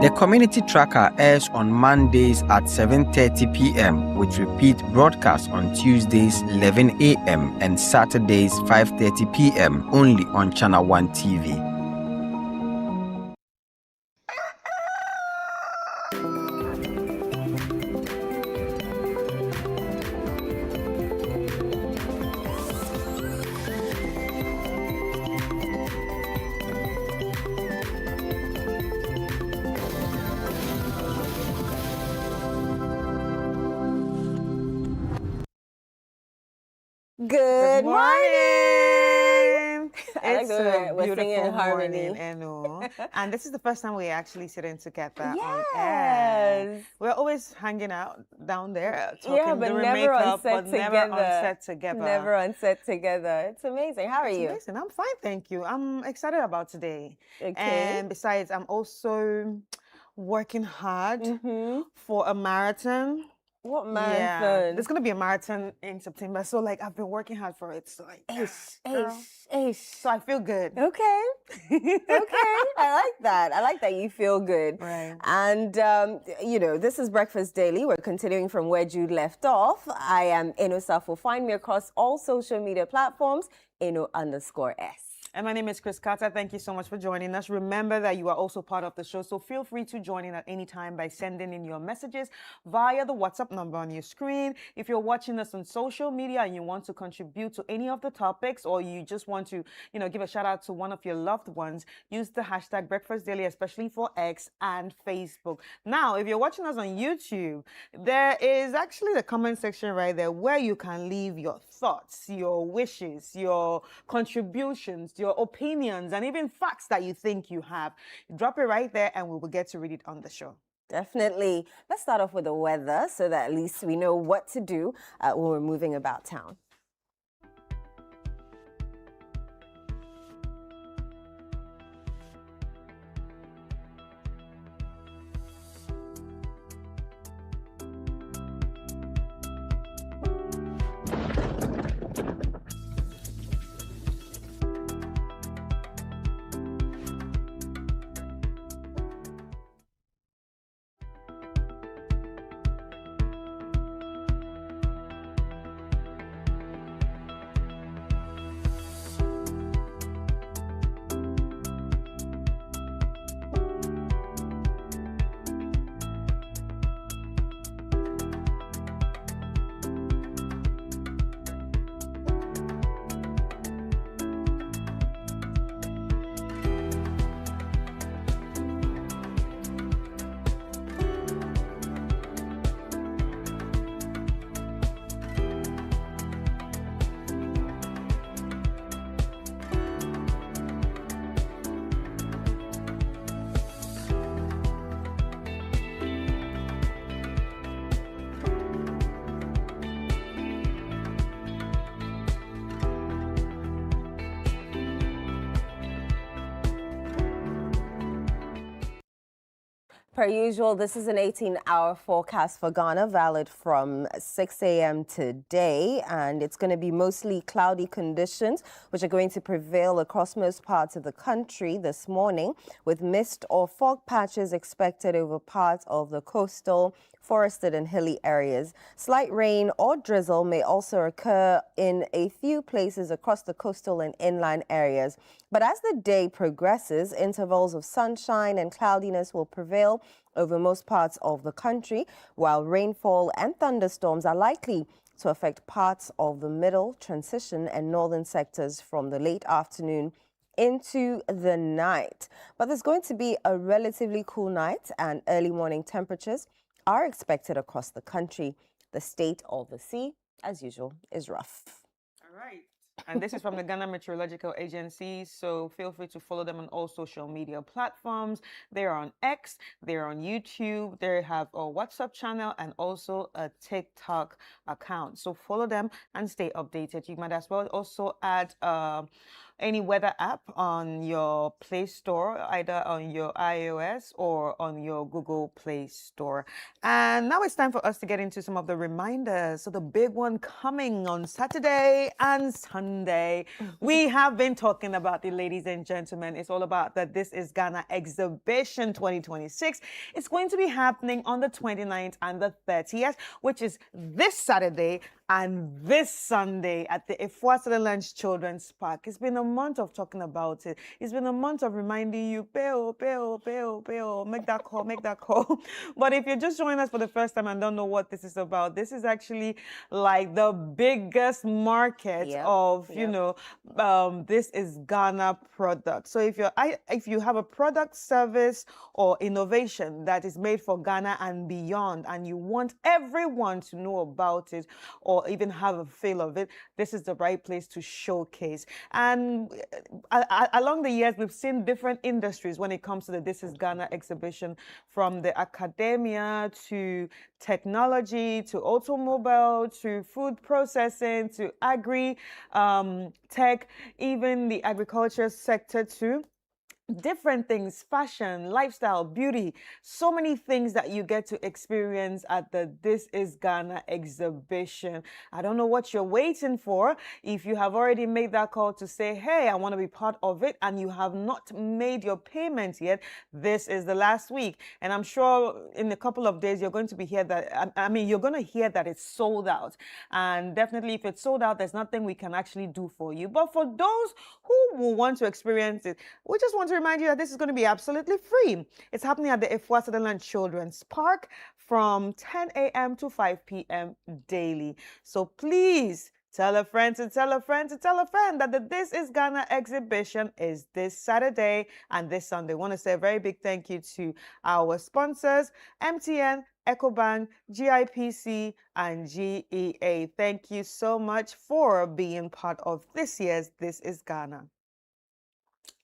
The Community Tracker airs on Mondays at 7:30 p.m. with repeat broadcasts on Tuesdays 11 a.m. and Saturdays 5:30 p.m. only on Channel 1 TV. Good morning. I like It's the way a we're singing in beautiful harmony. morning, Eno. And this is the first time we're actually sitting together on air. Yes. We're always hanging out down there, talking, Yeah, but doing never on makeup, set but together. never on set together. Never on set together. It's amazing. How are It's you? amazing. I'm fine, thank you. I'm excited about today. Okay. And besides, I'm also working hard for a marathon. What Yeah, marathon? there's gonna be a marathon in September, so like I've been working hard for it. So like, girl. So I feel good. Okay. Okay. I like that. I like that you feel good. Right. And, this is Breakfast Daily. We're continuing from where Jude left off. I am Eno Safo. Find me across all social media platforms, Eno_S. And my name is Chris Carter. Thank you so much for joining us. Remember that you are also part of the show, so feel free to join in at any time by sending in your messages via the WhatsApp number on your screen. If you're watching us on social media and you want to contribute to any of the topics, or you just want to, give a shout out to one of your loved ones, use the hashtag Breakfast Daily, especially for X and Facebook. Now, if you're watching us on YouTube, there is actually the comment section right there where you can leave your thoughts, your wishes, your contributions, your opinions, and even facts that you think you have. Drop it right there and we will get to read it on the show. Definitely. Let's start off with the weather so that at least we know what to do when we're moving about town. Per usual, this is an 18-hour forecast for Ghana, valid from 6 a.m. today, and it's going to be mostly cloudy conditions, which are going to prevail across most parts of the country this morning, with mist or fog patches expected over parts of the coastal, forested and hilly areas. Slight rain or drizzle may also occur in a few places across the coastal and inland areas. But as the day progresses, intervals of sunshine and cloudiness will prevail over most parts of the country, while rainfall and thunderstorms are likely to affect parts of the middle, transition and northern sectors from the late afternoon into the night. But there's going to be a relatively cool night, and early morning temperatures are expected across the country. The state of the sea, as usual, is rough. All right. And this is from the Ghana Meteorological Agency. So feel free to follow them on all social media platforms. They're on X, they're on YouTube, they have a WhatsApp channel and also a TikTok account. So follow them and stay updated. You might as well also add any weather app on your Play Store, either on your iOS or on your Google Play Store. And now it's time for us to get into some of the reminders. So the big one coming on Saturday and Sunday. We have been talking about it, ladies and gentlemen. It's all about the This Is Ghana Exhibition 2026. It's going to be happening on the 29th and the 30th, which is this Saturday and this Sunday at the Efua Sutherland Children's Park. It's been a month of talking about it. It's been a month of reminding you, pay, make that call, make that call. But if you're just joining us for the first time and don't know what this is about, this is actually like the biggest market of, you know, This Is Ghana product. So if you have a product, service, or innovation that is made for Ghana and beyond, and you want everyone to know about it or even have a feel of it, this is the right place to showcase. And along the years, we've seen different industries when it comes to the This Is Ghana exhibition, from the academia to technology to automobile to food processing to agri tech, even the agriculture sector too. Different things, fashion, lifestyle, beauty, so many things that you get to experience at the This Is Ghana exhibition. I don't know what you're waiting for. If you have already made that call to say, hey, I want to be part of it, and you have not made your payment yet, this is the last week. And I'm sure in a couple of days, you're going to be here that, you're going to hear that it's sold out. And definitely if it's sold out, there's nothing we can actually do for you. But for those who will want to experience it, we just want to remind you that this is going to be absolutely free. It's happening at the Efua Sutherland Children's Park from 10 a.m. to 5 p.m. daily. So please tell a friend to tell a friend to tell a friend that the This Is Ghana exhibition is this Saturday and this Sunday. I want to say a very big thank you to our sponsors, MTN, EcoBank, GIPC, and GEA. Thank you so much for being part of this year's This Is Ghana.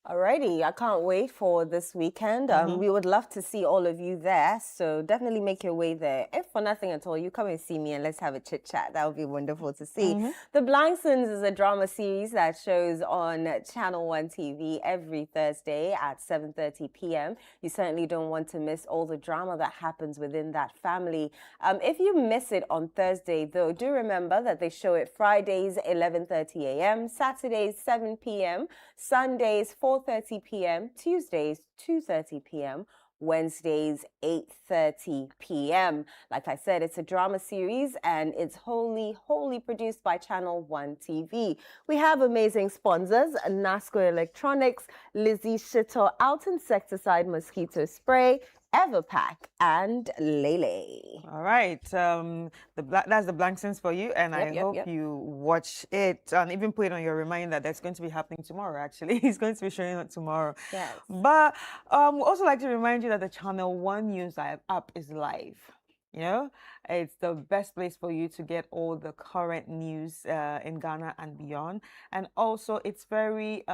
Alrighty, I can't wait for this weekend. We would love to see all of you there, so definitely make your way there. If for nothing at all, you come and see me and let's have a chit chat. That would be wonderful to see. The Blangsons is a drama series that shows on Channel 1 TV every Thursday at 7:30 p.m. You certainly don't want to miss all the drama that happens within that family. If you miss it on Thursday, though, do remember that they show it Fridays 11:30 a.m., Saturdays 7 p.m., Sundays 4:30 p.m., Tuesdays 2:30 p.m., Wednesdays 8:30 p.m. Like I said, it's a drama series and it's wholly produced by Channel 1 TV. We have amazing sponsors: Nasco Electronics, Lizzie Shito Out Insecticide Mosquito Spray, Everpack, and Lele. All right, that's the Blangsons for you, and I hope you watch it and even put it on your reminder. That's going to be happening tomorrow. Actually, he's going to be showing it tomorrow. Yes. But we also like to remind you that the Channel 1 News app is live. You know, it's the best place for you to get all the current news in Ghana and beyond, and also it's very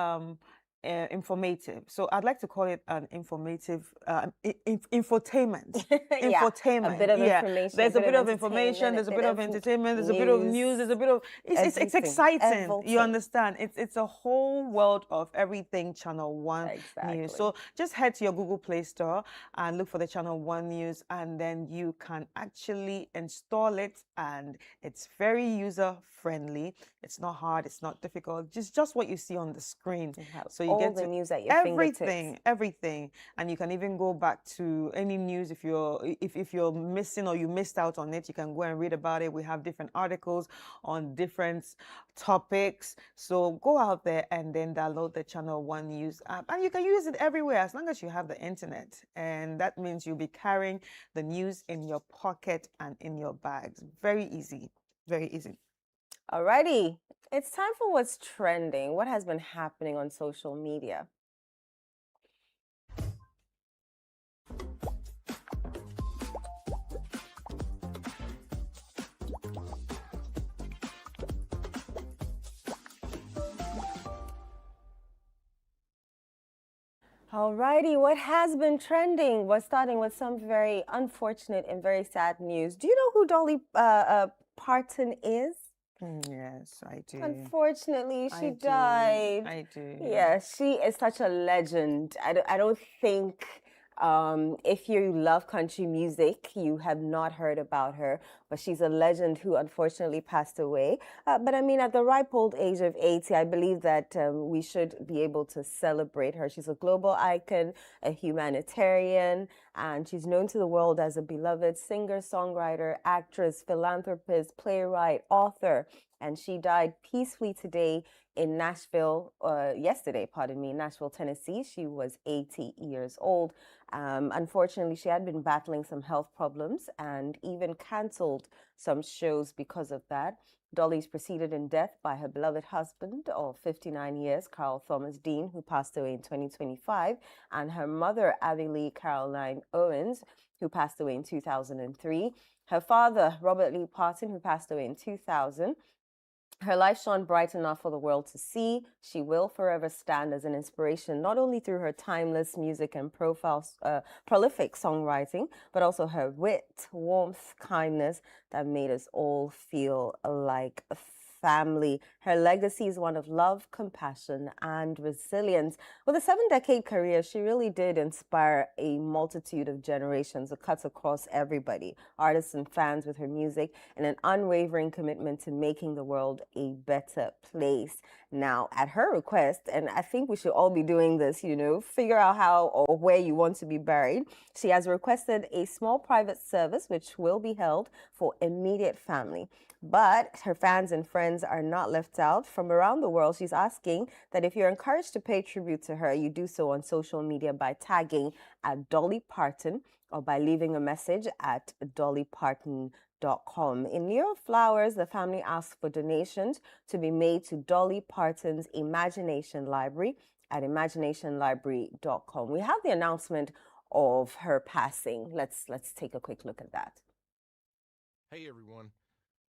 informative. So I'd like to call it an informative infotainment. Infotainment. A bit of information. There's a bit of information. There's a bit of entertainment. There's a bit of news. There's a bit of it's exciting. You understand? It's a whole world of everything Channel 1 News. So just head to your Google Play Store and look for the Channel 1 News, and then you can actually install it, and it's very user friendly. It's not hard. It's not difficult. Just what you see on the screen. So you all get the to news at your everything, and you can even go back to any news if you're missing or you missed out on it. You can go and read about it. We have different articles on different topics. So go out there and then download the Channel 1 News app, and you can use it everywhere as long as you have the internet. And that means you'll be carrying the news in your pocket and in your bags. Very easy. Very easy. Alrighty, it's time for what's trending. What has been happening on social media? Alrighty, what has been trending? We're starting with some very unfortunate and very sad news. Do you know who Dolly Parton is? Yes, I do. Unfortunately, she died. I do. Yeah, she is such a legend. I don't think if you love country music, you have not heard about her, but she's a legend who unfortunately passed away. But I mean, at the ripe old age of 80, I believe that we should be able to celebrate her. She's a global icon, a humanitarian, and she's known to the world as a beloved singer, songwriter, actress, philanthropist, playwright, author. And she died peacefully today in Nashville, yesterday, Nashville, Tennessee. She was 80 years old. Unfortunately, she had been battling some health problems and even canceled some shows because of that. Dolly's preceded in death by her beloved husband of 59 years, Carl Thomas Dean, who passed away in 2025, and her mother, Abby Lee Caroline Owens, who passed away in 2003. Her father, Robert Lee Parton, who passed away in 2000. Her life shone bright enough for the world to see. She will forever stand as an inspiration, not only through her timeless music and prolific songwriting, but also her wit, warmth, kindness that made us all feel like a family. Her legacy is one of love, compassion, and resilience. With a 7-decade career, she really did inspire a multitude of generations. It cuts across everybody, artists and fans, with her music and an unwavering commitment to making the world a better place. Now, at her request, and I think we should all be doing this, figure out how or where you want to be buried. She has requested a small private service, which will be held for immediate family. But her fans and friends are not left out. From around the world, she's asking that if you're encouraged to pay tribute to her, you do so on social media by tagging at Dolly Parton or by leaving a message at dollyparton.com. In lieu of flowers, the family asks for donations to be made to Dolly Parton's Imagination Library at imaginationlibrary.com. We have the announcement of her passing. Let's take a quick look at that. Hey everyone.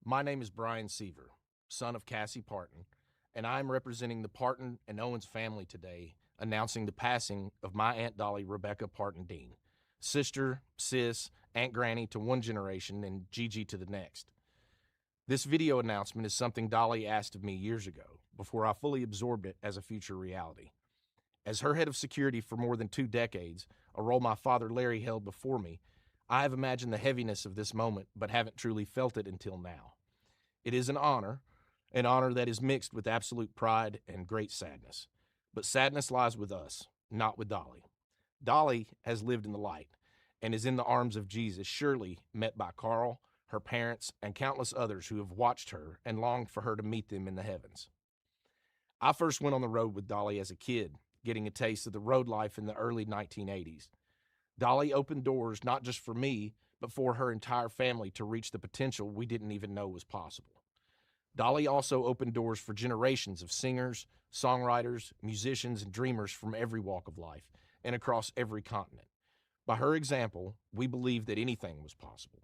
My name is Brian Seaver, son of Cassie Parton, and I'm representing the Parton and Owens family today, announcing the passing of my Aunt Dolly Rebecca Parton Dean, sister, sis, Aunt Granny to one generation and Gigi to the next. This video announcement is something Dolly asked of me years ago, before I fully absorbed it as a future reality. As her head of security for more than 2 decades, a role my father Larry held before me, I have imagined the heaviness of this moment, but haven't truly felt it until now. It is an honor that is mixed with absolute pride and great sadness. But sadness lies with us, not with Dolly. Dolly has lived in the light and is in the arms of Jesus, surely met by Carl, her parents, and countless others who have watched her and longed for her to meet them in the heavens. I first went on the road with Dolly as a kid, getting a taste of the road life in the early 1980s. Dolly opened doors not just for me, but for her entire family to reach the potential we didn't even know was possible. Dolly also opened doors for generations of singers, songwriters, musicians, and dreamers from every walk of life and across every continent. By her example, we believed that anything was possible.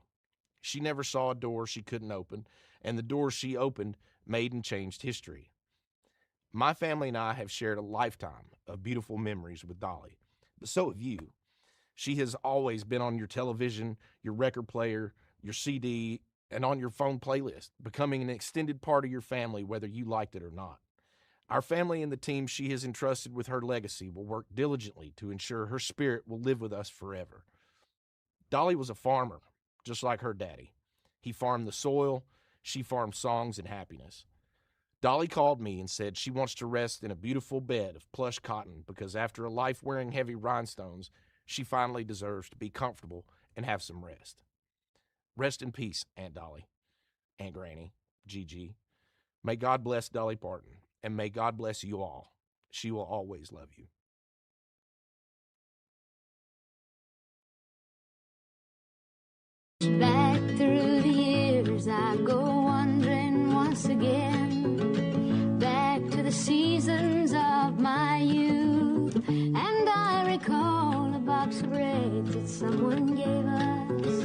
She never saw a door she couldn't open, and the doors she opened made and changed history. My family and I have shared a lifetime of beautiful memories with Dolly, but so have you. She has always been on your television, your record player, your CD, and on your phone playlist, becoming an extended part of your family, whether you liked it or not. Our family and the team she has entrusted with her legacy will work diligently to ensure her spirit will live with us forever. Dolly was a farmer, just like her daddy. He farmed the soil, she farmed songs and happiness. Dolly called me and said she wants to rest in a beautiful bed of plush cotton because after a life wearing heavy rhinestones, she finally deserves to be comfortable and have some rest. Rest in peace, Aunt Dolly, Aunt Granny, Gigi. May God bless Dolly Parton, and may God bless you all. She will always love you. Back through the years I go wandering once again, back to the seasons of my youth, and I recall a box of eggs that someone gave us,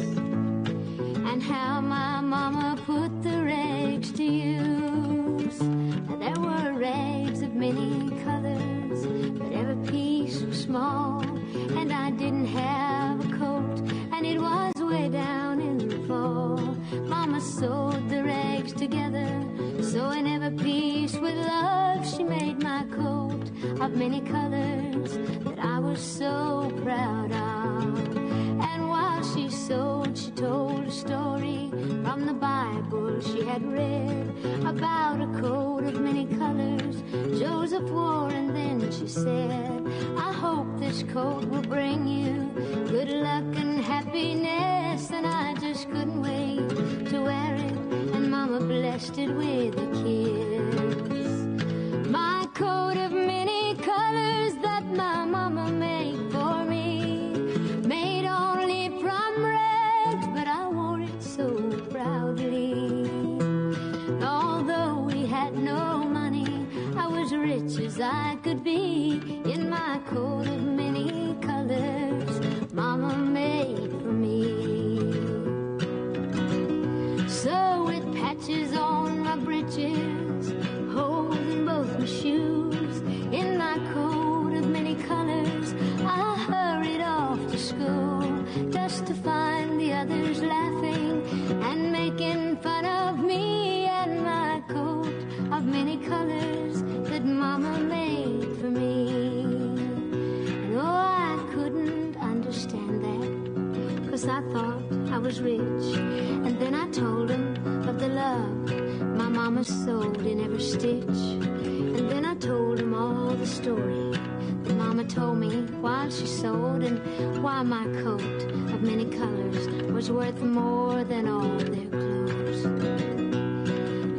and how my mama put the eggs to use. Now, there were eggs of many colors, but every piece was small sewed the rags together, sewing every piece with love. She made my coat of many colors that I was so proud of. And while she sewed, she told a story from the Bible she had read about a coat of many colors Joseph wore, and then she said, I hope this coat will bring you good luck and happiness. And I just couldn't wait to wear it, and Mama blessed it with a kiss. My coat of many colors that my Mama made for me, made only from rags, but I wore it so proudly. Although we had no money, I was rich as I could be in my coat of many colors Mama made for me. So with patches on my breeches, holes in both my shoes, in my coat of many colors, I hurried off to school, just to find the others laughing and making fun of me and my coat of many colors that Mama made for me. No, I couldn't understand that, 'cause I thought I was rich. And then I told him of the love my Mama sewed in every stitch. And then I told him all the story that Mama told me while she sewed, and why my coat of many colors was worth more than all their clothes.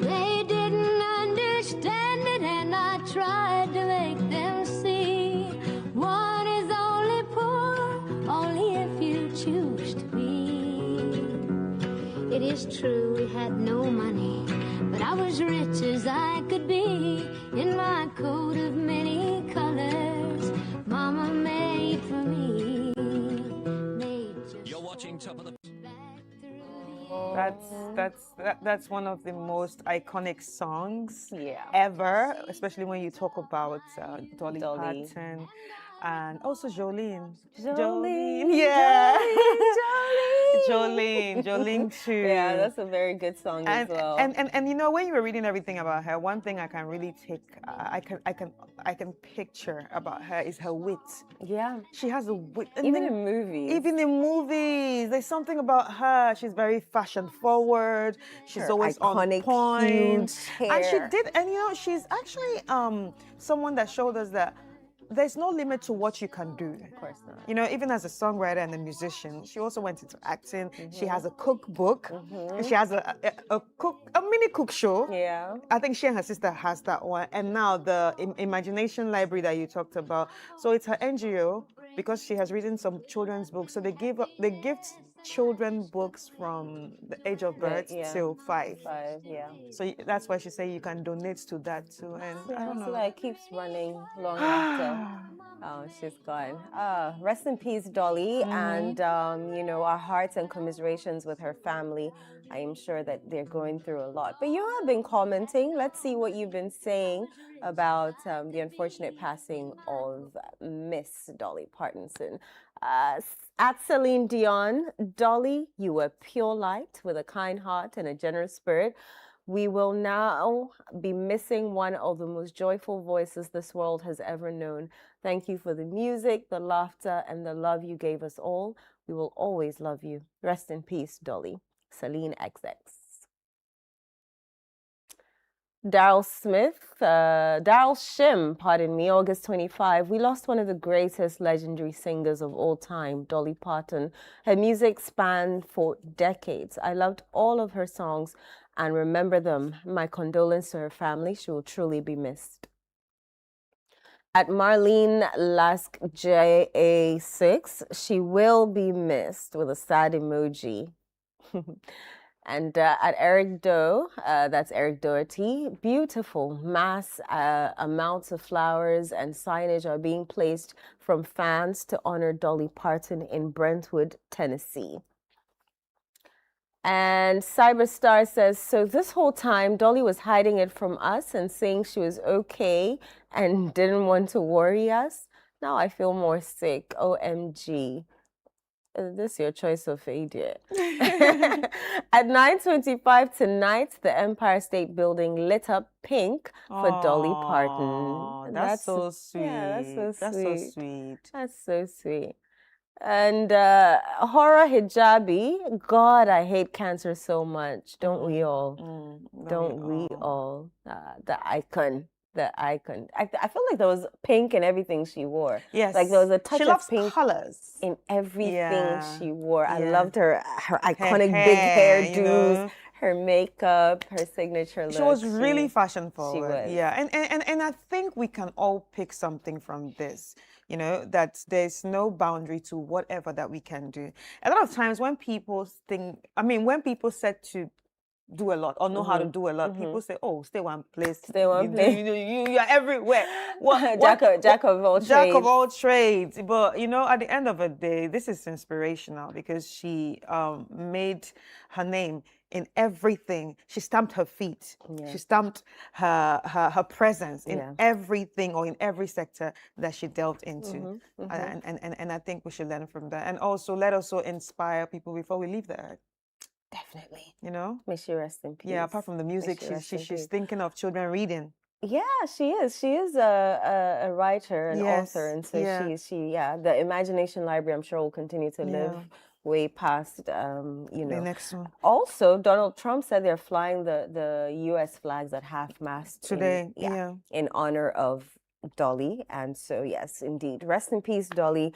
They didn't understand it, and I tried to make them see one is only poor only if you choose to be. It is true we had no money, but I was rich as I could be in my coat of many colors Mama made for me. You're watching Top of the... That's one of the most iconic songs ever, especially when you talk about Dolly Parton and also Jolene. Yeah. Jolene too. Yeah, that's a very good song as well. And you know, when you were reading everything about her, one thing I can really take, I can picture about her is her wit. Yeah. She has a wit. Even in movies. Even in movies, there's something about her. She's very fashion forward. She's Her always on iconic, point. huge And she hair. did, and you know, she's actually someone that showed us that there's no limit to what you can do. Of course not. You know, even as a songwriter and a musician, she also went into acting. She has a cookbook. She has a mini cook show. Yeah. I think she and her sister has that one. And now the Imagination Library that you talked about. So it's her NGO, because she has written some children's books. So they gift children books from the age of birth till 5. Yeah. So that's why she said you can donate to that too. And I don't know. So that it keeps running long after. Oh, she's gone. Rest in peace, Dolly. And, you know, our hearts and commiserations with her family. I am sure that they're going through a lot. But you have been commenting. Let's see what you've been saying about the unfortunate passing of Miss Dolly Partonson. At Celine Dion, Dolly, you were pure light with a kind heart and a generous spirit. We will now be missing one of the most joyful voices this world has ever known. Thank you for the music, the laughter, and the love you gave us all. We will always love you. Rest in peace, Dolly. Celine XX. Daryl Shim, pardon me, August 25. We lost one of the greatest legendary singers of all time, Dolly Parton. Her music spanned for decades. I loved all of her songs and remember them. My condolence to her family. She will truly be missed. At Marlene Lask JA6, she will be missed with a sad emoji. And at Eric Doe, that's Eric Doherty, beautiful mass amounts of flowers and signage are being placed from fans to honor Dolly Parton in Brentwood, Tennessee. And Cyberstar says, so this whole time, Dolly was hiding it from us and saying she was okay and didn't want to worry us. Now I feel more sick. OMG. This is your choice of fade, yeah. At 9:25 tonight, the Empire State Building lit up pink for Dolly Parton. That's so sweet. Yeah, that's so That's sweet. so sweet. That's so sweet. And Horror Hijabi, God, I hate cancer so much. Don't we all? Don't we all? The icon. The icon. I feel like there was pink in everything she wore. Yes. Like there was a touch She of loves pink colors. in everything Yeah. she wore. I Yeah. loved her iconic big hair, hairdos, you know. her makeup, her signature look. She was really fashion forward. She was. Yeah, and I think we can all pick something from this. You know, that there's no boundary to whatever that we can do. A lot of times when people when people said to do a lot or know how to do a lot, people say, "Oh, stay one place. Stay one place. You are everywhere." Jack of all Jack trades. of all trades. But you know, at the end of the day, this is inspirational because she made her name in everything. She stamped her feet. Yeah. She stamped her presence in Yeah. everything or in every sector that she delved into. Mhm, mhm. And I think we should learn from that. And also let us inspire people before we leave the earth. Definitely. You know? May she rest in peace. Yeah, apart from the music, she rest in she's peace. thinking of children reading. Yeah, she is. She is a writer, an Yes, author, and so yeah. the Imagination Library, I'm sure, will continue to live Yeah. way past The next one. Also, Donald Trump said they're flying the U.S. flags at half-mast Today, yeah. in honor of Dolly. And so, yes, indeed. Rest in peace, Dolly.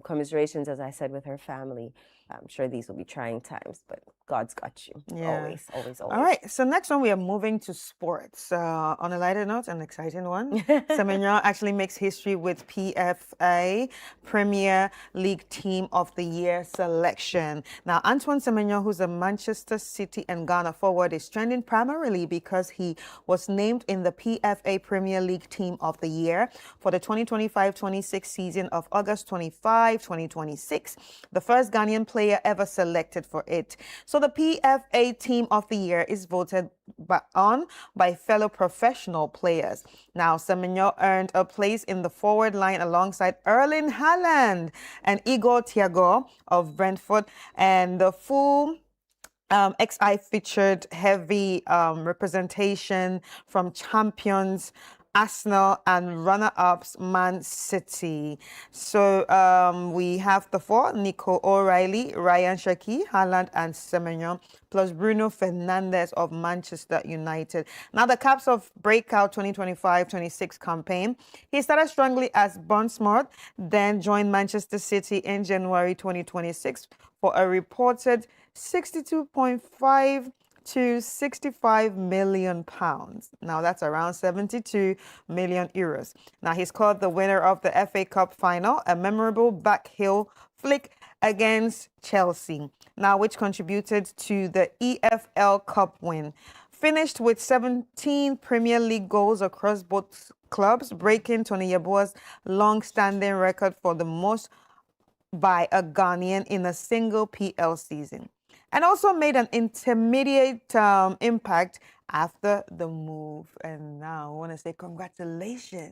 Commiserations, as I said, with her family. I'm sure these will be trying times, but God's got you. Yeah. Always, always, always. All right. So next one, we are moving to sports. On a lighter note, an exciting one. Semenyo actually makes history with PFA Premier League Team of the Year selection. Now, Antoine Semenyo, who's a Manchester City and Ghana forward, is trending primarily because he was named in the PFA Premier League Team of the Year for the 2025-26 season of August 25, 2026, the first Ghanaian player ever selected for it. So the PFA Team of the Year is voted by fellow professional players. Now, Semenyo earned a place in the forward line alongside Erling Haaland and Igor Thiago of Brentford, and the full XI featured heavy representation from champions Arsenal and runner-ups Man City. So we have the four: Nico O'Reilly, Ryan Shaki, Haaland, and Semenyo, plus Bruno Fernandes of Manchester United. Now, the Caps of Breakout 2025-26 campaign. He started strongly as Bournemouth, then joined Manchester City in January 2026 for a reported 62.5 to 65 million pounds. Now that's around 72 million euros. Now he scored the winner of the FA Cup final, a memorable backheel flick against Chelsea, now which contributed to the EFL Cup win. Finished with 17 Premier League goals across both clubs, breaking Tony Yeboah's long-standing record for the most by a Ghanaian in a single PL season, and also made an intermediate impact after the move. And now I want to say congratulations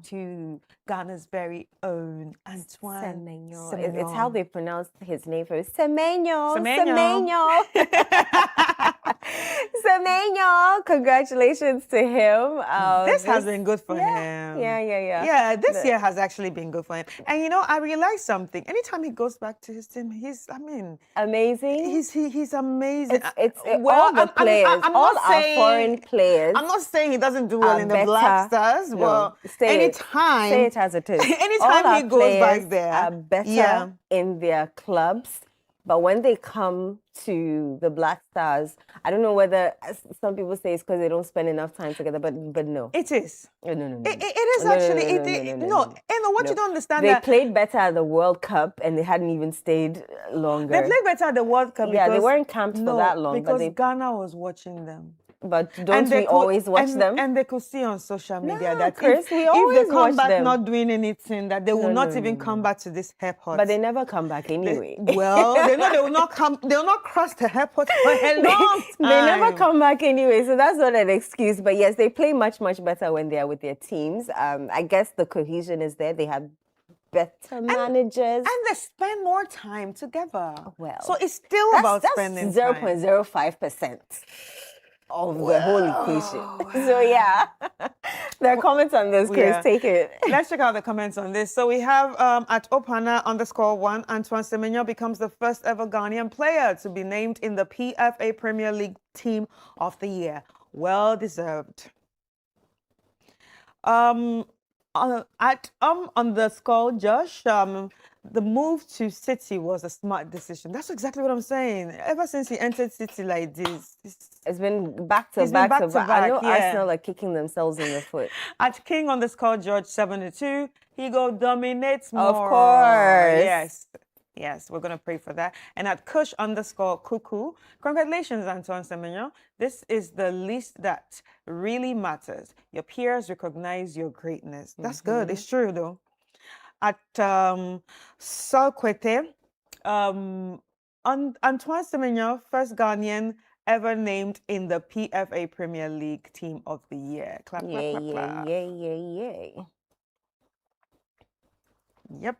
to Ghana's very own Antoine Semenyo. Semenyo. It's how they pronounce his name first. Semenyo. Semenyo. Semenyo. Congratulations to him. This has been good for him. Yeah. Yeah, this year has actually been good for him. And you know, I realized something. Anytime he goes back to his team, he's amazing. He's amazing. It's all the players, I'm all not our saying, foreign players. I'm not saying he doesn't do well in the better. Black Stars. No, Well, say anytime it as it is. anytime All he our goes back players there, are better in their clubs, but when they come to the Black Stars, I don't know whether some people say it's because they don't spend enough time together, but no. It is. No. It is actually. No, what you don't understand They that played better at the World Cup and they hadn't even stayed longer. they played better at the World Cup. Yeah, they because- weren't camped for that long, because but Ghana was watching them. But don't we always watch them? And they could see on social media No, that Chris, we if always they come watch back them. not doing anything, that they will not even come back to this airport. But they never come back anyway. Well, they know they will not come. They will not cross the airport for a long time. They never come back anyway, so that's not an excuse. But yes, they play much better when they are with their teams. I guess the cohesion is there. They have better managers. And they spend more time together. Well, so it's still about spending that's time. 0.05% of the whole equation. So yeah, there are comments on this, Chris. Yeah. Take it. Let's check out the comments on this. So we have at Opana_1, Antoine Semenyo becomes the first ever Ghanaian player to be named in the PFA Premier League Team of the Year. Well deserved. At Josh, the move to City was a smart decision. That's exactly what I'm saying. Ever since he entered City like this, it's been back to He's been back to back. I know yeah. Arsenal are kicking themselves in the foot. At King_George 72, he go dominates more. Of course. Yes. Yes, we're going to pray for that. And at Kush_Cuckoo, congratulations, Antoine Semenyo. This is the least that really matters. Your peers recognize your greatness. That's good. It's true, though. At Salkwete, Antoine Semenyo, first Ghanaian ever named in the PFA Premier League Team of the Year. Clap, clap, Yay, clap, clap. yay, yay, yay, yay. Yep.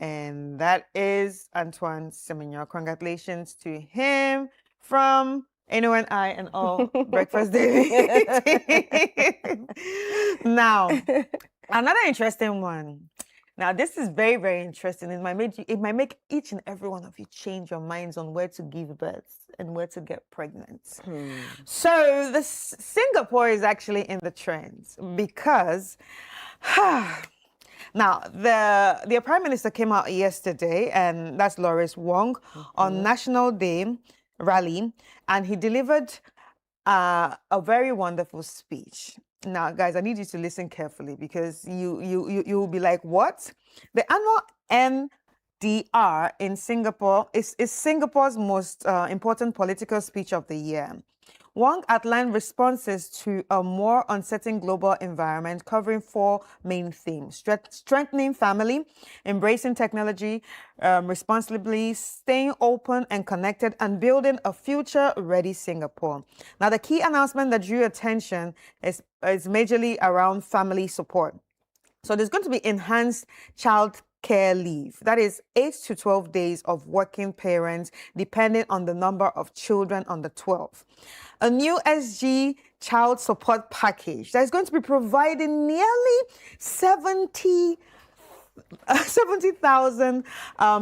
And that is Antoine Semenyo. Congratulations to him from Eno and I and all Breakfast Daily. Now, another interesting one. Now, this is very, very interesting. It might make each and every one of you change your minds on where to give birth and where to get pregnant. So, Singapore is actually in the trends because now, the Prime Minister came out yesterday, and that's Lawrence Wong, on National Day rally, and he delivered a very wonderful speech. Now, guys, I need you to listen carefully because you will be like, what? The annual NDR in Singapore is Singapore's most important political speech of the year. Wong outlined responses to a more uncertain global environment, covering 4 main themes: strengthening family, embracing technology responsibly, staying open and connected, and building a future-ready Singapore. Now, the key announcement that drew attention is majorly around family support. So there's going to be enhanced child care leave. That is 8 to 12 days of working parents, depending on the number of children under 12. A new SG child support package that is going to be providing nearly 70,000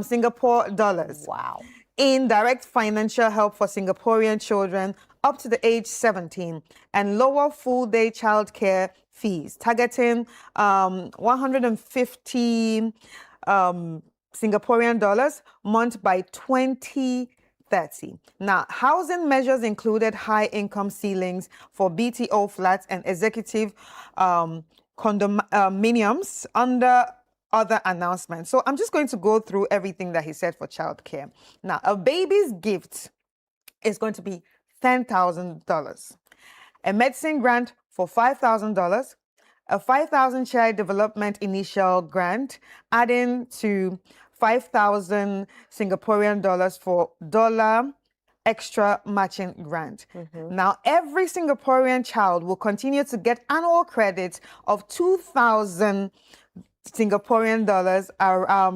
Singapore dollars. Wow. In direct financial help for Singaporean children up to the age 17 and lower full-day childcare fees, targeting 150 Singaporean dollars month by 2030. Now, housing measures included high income ceilings for BTO flats and executive condominiums under other announcements. So I'm just going to go through everything that he said for childcare. Now, a baby's gift is going to be $10,000. A medicine grant for $5,000. A 5,000 child development initial grant, adding to 5,000 Singaporean dollars for dollar extra matching grant. Now, every Singaporean child will continue to get annual credits of 2,000 Singaporean dollars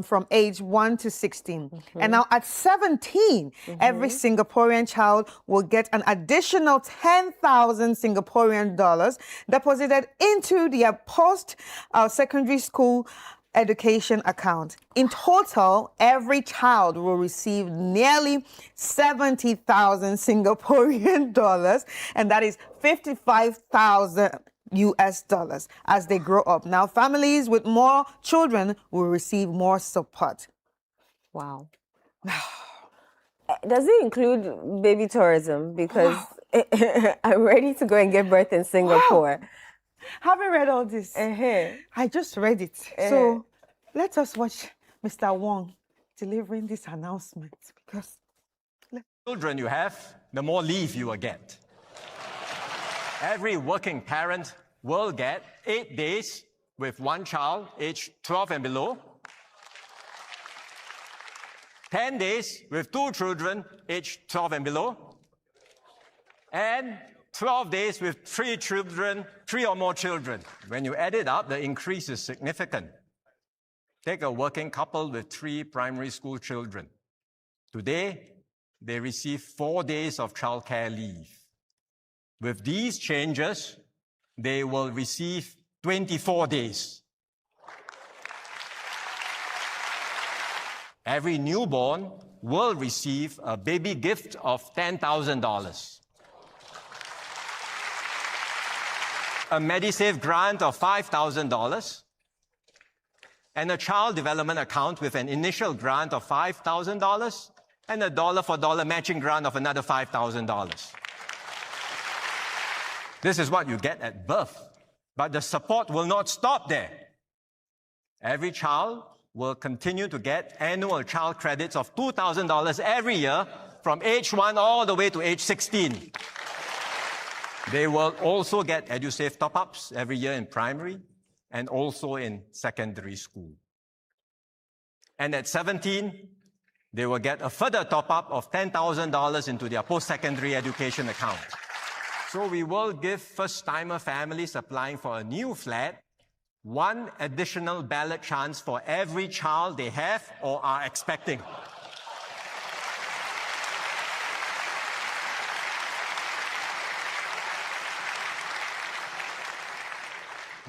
from age 1 to 16. And now at 17, every Singaporean child will get an additional 10,000 Singaporean dollars deposited into their post-secondary school education account. In total, every child will receive nearly 70,000 Singaporean dollars, and that is 55,000 US dollars as they grow up. Now, families with more children will receive more support. Wow. Does it include baby tourism? Because I'm ready to go and give birth in Singapore. Having read all this, I just read it. So let us watch Mr. Wong delivering this announcement because children you have, the more leave you will get. Every working parent will get 8 days with 1 child, age 12 and below, 10 days with 2 children, age 12 and below, and 12 days with 3 children, 3 or more children. When you add it up, the increase is significant. Take a working couple with 3 primary school children. Today, they receive 4 days of childcare leave. With these changes, they will receive 24 days. Every newborn will receive a baby gift of $10,000. A MediSave grant of $5,000, and a child development account with an initial grant of $5,000 and a dollar-for-dollar matching grant of another $5,000. This is what you get at birth, but the support will not stop there. Every child will continue to get annual child credits of $2,000 every year from age 1 all the way to age 16. They will also get EduSave top-ups every year in primary and also in secondary school. And at 17, they will get a further top-up of $10,000 into their post-secondary education account. So we will give first-timer families applying for a new flat 1 additional ballot chance for every child they have or are expecting.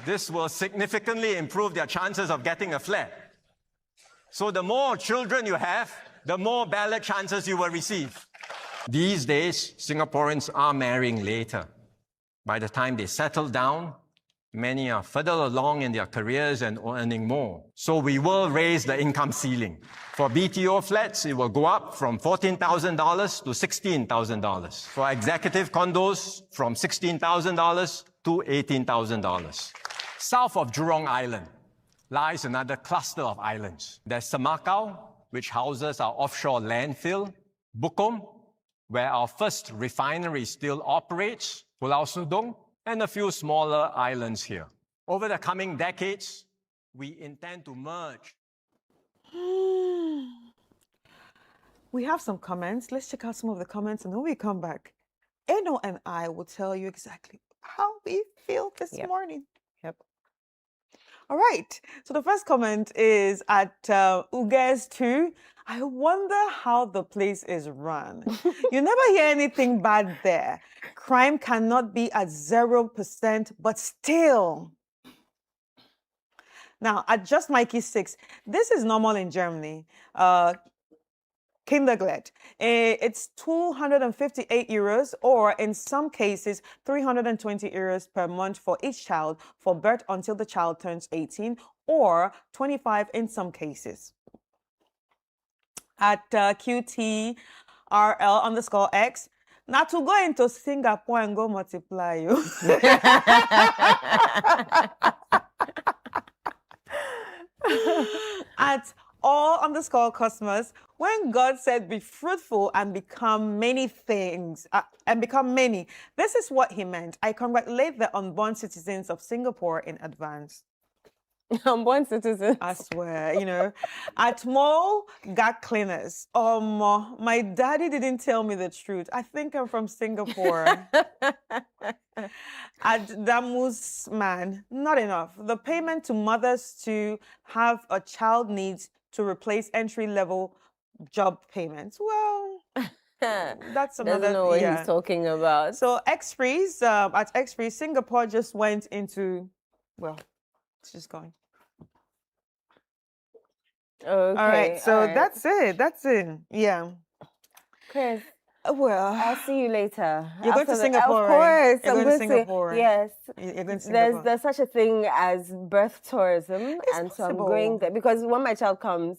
This will significantly improve their chances of getting a flat. So the more children you have, the more ballot chances you will receive. These days, Singaporeans are marrying later. By the time they settle down, many are further along in their careers and earning more. So we will raise the income ceiling. For BTO flats, it will go up from $14,000 to $16,000. For executive condos, from $16,000 to $18,000. South of Jurong Island lies another cluster of islands. There's Semakau, which houses our offshore landfill, Bukom, where our first refinery still operates, Pulau Sudong, and a few smaller islands here. Over the coming decades, we intend to merge. We have some comments. Let's check out some of the comments, and when we come back, Eno and I will tell you exactly how we feel this morning. Yep. All right. So the first comment is at Uges2. I wonder how the place is run. You never hear anything bad there. Crime cannot be at 0%, but still. Now, at Just Mikey 6, this is normal in Germany. Kindergeld. It's 258 euros, or in some cases, 320 euros per month for each child for birth until the child turns 18, or 25 in some cases. At QTRL_X, now to go into Singapore and go multiply you. At all_customers, when God said, be fruitful and become many things, and become many, this is what he meant. I congratulate the unborn citizens of Singapore in advance. Unborn citizens. I swear, you know. At Mo Gat Cleaners, my daddy didn't tell me the truth. I think I'm from Singapore. At Damus Man, not enough. The payment to mothers to have a child needs to replace entry-level job payments. Well, that's another. Doesn't know what he's talking about. So X-Freeze, at X-Freeze, Singapore just went into, well, it's just going. Okay. All right, so that's it. That's it. Yeah. Chris. Well, I'll see you later. You're going to Singapore, of course. right? You're I'm going to Singapore. Yes. You're going to Singapore. There's such a thing as birth tourism, and so I'm going there because when my child comes,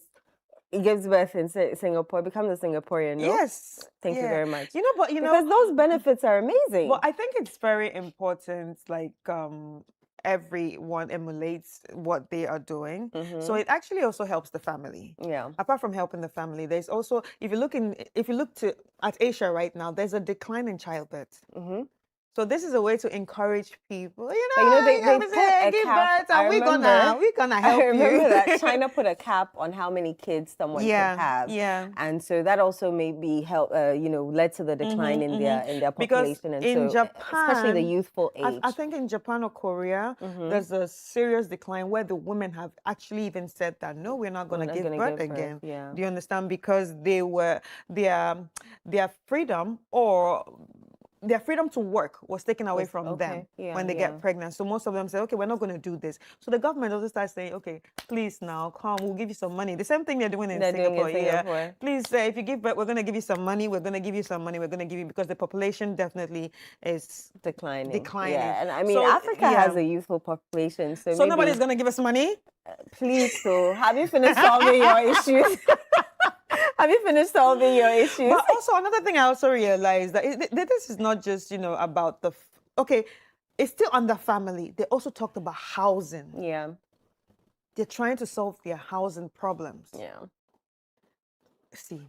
he gives birth in Singapore, becomes a Singaporean. No? Yes. Thank you very much. You know, but you know, because those benefits are amazing. Well, I think it's very important. Like everyone emulates what they are doing, so it actually also helps the family. Yeah. Apart from helping the family, there's also if you look at Asia right now, there's a decline in childbirth. So this is a way to encourage people. You But know, they put a give cap. birth and we're gonna help I remember you. that China put a cap on how many kids someone could have. Yeah. And so that also maybe led to the decline in their Because population. And in so, Japan, especially the youthful age. I think in Japan or Korea, there's a serious decline where the women have actually even said that no, we're not going to give birth again. Yeah. Do you understand? Because their freedom their freedom to work was taken away from them when they get pregnant. So most of them say, okay, we're not going to do this. So the government also starts saying, okay, please now come, we'll give you some money. The same thing they're doing in Singapore. Yeah. Please, if you give birth, we're going to give you some money. We're going to give you some money. We're going to give you, because the population definitely is declining. Yeah, and I mean, Africa has a youthful population. So nobody's going to give us money? Please, so have you finished solving your issues? Have you finished solving your issues? But also another thing I also realized that this is not just, about it's still under family. They also talked about housing. Yeah. They're trying to solve their housing problems. Yeah. See,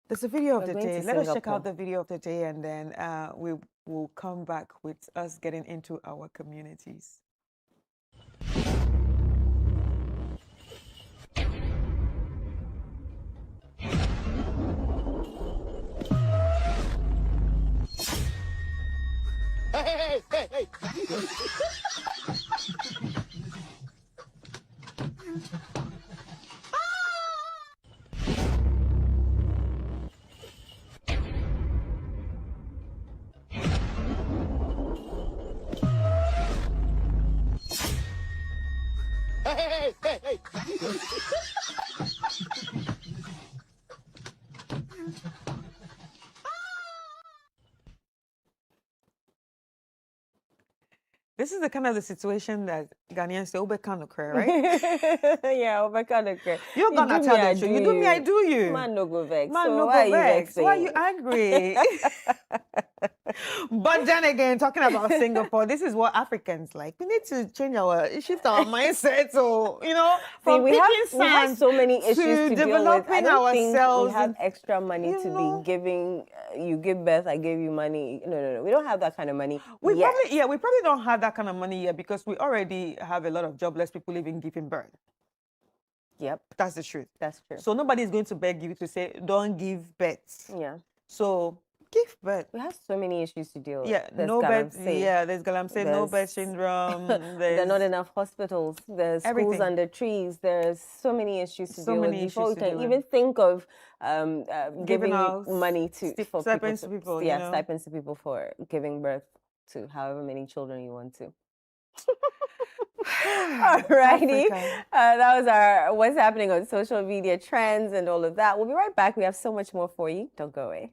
there's a video of We're the going day. to Let us check Singapore. out the video of the day, and then we will come back with us getting into our communities. Hey. This is the kind of the situation that Ghanaians say, "Obe can occur," right? Yeah, Obe can occur. You're gonna tell the truth. You do me, I do you. Man no go vex. Man So no why go are you vex. Why are vexing? you angry? But then again, talking about Singapore, this is what Africans like. We need to shift our mindset. So, from we picking have sand so many issues to deal with. I developing don't think ourselves. we have extra money to be giving. You give birth, I gave you money. No. We don't have that kind of money. We probably don't have that kind of money yet because we already have a lot of jobless people even giving birth. Yep. That's the truth. That's true. So nobody's going to beg you to say, don't give birth. Yeah. So give birth. We have so many issues to deal with. Yeah, There's no birth. galamsey. Yeah, there's galamsey, no There's- birth syndrome. There are not enough hospitals. There's schools Everything. under trees. There's so many issues to So deal with many before we issues to can deal with. even think of giving out money for stipends to people, Yeah, stipends to people for giving birth to however many children you want to. Alrighty, Africa. that was our what's happening on social media trends and all of that. We'll be right back. We have so much more for you. Don't go away.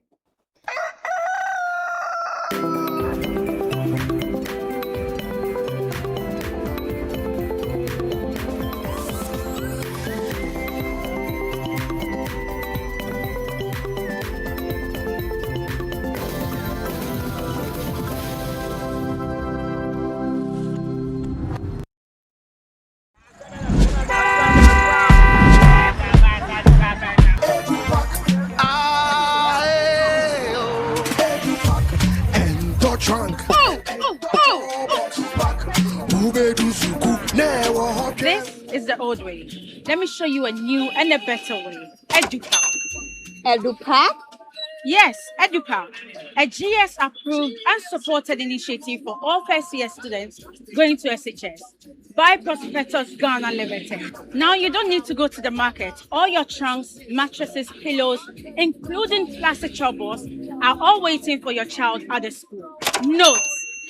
This is the old way. Let me show you a new and a better way. EduPack. EduPack? Yes, EduPack. A GS-approved and supported initiative for all first-year students going to SHS by Prospectus Ghana Limited. Now you don't need to go to the market. All your trunks, mattresses, pillows, including plastic chalkboards, are all waiting for your child at the school. Note,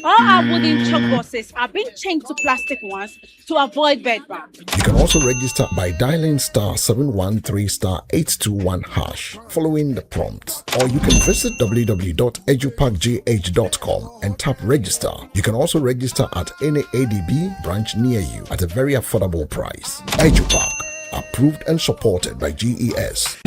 all our wooden chalkboards are being changed to plastic ones to avoid bedbugs. You can also register by dialing *713*821# following the prompts, or you can visit www.edupackgh.com and tap register. You can also register at any ADB branch near you at a very affordable price. EduPack, approved and supported by GES.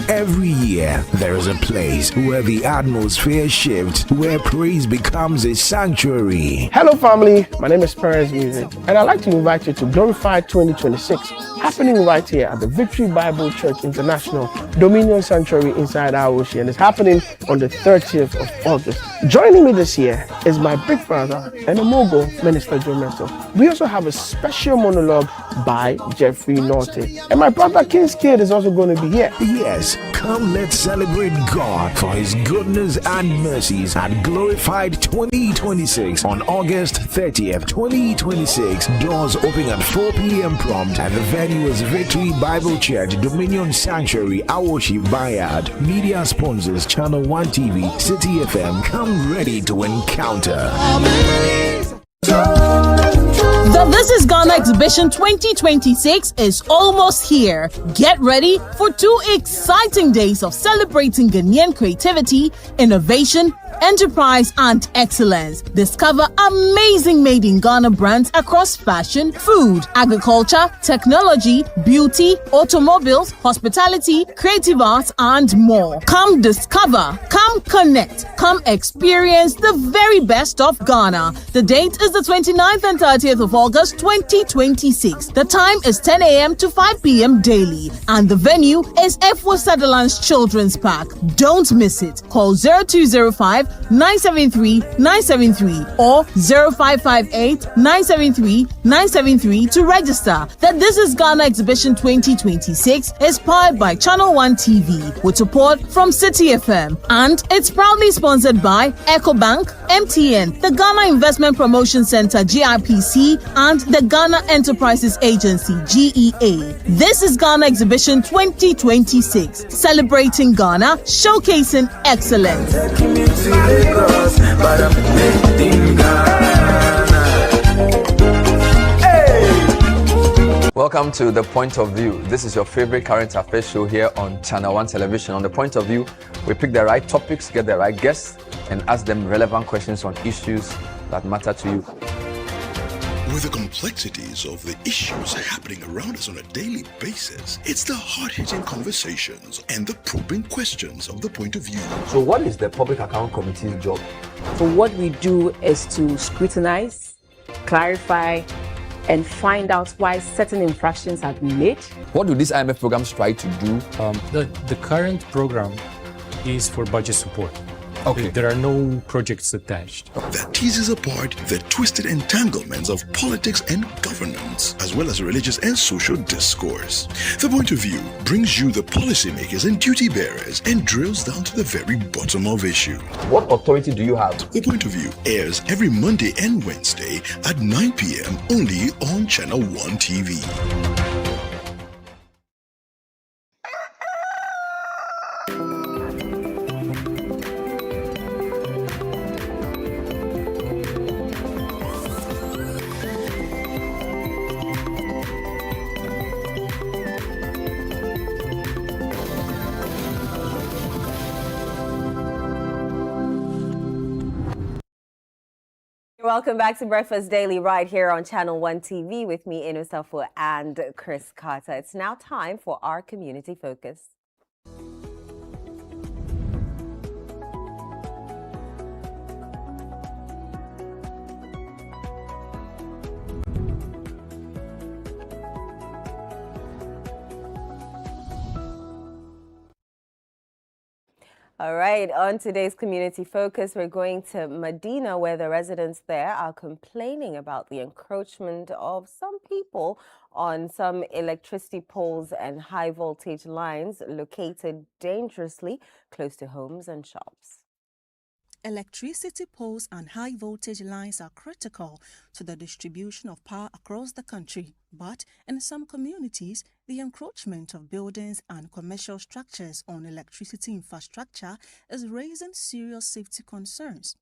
Every year, there is a place where the atmosphere shifts, where praise becomes a sanctuary. Hello, family. My name is Perez Music, and I'd like to invite you to Glorify 2026, happening right here at the Victory Bible Church International Dominion Sanctuary inside our ocean. It's happening on the 30th of August. Joining me this year is my big brother and a mogul, Minister Joe Metto. We also have a special monologue by Jeffrey Norte. And my brother King's Kid is also going to be here. Yes, come let's celebrate God for his goodness and mercies at Glorified 2026 on August 30th, 2026. Doors open at 4 p.m. prompt and the venue is Victory Bible Church, Dominion Sanctuary, Awoshi Bayard. Media sponsors Channel 1 TV, City FM. Come ready to encounter. The This is Ghana Exhibition 2026 is almost here. Get ready for 2 exciting days of celebrating Ghanaian creativity, innovation, enterprise, and excellence. Discover amazing made in Ghana brands across fashion, food, agriculture, technology, beauty, automobiles, hospitality, creative arts, and more. Come discover, come connect, come experience the very best of Ghana. The date is the 29th and 30th of August 2026. The time is 10 a.m. to 5 p.m. daily, and the venue is F4 Sutherland's Children's Park. Don't miss it. Call 0205-973-973 or 0558-973-973 to register. The This is Ghana Exhibition 2026 is powered by Channel 1 TV with support from City FM, and it's proudly sponsored by EcoBank, MTN, the Ghana Investment Promotion Center GIPC, and the Ghana Enterprises Agency GEA. This is Ghana Exhibition 2026, celebrating Ghana, showcasing excellence. Welcome to The Point of View. This is your favorite current affairs show here on Channel 1 Television. On The Point of View, we pick the right topics, get the right guests, and ask them relevant questions on issues that matter to you. With the complexities of the issues happening around us on a daily basis, it's the hard-hitting conversations and the probing questions of The Point of View. So what is the Public Account Committee's job? So what we do is to scrutinize, clarify, and find out why certain infractions have been made. What do these IMF programs try to do? The current program is for budget support. Okay. There are no projects attached. That teases apart the twisted entanglements of politics and governance, as well as religious and social discourse. The Point of View brings you the policymakers and duty bearers and drills down to the very bottom of issue. What authority do you have? The Point of View airs every Monday and Wednesday at 9 p.m. only on Channel 1 TV. Welcome back to Breakfast Daily right here on Channel 1 TV with me, Inu Safo, and Chris Carter. It's now time for our community focus. All right, on today's community focus, we're going to Medina, where the residents there are complaining about the encroachment of some people on some electricity poles and high voltage lines located dangerously close to homes and shops. Electricity poles and high voltage lines are critical to the distribution of power across the country, but in some communities, the encroachment of buildings and commercial structures on electricity infrastructure is raising serious safety concerns.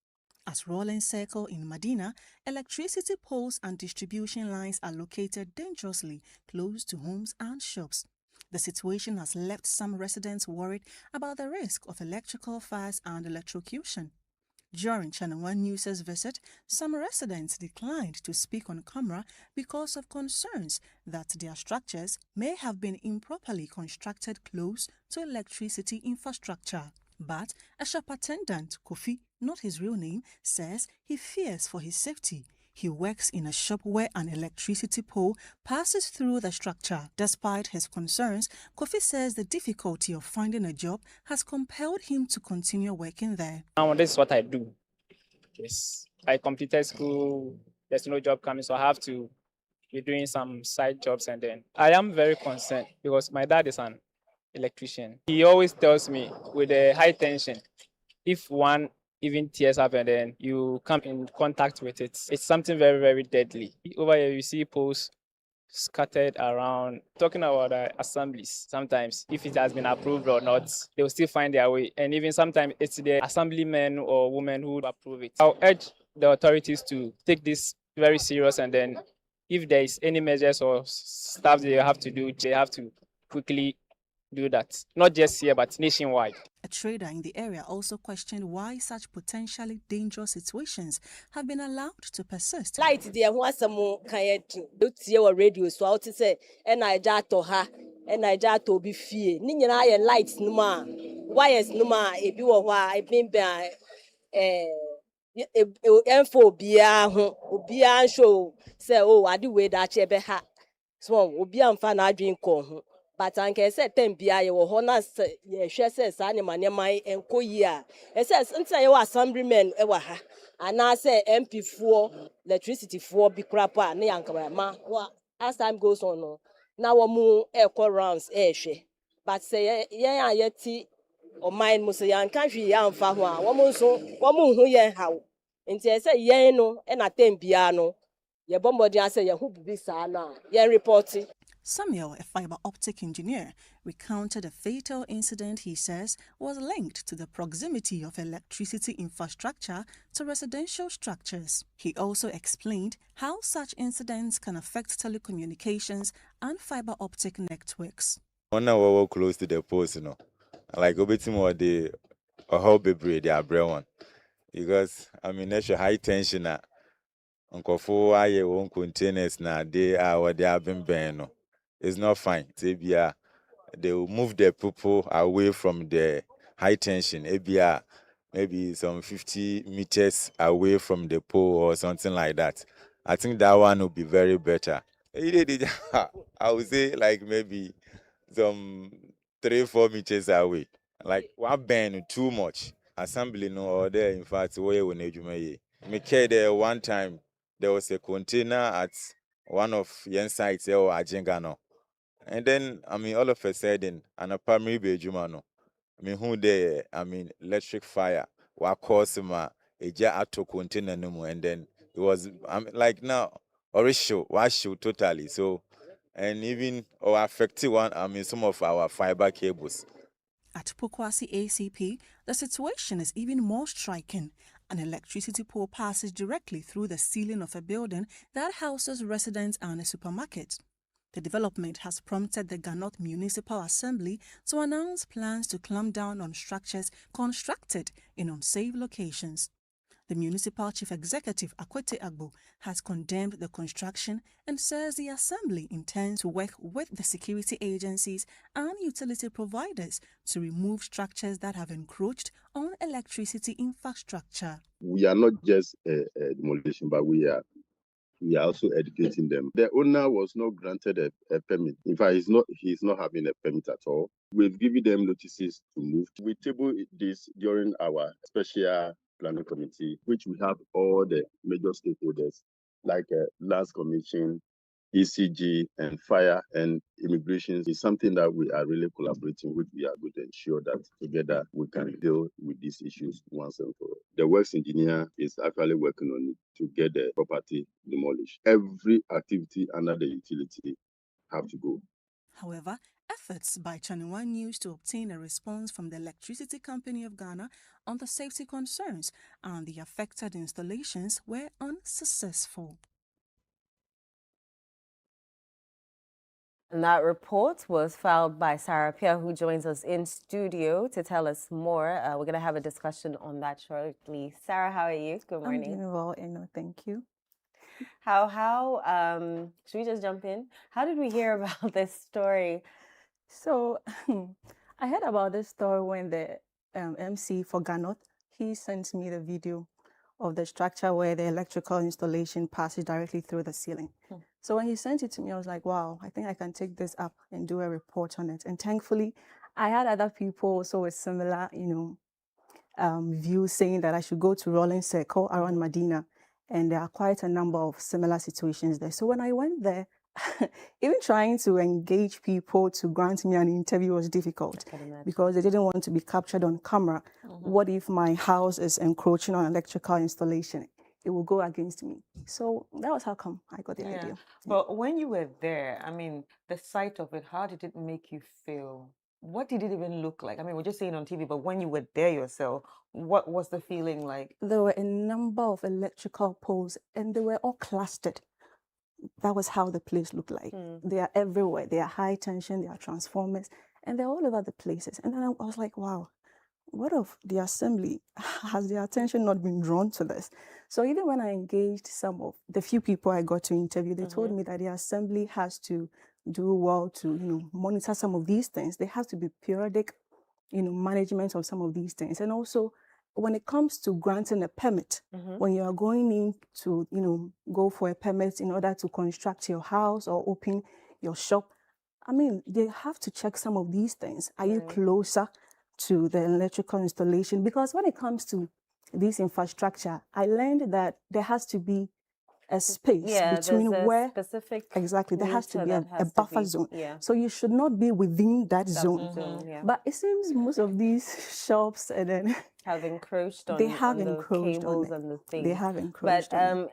At Rawlings Circle in Medina, electricity poles and distribution lines are located dangerously close to homes and shops. The situation has left some residents worried about the risk of electrical fires and electrocution. During Channel 1 News' visit, some residents declined to speak on camera because of concerns that their structures may have been improperly constructed close to electricity infrastructure. But a shop attendant, Kofi, not his real name, says he fears for his safety. He works in a shop where an electricity pole passes through the structure. Despite his concerns, Kofi says the difficulty of finding a job has compelled him to continue working there. This is what I do. Yes, I completed school. There's no job coming, so I have to be doing some side jobs, and then I am very concerned because my dad is an electrician. He always tells me with a high tension, if one even tears up and then you come in contact with it, it's something very, very deadly. Over here, you see posts scattered around talking about assemblies. Sometimes, if it has been approved or not, they will still find their way. And even sometimes, it's the assemblymen or women who would approve it. I'll urge the authorities to take this very serious, and then if there is any measures or stuff they have to do, they have to quickly do that, not just here but nationwide. A trader in the area also questioned why such potentially dangerous situations have been allowed to persist. Light deɛ ho asɛm ka yɛ tu tie wɔ radio so a wote sɛ ɛna agya atɔ ha ɛna agya atɔ obi fie ne nyinaa yɛ light no mu a wires no mu a ebi wɔ hɔ a ebinbɛn ɛmfa obiara ho obiara nhyɛ sɛ o ade wei daakye ɛbɛha so obiara mfa n'adwene kɔ ho. But anke sɛ tem bia ye wɔ hɔ na ye hwɛ sɛ saa ne manema enko yi a ɛsɛ ntia ye wɔ assemblymen ɛwɔ ha ana sɛ MP foɔ electricity foɔ bi krapa ne yankamama as time goes on no na wɔ mu ɛkɔ rounds ɛhwɛ but sɛ yɛn a yɛti ɔman mu sɛ yanka hwi yɛmfa ho a wɔn hu yɛn haw nti ɛsɛ yɛn no ɛna tem bia no yɛ bɔmmɔden asɛ yɛn ho bibi saa na yɛn reporti. Samuel, a fiber optic engineer, recounted a fatal incident he says was linked to the proximity of electricity infrastructure to residential structures. He also explained how such incidents can affect telecommunications and fiber optic networks. One hour close to the post, like Obetimo the whole baby, the Abre one, because that's high tension. Uncle for I own containers now, they are what they have been banned. It's not fine. They will move the people away from the high tension. Maybe some 50 meters away from the pole or something like that. I think that one would be very better. I would say like maybe some 3-4 meters away. Like one band too much. Assembly no or there. In fact, where we need me there one time there was a container at one of the sites or Ajengano. And then, all of a sudden, an primary bejumano. Who there, electric fire, what caused my a jar to container no more. And then it was, like now, or show, wash show totally. So, and even or affected one, some of our fiber cables. At Pokwasi ACP, the situation is even more striking. An electricity pole passes directly through the ceiling of a building that houses residents and a supermarket. The development has prompted the Ganot Municipal Assembly to announce plans to clamp down on structures constructed in unsafe locations. The Municipal Chief Executive, Akwete Agbo, has condemned the construction and says the Assembly intends to work with the security agencies and utility providers to remove structures that have encroached on electricity infrastructure. We are not just demolition, but we are also educating them. The owner was not granted a permit. In fact, he's not having a permit at all. We've given them notices to move. We table this during our special planning committee, which we have all the major stakeholders like Lands Commission, ECG, and Fire and Immigration. Is something that we are really collaborating with. We are going to ensure that together we can deal with these issues once and for all. The works engineer is actually working on it to get the property demolished. Every activity under the utility have to go. However, efforts by Channel One News to obtain a response from the Electricity Company of Ghana on the safety concerns and the affected installations were unsuccessful. And that report was filed by Sarah Pierre, who joins us in studio to tell us more. We're going to have a discussion on that shortly. Sarah, how are you? Good morning. I'm doing well, Eno. Thank you. Should we just jump in? How did we hear about this story? So I heard about this story when the MC for Ganot, he sent me the video of the structure where the electrical installation passes directly through the ceiling. So when he sent it to me, I was like, wow, I think I can take this up and do a report on it. And thankfully, I had other people also with similar, views saying that I should go to Rolling Circle around Medina, and there are quite a number of similar situations there. So when I went there, even trying to engage people to grant me an interview was difficult because they didn't want to be captured on camera. What if my house is encroaching on electrical installation? It will go against me. So that was how come I got the idea. But when you were there, I mean, the sight of it, how did it make you feel? What did it even look like? I mean, we're just saying on TV, but when you were there yourself, what was the feeling like? There were a number of electrical poles and they were all clustered. That was how the place looked like. They are everywhere. They are high tension, they are transformers, and they're all over the places. And then I was like, wow, what of the assembly? Has the attention not been drawn to this? So even when I engaged some of the few people I got to interview, they told me that the assembly has to do well to, monitor some of these things. There has to be periodic, management of some of these things. And also, when it comes to granting a permit, when you are going in to, go for a permit in order to construct your house or open your shop, I mean, they have to check some of these things. Are you closer to the electrical installation? Because when it comes to this infrastructure, I learned that there has to be a space between where specific exactly there has to be a has to buffer be, zone. yeah. So you should not be within that zone. Yeah. But it seems most of these shops and then have encroached on, they have on the encroached on cables it. and the things. They have encroached But on it.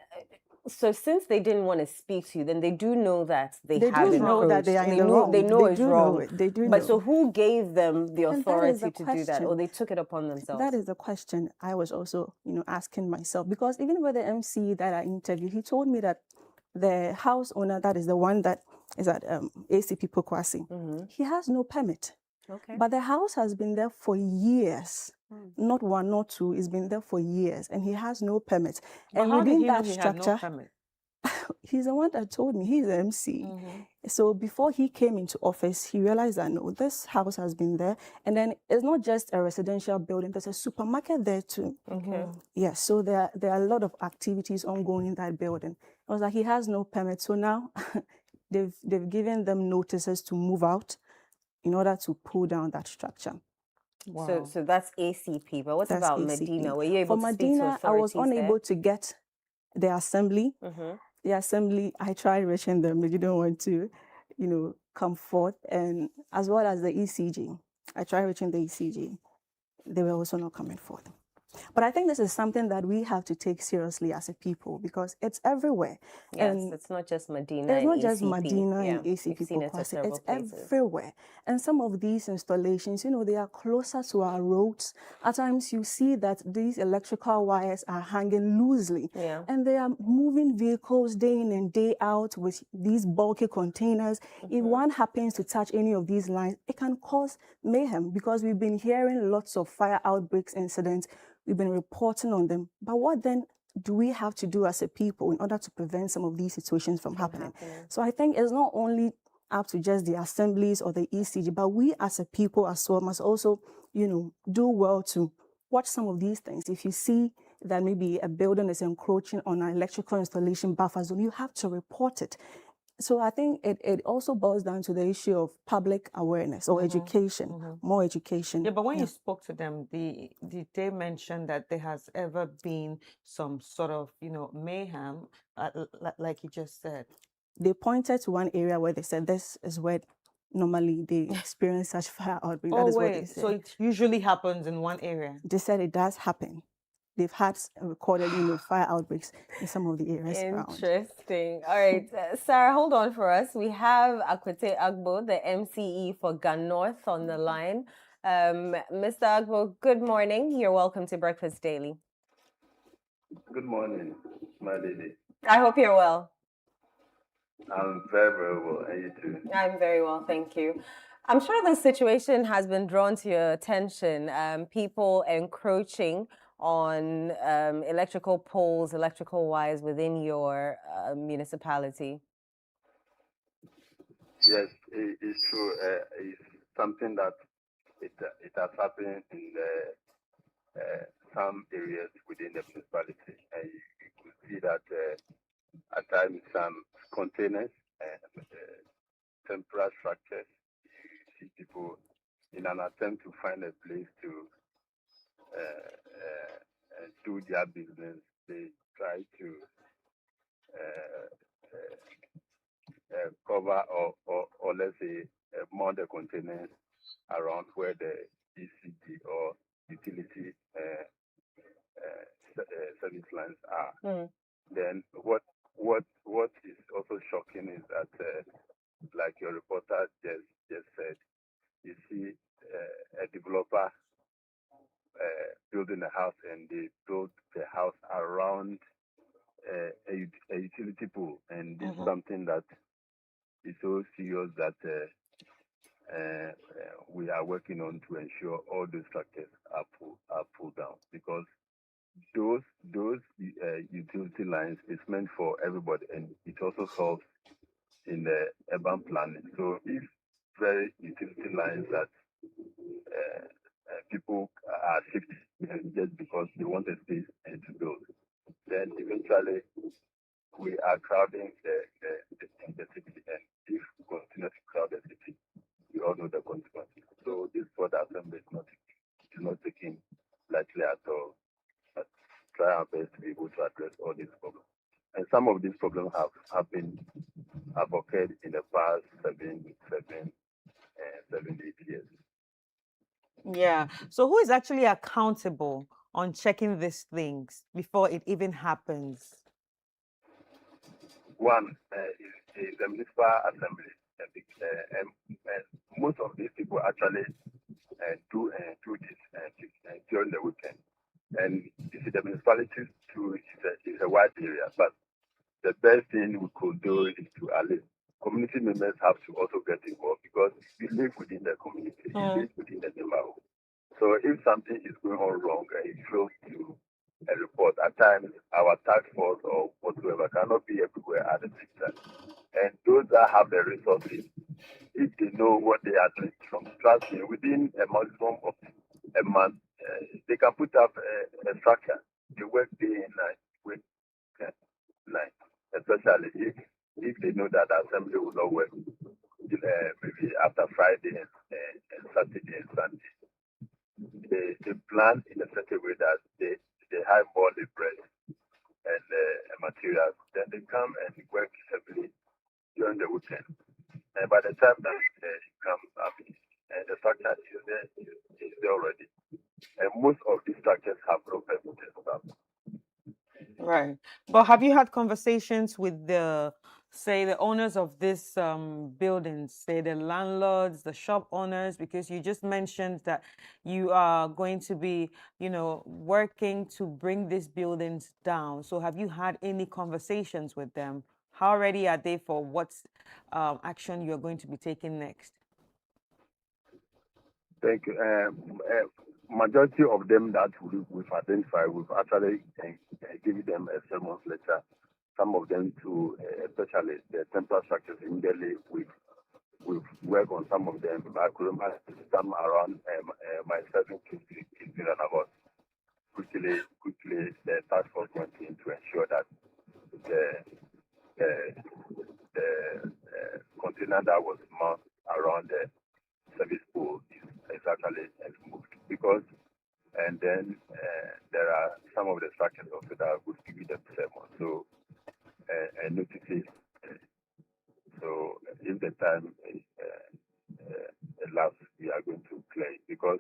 so since they didn't want to speak to you, then they do know that they They have do know that encroached. they are in They the know, wrong. they know They it's do know wrong. it. They do But know. so who gave them the And that is authority the to do that, or question. they took it upon themselves? That is the question I was also, asking myself, because even with the MC that I interviewed, he told me that the house owner, that is the one that is at ACP Pokwasi, he has no permit. Okay. But the house has been there for years. Not one, not two. It's been there for years, and he has no permit. But And how did within he know that he had structure, no permit? he's the one that told me. He's the MC. So before he came into office, he realized that no, this house has been there, and then it's not just a residential building. There's a supermarket there too. Okay. Yes. So there are a lot of activities ongoing in that building. I was like, he has no permit. So now they've given them notices to move out in order to pull down that structure. So that's ACP. But what That's about ACP. Medina? Were you able For to speak to Medina, I was authorities unable to get the assembly. there? The assembly, I tried reaching them. They didn't want to, come forth. And as well as the ECG. I tried reaching the ECG. They were also not coming forth. But I think this is something that we have to take seriously as a people because it's everywhere. Yes, And it's not just Medina. it's and not just ACP. Medina Yeah, and ACP we've seen it at Pokwasi. several It's places. everywhere. And some of these installations, they are closer to our roads. At times you see that these electrical wires are hanging loosely. Yeah. And they are moving vehicles day in and day out with these bulky containers. If one happens to touch any of these lines, it can cause mayhem because we've been hearing lots of fire outbreaks incidents. We've been reporting on them. But what then do we have to do as a people in order to prevent some of these situations from happening? So I think it's not only up to just the assemblies or the ECG, but we as a people as well must also, do well to watch some of these things. If you see that maybe a building is encroaching on an electrical installation buffer zone, you have to report it. So I think it also boils down to the issue of public awareness or education, more education. Yeah, but when you spoke to them, did they mention that there has ever been some sort of, mayhem, like you just said? They pointed to one area where they said this is where normally they experience such fire outbreak. That is what they said. So it usually happens in one area? They said it does happen. They've had recorded, fire outbreaks in some of the areas around. Interesting. All right, Sarah, hold on for us. We have Akwete Agbo, the MCE for Gun North, on the line. Mr. Agbo, good morning. You're welcome to Breakfast Daily. Good morning, my lady. I hope you're well. I'm very, very well. And you too? I'm very well, thank you. I'm sure the situation has been drawn to your attention. People encroaching on electrical poles, electrical wires within your municipality. Yes, it's true. It's something that it has happened in some areas within the municipality, and you could see that at times some containers and temporary structures, you see people in an attempt to find a place to do their business, they try to cover or let's say mount the containers around where the ECD or utility service lines are. Then what is also shocking is that, like your reporter just said, you see a developer building a house, and they build the house around a utility pole, and this is something that is so serious that we are working on to ensure all those structures are pulled down, because those utility lines is meant for everybody, and it also helps in the urban planning. So if very utility lines that people are shifting just because they want a space and to build, then eventually we are crowding the city, and if we continue to crowd the city, we all know the consequences. So this for the assembly is not taking lightly at all. But try our best to be able to address all these problems. And some of these problems have occurred in the past 7, 8 years. Yeah. So who is actually accountable on checking these things before it even happens? One is the municipal assembly. And most of these people actually do this during the weekend. And you see, the municipality too is a wide area, but the best thing we could do is to at least community members have to also get involved, because we live within the community, we live within the neighborhood. So if something is going on wrong and it flows to a report, at times our task force or whatsoever cannot be everywhere at the same time. And those that have the resources, if they know what they are doing, trust me, within a maximum of a month, they can put up a structure. They work day and night, especially if they know that the assembly will not work maybe after Friday and Saturday and Sunday. They plan in a certain way that they have more laborers and materials. Then they come and work heavily during the weekend. And by the time that it comes up, the structure is there already. And most of these structures have no permitted stuff. Right. But have you had conversations with the owners of these buildings, say the landlords, the shop owners? Because you just mentioned that you are going to be, working to bring these buildings down. So have you had any conversations with them? How ready are they for what action you're going to be taking next? Thank you. Majority of them that we've identified, we've actually given them a sermon letter. Some of them to, especially the temporary structures in Delhi, we've worked on some of them. I could remember some around myself in about quickly the task force went in to ensure that the container that was mounted around the service pool is actually moved, because and then there are some of the structures also that would give them sermon. So notices. So if the time elapses, we are going to clear it, because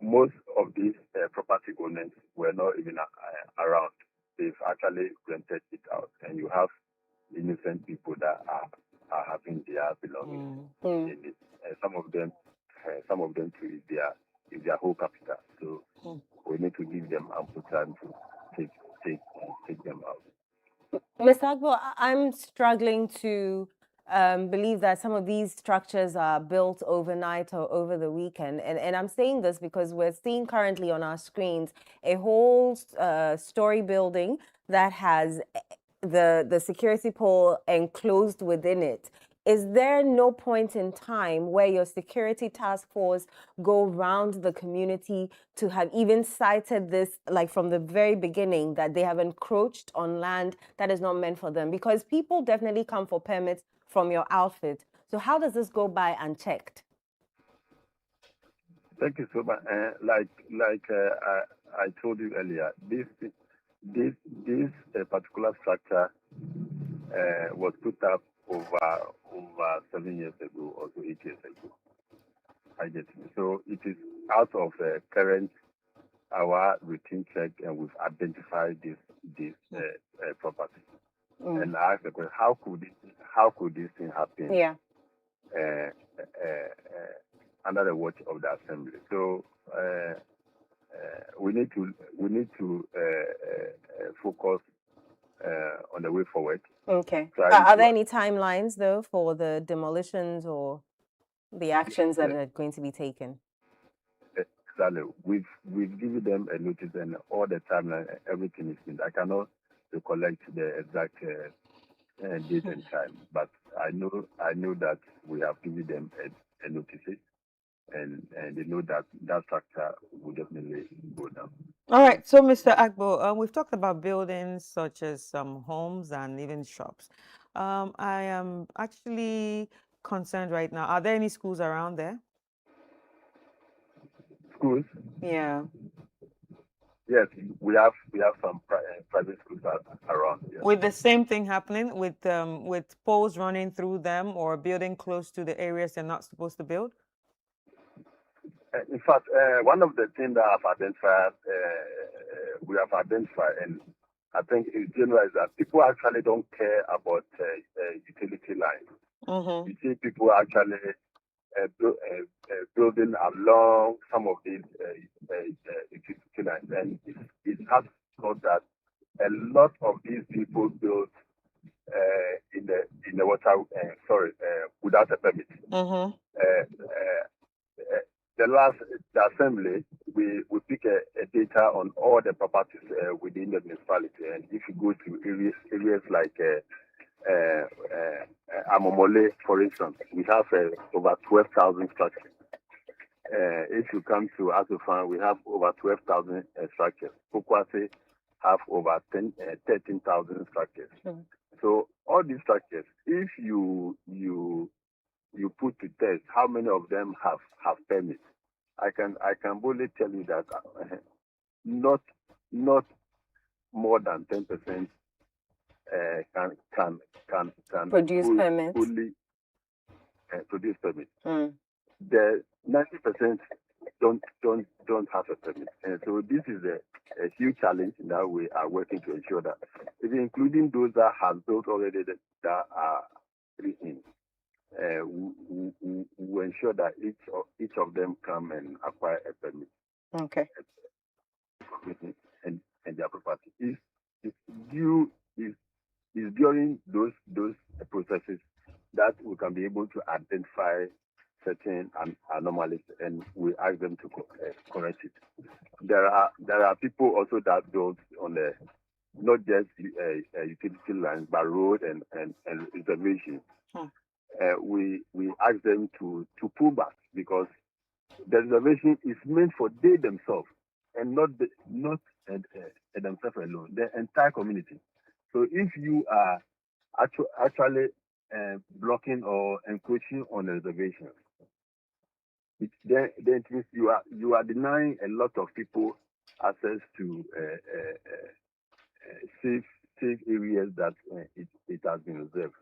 most of these property owners were not even around. They've actually rented it out, and you have innocent people that are having their belongings in it. Some of them too is their whole capital. So we need to give them ample time to take them out. Ms. Agbo, I'm struggling to believe that some of these structures are built overnight or over the weekend. And I'm saying this because we're seeing currently on our screens a whole story building that has the security pole enclosed within it. Is there no point in time where your security task force go around the community to have even cited this, like from the very beginning, that they have encroached on land that is not meant for them? Because people definitely come for permits from your outfit. So how does this go by unchecked? Thank you so much. I told you earlier, this particular structure was put up over 7 years ago or so 8 years ago. I get it. So it is out of current our routine check, and we've identified this property. And I asked the question, how could this thing happen? Yeah. Under the watch of the assembly. So we need to focus on the way forward. Okay. So Are there any timelines though for the demolitions or the actions that are going to be taken? Exactly. We've given them a notice, and all the timeline, everything is in. I cannot recollect the exact date and time, but I know that we have given them a notice, and they know that structure will definitely go down. All right. So, Mr. Agbo, we've talked about buildings such as homes and even shops. I am actually concerned right now. Are there any schools around there? Schools? Yeah. Yes, we have some private schools around. Yes. With the same thing happening with poles running through them or building close to the areas they're not supposed to build? In fact, one of the things that we have identified, and I think in general, is that people actually don't care about utility lines. Mm-hmm. You see people actually building along some of these utility lines, and it has got that a lot of these people build in the water, without a permit. Mm-hmm. The assembly, we pick a data on all the properties within the municipality, and if you go to areas like Amomole, for instance, we have over 12,000 structures. If you come to Asofan, we have over 12,000 structures. Pokwase have over 13,000 structures. Mm-hmm. So all these structures, if you put to test how many of them have permits, I can boldly tell you that not more than 10% can produce permits. fully produce permits. Mm. The 90% don't have a permit, and so this is a huge challenge that we are working to ensure that, even including those that have built already that are in. We ensure that each of them come and acquire a permit. Okay. And their property is during those processes that we can be able to identify certain anomalies, and we ask them to correct it. There are people also that build on the not just utility lines, but road and reservations. We ask them to pull back, because the reservation is meant for they themselves and not themselves alone, the entire community. So if you are actually blocking or encroaching on the reservations, then it means you are denying a lot of people access to safe areas that it has been reserved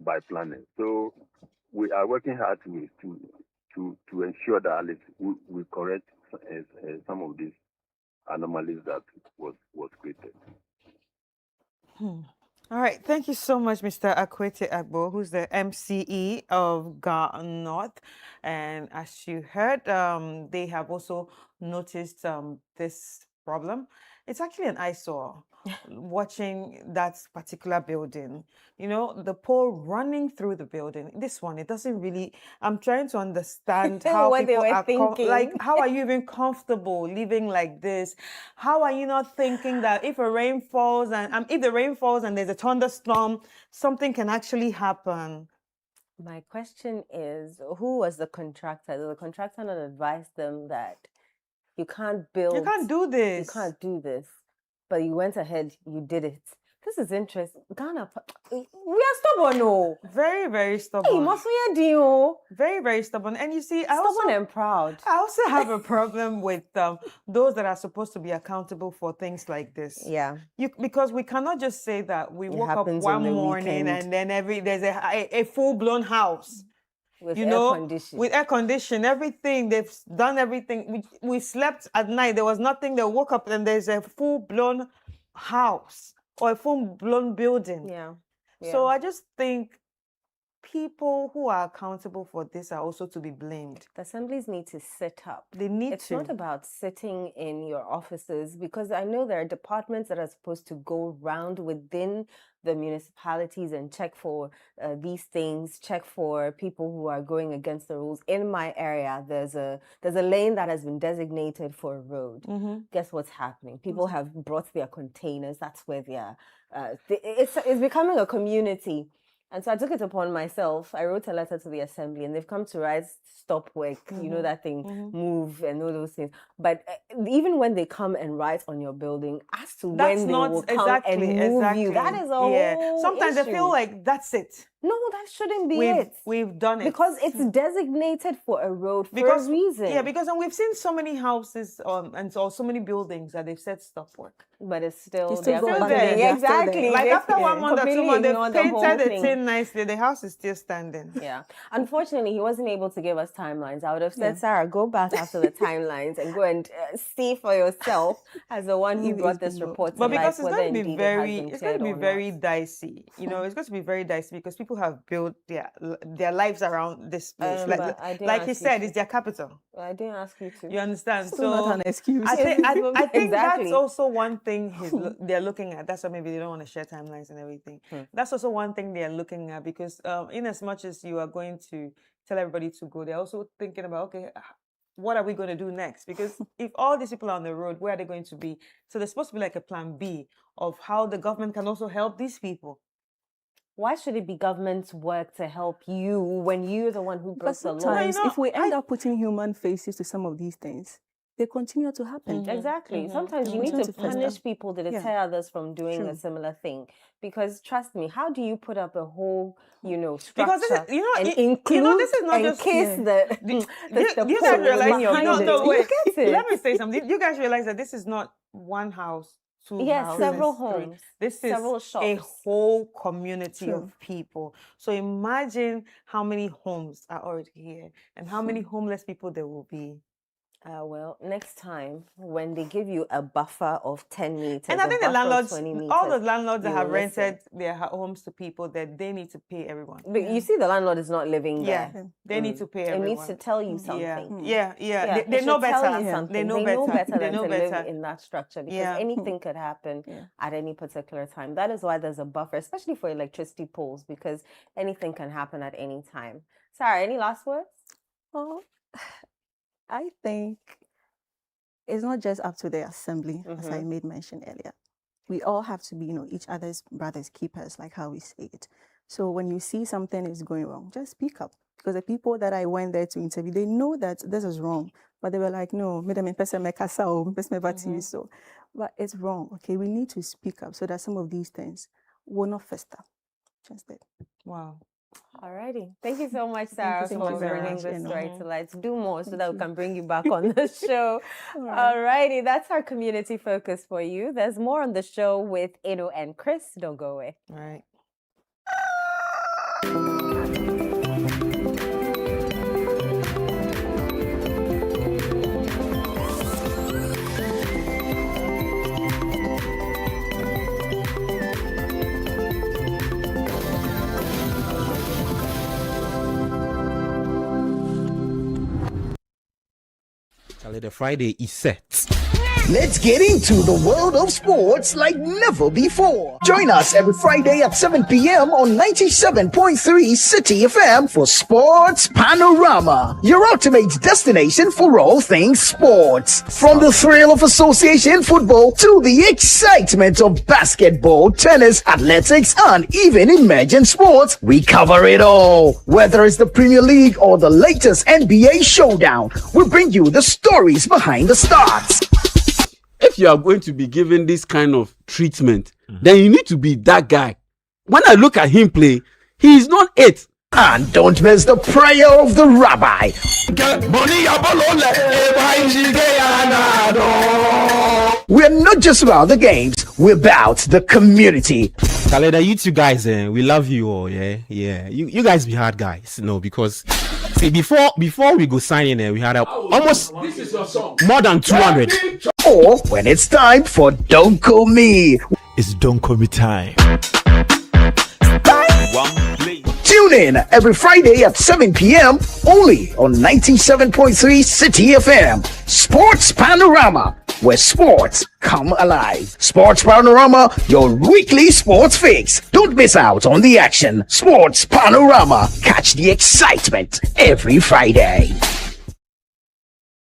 by planning. So we are working hard to ensure that at least we correct some of these anomalies that was created. All right. Thank you so much, Mr. Akwete Agbo, who's the MCE of Ga North. And as you heard, they have also noticed this problem. It's actually an eyesore watching that particular building. You know, the pole running through the building. This one, it doesn't really. I'm trying to understand how What they people were are thinking. how are you even comfortable living like this? How are you not thinking that if the rain falls and there's a thunderstorm, something can actually happen? My question is, who was the contractor? Did the contractor not advise them that you can't build? You can't do this. You can't do this. But you went ahead, you did it. This is interesting. Ghana, we are stubborn, no. Very, very stubborn. Hey, must we do? Very, very stubborn. And you see, Stubborn and proud. I also have a problem with those that are supposed to be accountable for things like this. Yeah. Because we cannot just say that we woke up happens one on the morning weekend. and then there's a full-blown house. With you air know, condition. with air condition, everything. They've done everything. We slept at night. There was nothing. They woke up and there's a full-blown house or a full-blown building. Yeah. So I just think people who are accountable for this are also to be blamed. The assemblies need to sit up. They need It's to. not about sitting in your offices, because I know there are departments that are supposed to go round within the municipalities and check for these things, check for people who are going against the rules. In my area, there's a lane that has been designated for a road. Guess what's happening? People have brought their containers. That's where they are. It's becoming a community. And so I took it upon myself. I wrote a letter to the assembly, and they've come to write stop work, you know, that thing, move, and all those things. But even when they come and write on your building, as to when they will come and move you, that is a whole Sometimes issue. they feel like that's it. No, that shouldn't be it. We've done it. Because it's designated for a road for a reason. Yeah, because we've seen so many houses and so many buildings that they've said stop work. But it's still, It's still they're there. there. Exactly. Like They after 1 month or 2 months, completely ignore they've the whole painted thing. it in nicely. The house is still standing. Yeah. Unfortunately, he wasn't able to give us timelines. I would have said, Sarah, go back after the timelines and go and see for yourself as the one who brought this report to But life, because it's whether going to be indeed it has very, been it's going to cleared be or very not. dicey. You know, it's going to be very dicey because people have built their lives around this place. But I didn't Like he ask you said, to. it's their capital. I didn't ask you to. You understand? Still not an excuse. I think Exactly. that's also one thing they're looking at. That's why maybe they don't want to share timelines and everything. That's also one thing they're looking at because in as much as you are going to tell everybody to go, they're also thinking about, okay, what are we going to do next? Because if all these people are on the road, where are they going to be? So there's supposed to be like a plan B of how the government can also help these people. Why should it be government's work to help you when you're the one who broke Because the law? sometimes, if we end up putting human faces to some of these things, they continue to happen. Exactly. Sometimes They you need continue to fester. punish people to deter others from doing True. a similar thing. Because trust me, how do you put up a whole, structure Because this is, and this include is not in just case the you guys realize behind it. wait. You get it? Let me say something. You guys realize that this is not one house, two Yes, houses, several three. homes, This is several a shops. whole community True. of people. So imagine how many homes are already here and how many homeless people there will be. Well, next time when they give you a buffer of 10 meters, And I a think the buffer of landlords, 20 meters, all the landlords that you have will listen. rented their homes to people, that they need to pay everyone. But you see, the landlord is not living there. Yeah, they need to pay everyone. It needs to tell you something. Yeah. It They know should tell better. you something. They know better. They than know to better. live in that structure because Yeah. anything could happen at any particular time. That is why there's a buffer, especially for electricity poles, because anything can happen at any time. Sarah, any last words? Well, I think it's not just up to the assembly, as I made mention earlier. We all have to be, each other's brothers keepers, like how we say it. So when you see something is going wrong, just speak up. Because the people that I went there to interview, they know that this is wrong. But they were like, no, but it's wrong. Okay, we need to speak up so that some of these things will not fester. Just that. Wow. Alrighty. Thank you so much, Sarah, Thank for you very bringing much, this Eno. story to light. Do more so that we can bring you back on the show. right. Alrighty, that's our community focus for you. There's more on the show with Edo and Chris. Don't go away. All right. Charlie, the Friday is set. Let's get into the world of sports like never before. Join us every Friday at 7 p.m. on 97.3 City FM for Sports Panorama, your ultimate destination for all things sports. From the thrill of association football to the excitement of basketball, tennis, athletics, and even emerging sports, we cover it all. Whether it's the Premier League or the latest NBA showdown, we bring you the stories behind the stars. If you are going to be given this kind of treatment, then you need to be that guy. When I look at him play, he is not it. And don't miss the prayer of the rabbi. We're not just about the games, we're about the community. Khaleda, you two guys, we love you all, yeah. You guys be hard guys, because see, before we go sign in, we had almost more than 200. Or when it's time for Don't Call Me. It's Don't Call Me time. Tune in every Friday at 7 p.m. only on 97.3 City FM. Sports Panorama, where sports come alive. Sports Panorama, your weekly sports fix. Don't miss out on the action. Sports Panorama. Catch the excitement every Friday.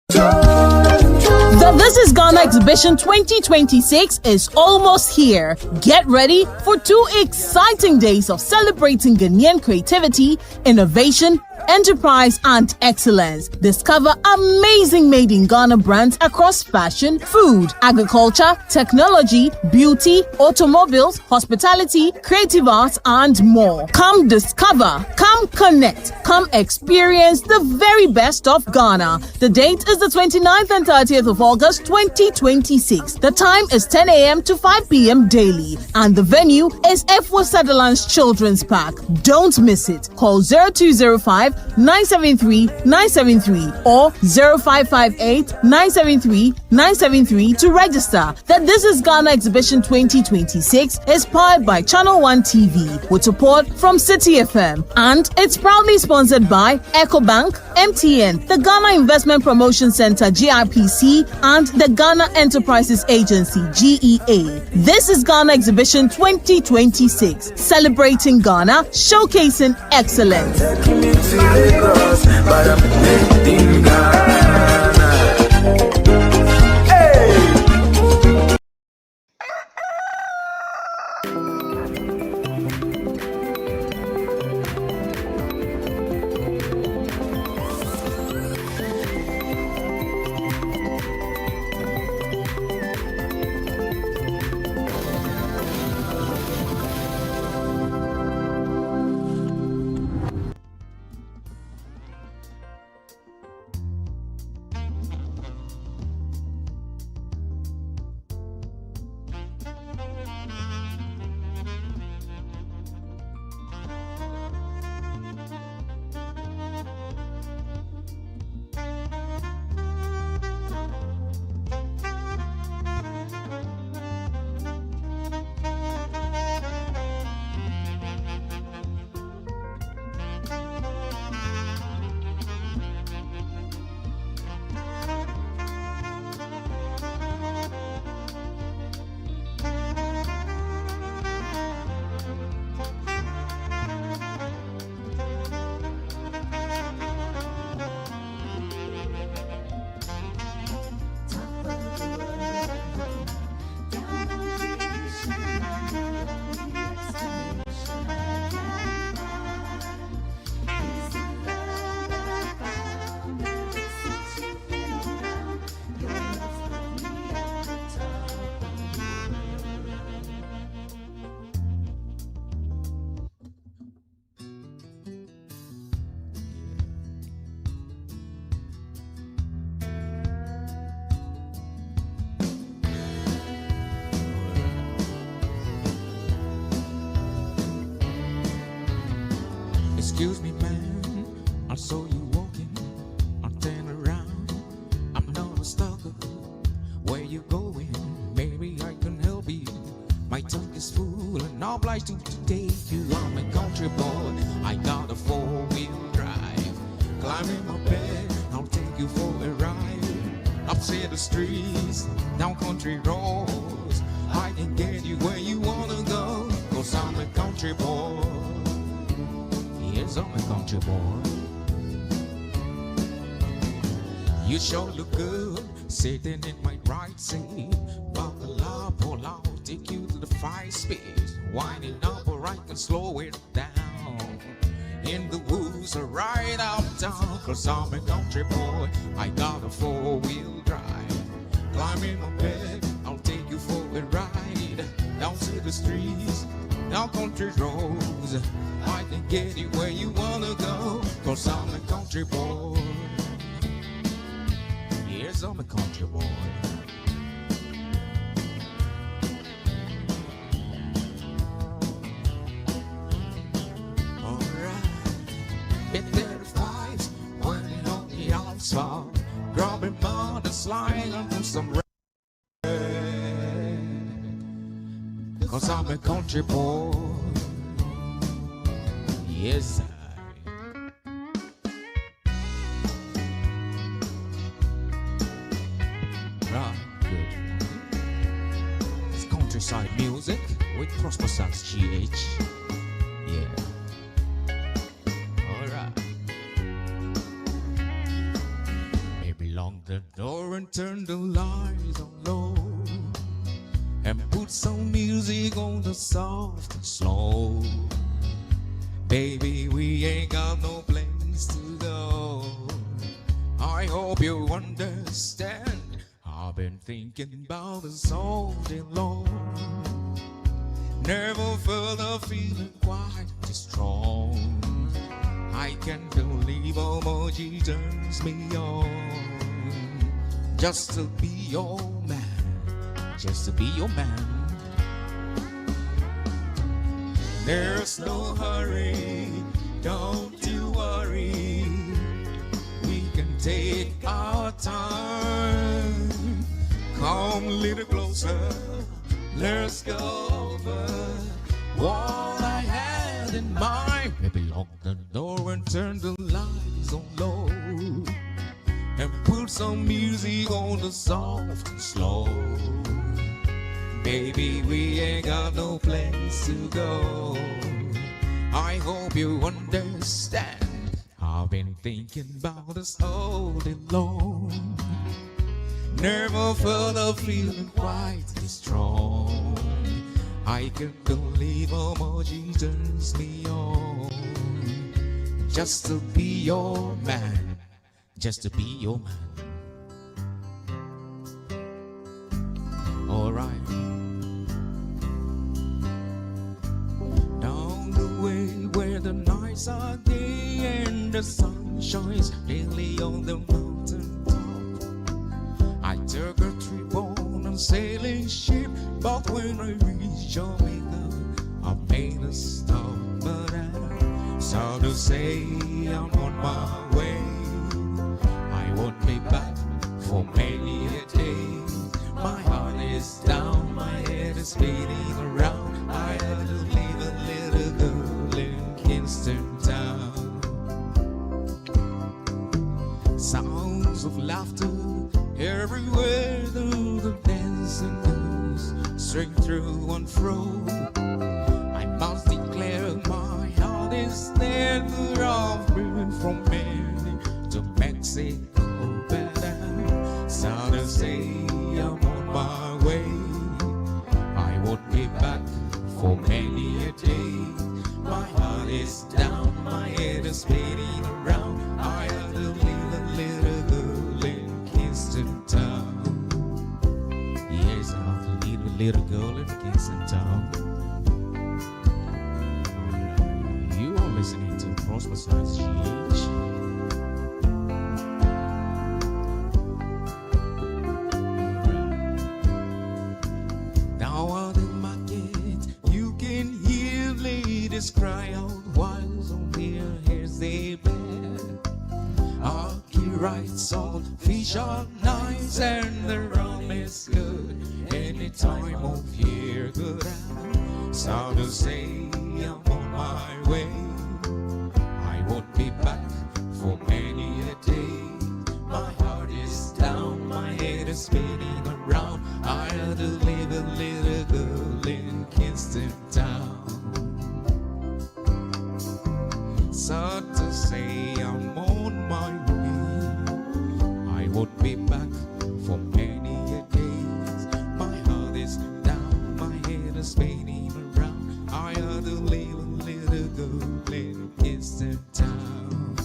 The This is Ghana Exhibition 2026 is almost here. Get ready for 2 exciting days of celebrating Ghanaian creativity, innovation, enterprise, and excellence. Discover amazing made in Ghana brands across fashion, food, agriculture, technology, beauty, automobiles, hospitality, creative arts, and more. Come discover, come connect, come experience the very best of Ghana. The date is the 29th and 30th of August 2026. The time is 10 a.m. to 5 p.m. daily, and the venue is F4 Sutherland's Children's Park. Don't miss it. Call 0205-973-973 or 0558-973-973 to register. That This is Ghana Exhibition 2026 is powered by Channel One TV with support from City FM, and it's proudly sponsored by EcoBank, MTN, the Ghana Investment Promotion Center (GIPC), and the Ghana Enterprises Agency (GEA). This is Ghana Exhibition 2026, celebrating Ghana, showcasing excellence. Excuse me, man, I saw you walking. I turn around, I'm not a stalker. Where you going? Maybe I can help you. My tongue is full and I'm obliged to take you. I'm a country boy, I got a 4-wheel drive. Climb in my bed, I'll take you for a ride. Up the streets, down country roads. I can get you where you wanna go, 'cause I'm a country boy. Yes, I'm a country boy. You sure look good, sitting in my right seat. Buckle up, pull out, take you to the 5-speed. Winding up, or I can slow it down. In the woods, or right uptown, 'cause I'm a country boy. I got a 4-wheel drive. Climb in my bed, I'll take you for a ride. Down to the the streets, down country roads. I can get you where you wanna go, 'cause I'm a country boy. Yes, I'm a country boy. Asphalt, grabbing mud and sliding on some rain. 'Cause I'm a country boy. Yes, right, good. It's countryside music with Prosper Sax GH. Yeah. Lock the door and turn the lights on low, and put some music on the soft and slow. Baby, we ain't got no place to go. I hope you understand. I've been thinking about this all day long. Never felt a feeling quite this strong. I can't believe how much he turns me on. Just to be your man, just to be your man. There's no hurry, don't you worry. We can take our time. Come a little closer, let's go over what I had in mind. Baby, lock the door and turn the lights on low, and put some music on the soft and slow. Baby, we ain't got no place to go. I hope you understand. I've been thinking about us all day long. Never felt a feeling quite this strong. I can't believe how much he turns me on. Just to be your man, just to be your man. Alright. Down the way where the nights are gay and the sun shines daily on the mountain top, I took a trip on a sailing ship, but when I reached Jamaica, I made a stop. But I'm sad to say I'm on my way. I won't be back for many a day. My heart is down, my head is spinning around. I had to leave a little girl in Kingston town. Sounds of laughter everywhere, through the dancing girls string through and fro. I must declare my heart is there. I've been from Maine to Mexico, but I'm sad to say I'm on my way. I won't be back for many a day. My heart is down, my head is spinning around. I had to leave a little girl in Kingston town. Yes, I have to leave a little girl in Kingston town. You are listening to Prosper Sax GH. Now on the market, you can hear ladies cry out while on their hairs they bear. Aki writes on fish are nice and the rum is good any time of year. Good, I'm sad to say I'm on my way. I won't be back for many a day. My heart is down, my head is spinning around. I had to leave a little girl in Kingston town. Sad to say I'm on my way. I won't be back for many a days. My heart is down, my head is spinning around. I had to leave a little girl in Kingston town.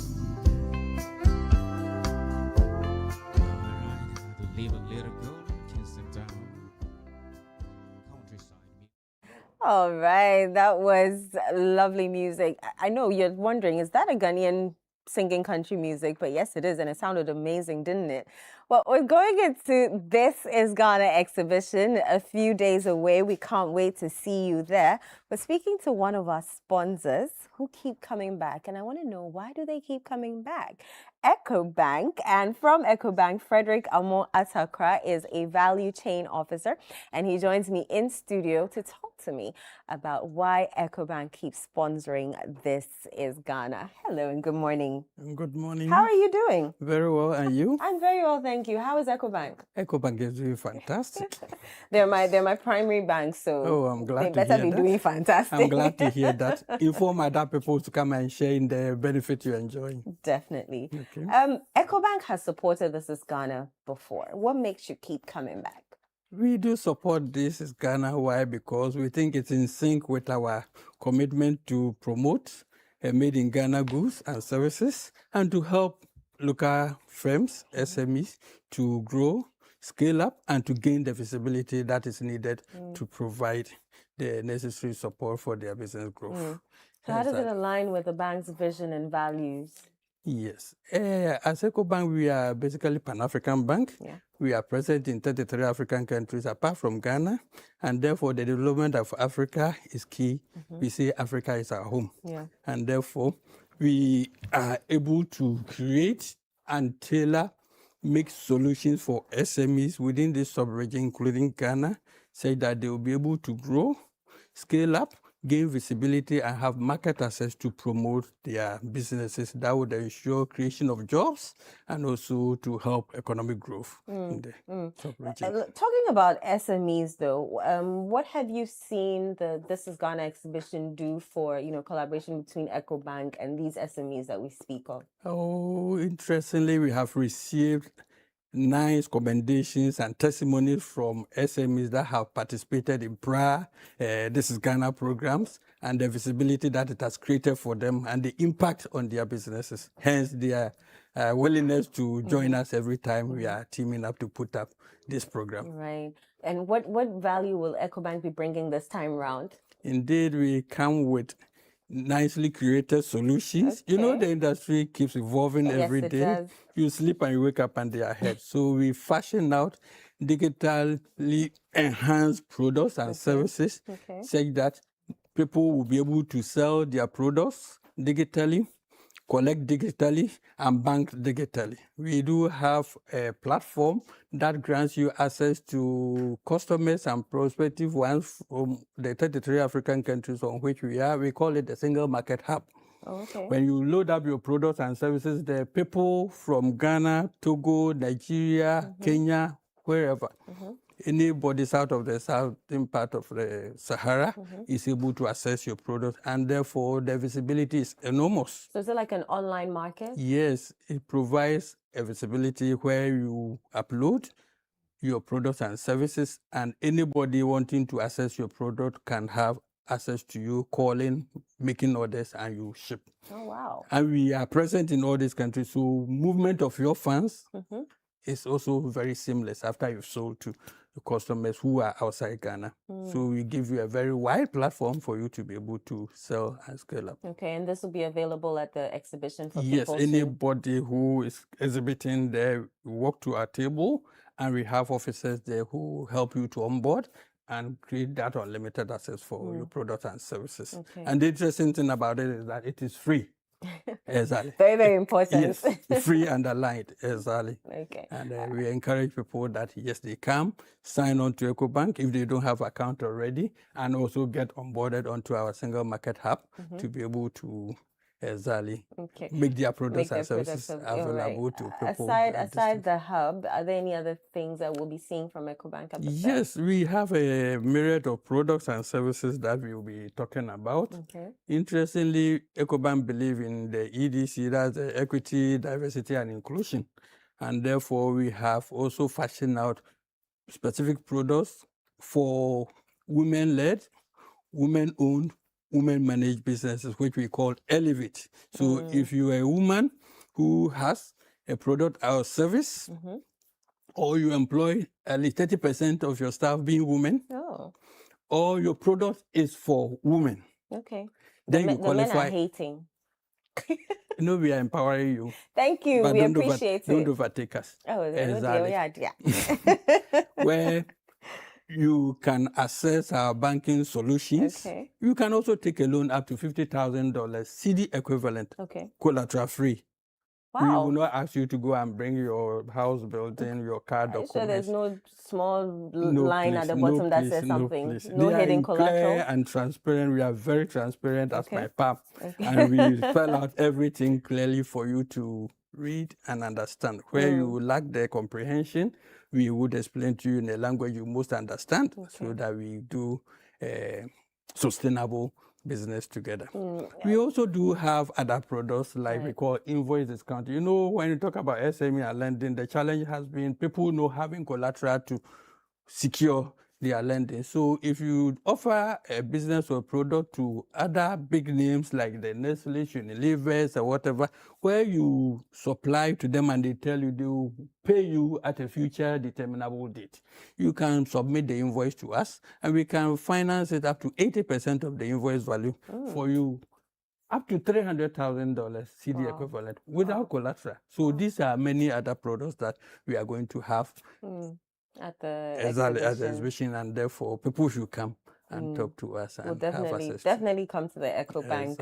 All right, that was lovely music. I know you're wondering, is that a Ghanaian singing country music? But yes, it is, and it sounded amazing, didn't it? Well, we're going into This is Ghana exhibition a few days away. We can't wait to see you there. We're speaking to one of our sponsors who keep coming back, and I want to know, why do they keep coming back? EcoBank, and from EcoBank, Frederick Amo Atakra is a value chain officer, and he joins me in studio to talk to me about why EcoBank keeps sponsoring This is Ghana. Hello and good morning. Good morning. How are you doing? Very well, and you? I'm very well, thank you. How is EcoBank? EcoBank is doing fantastic. They're my primary bank, so I'm glad they to better hear be that. doing fantastic. I'm glad to hear that. Inform other people to come and share in the benefit you're enjoying. Definitely. Okay. EcoBank has supported This is Ghana before. What makes you keep coming back? We do support This is Ghana. Why? Because we think it's in sync with our commitment to promote made in Ghana goods and services, and to help local firms, SMEs, to grow, scale up, and to gain the visibility that is needed to provide the necessary support for their business growth. So how does it align with the bank's vision and values? Yes. As EcoBank, we are basically Pan-African bank. Yeah. We are present in 33 African countries apart from Ghana, and therefore the development of Africa is key. We say Africa is our home. Yeah. And therefore, we are able to create and tailor, make solutions for SMEs within this sub-region, including Ghana, so that they will be able to grow, scale up, gain visibility, and have market access to promote their businesses. That would ensure creation of jobs and also to help economic growth in the sub-region. Talking about SMEs, though, what have you seen the This is Ghana exhibition do for collaboration between EcoBank and these SMEs that we speak of? Oh, interestingly, we have received nice commendations and testimonies from SMEs that have participated in prior This is Ghana programs, and the visibility that it has created for them and the impact on their businesses. Hence, their willingness to join us every time we are teaming up to put up this program. Right. And what value will EcoBank be bringing this time around? Indeed, we come with nicely created solutions. You know, the industry keeps evolving every day. Does. You sleep and you wake up and they are ahead. So we fashion out digitally enhanced products and services such that people will be able to sell their products digitally, collect digitally, and bank digitally. We do have a platform that grants you access to customers and prospective ones from the 33 African countries on which we are. We call it the Single Market Hub. When you load up your products and services, the people from Ghana, Togo, Nigeria, Kenya, wherever, anybody south of the southern part of the Sahara is able to access your product, and therefore the visibility is enormous. So is it like an online market? Yes, it provides a visibility where you upload your products and services, and anybody wanting to access your product can have access to you, calling, making orders, and you ship. Oh, wow. And we are present in all these countries, so movement of your funds is also very seamless after you've sold to the customers who are outside Ghana. So we give you a very wide platform for you to be able to sell and scale up. Okay, and this will be available at the exhibition for Yes, people anybody who is exhibiting there, walk to our table, and we have officers there who help you to onboard and create that unlimited access for your products and services. Okay. And the interesting thing about it is that it is free. Exactly. Very, very important. Yes, free and aligned, exactly. Okay. And we encourage people that, yes, they come, sign on to EcoBank if they don't have account already, and also get onboarded onto our Single Market Hub to be able to make their products and services available to people. Aside the hub, are there any other things that we'll be seeing from EcoBank at the fair? Yes, we have a myriad of products and services that we'll be talking about. Okay. Interestingly, EcoBank believe in the EDC, that's equity, diversity, and inclusion. And therefore, we have also fashioned out specific products for women-led, women-owned, women-managed businesses, which we call Elevate. So if you are a woman who has a product or service, or you employ at least 30% of your staff being women, or your product is for women, Okay. then you The men are qualify. hating. No, we are empowering you. Thank you. But We don't appreciate it. Don't overtake us. Oh, Exactly. yeah. Where you can access our banking solutions. Okay. You can also take a loan up to $50,000 CD equivalent, Okay. collateral free. We Wow. will not ask you to go and bring your house building, your car Are you sure there's documents. no small No, line at please, the no, bottom that please, says no, something? please. No They are hidden in collateral? clear and transparent. We are very transparent as Okay. my pap. Okay. And we spell out everything clearly for you to read and understand. Where you lack the comprehension, we would explain to you in a language you most understand so that we do sustainable business together. We also do have other products like we call invoice discount. You know, when you talk about SME and lending, the challenge has been people know having collateral to secure their lending. So if you offer a business or product to other big names like the Nestle, Unilevers, or whatever, where you supply to them and they tell you they will pay you at a future determinable date, you can submit the invoice to us and we can finance it up to 80% of the invoice value for you, up to $300,000 CD equivalent without collateral. So these are many other products that we are going to have at the exhibition, and therefore people should come and talk to us and we'll have access. definitely come to the EcoBank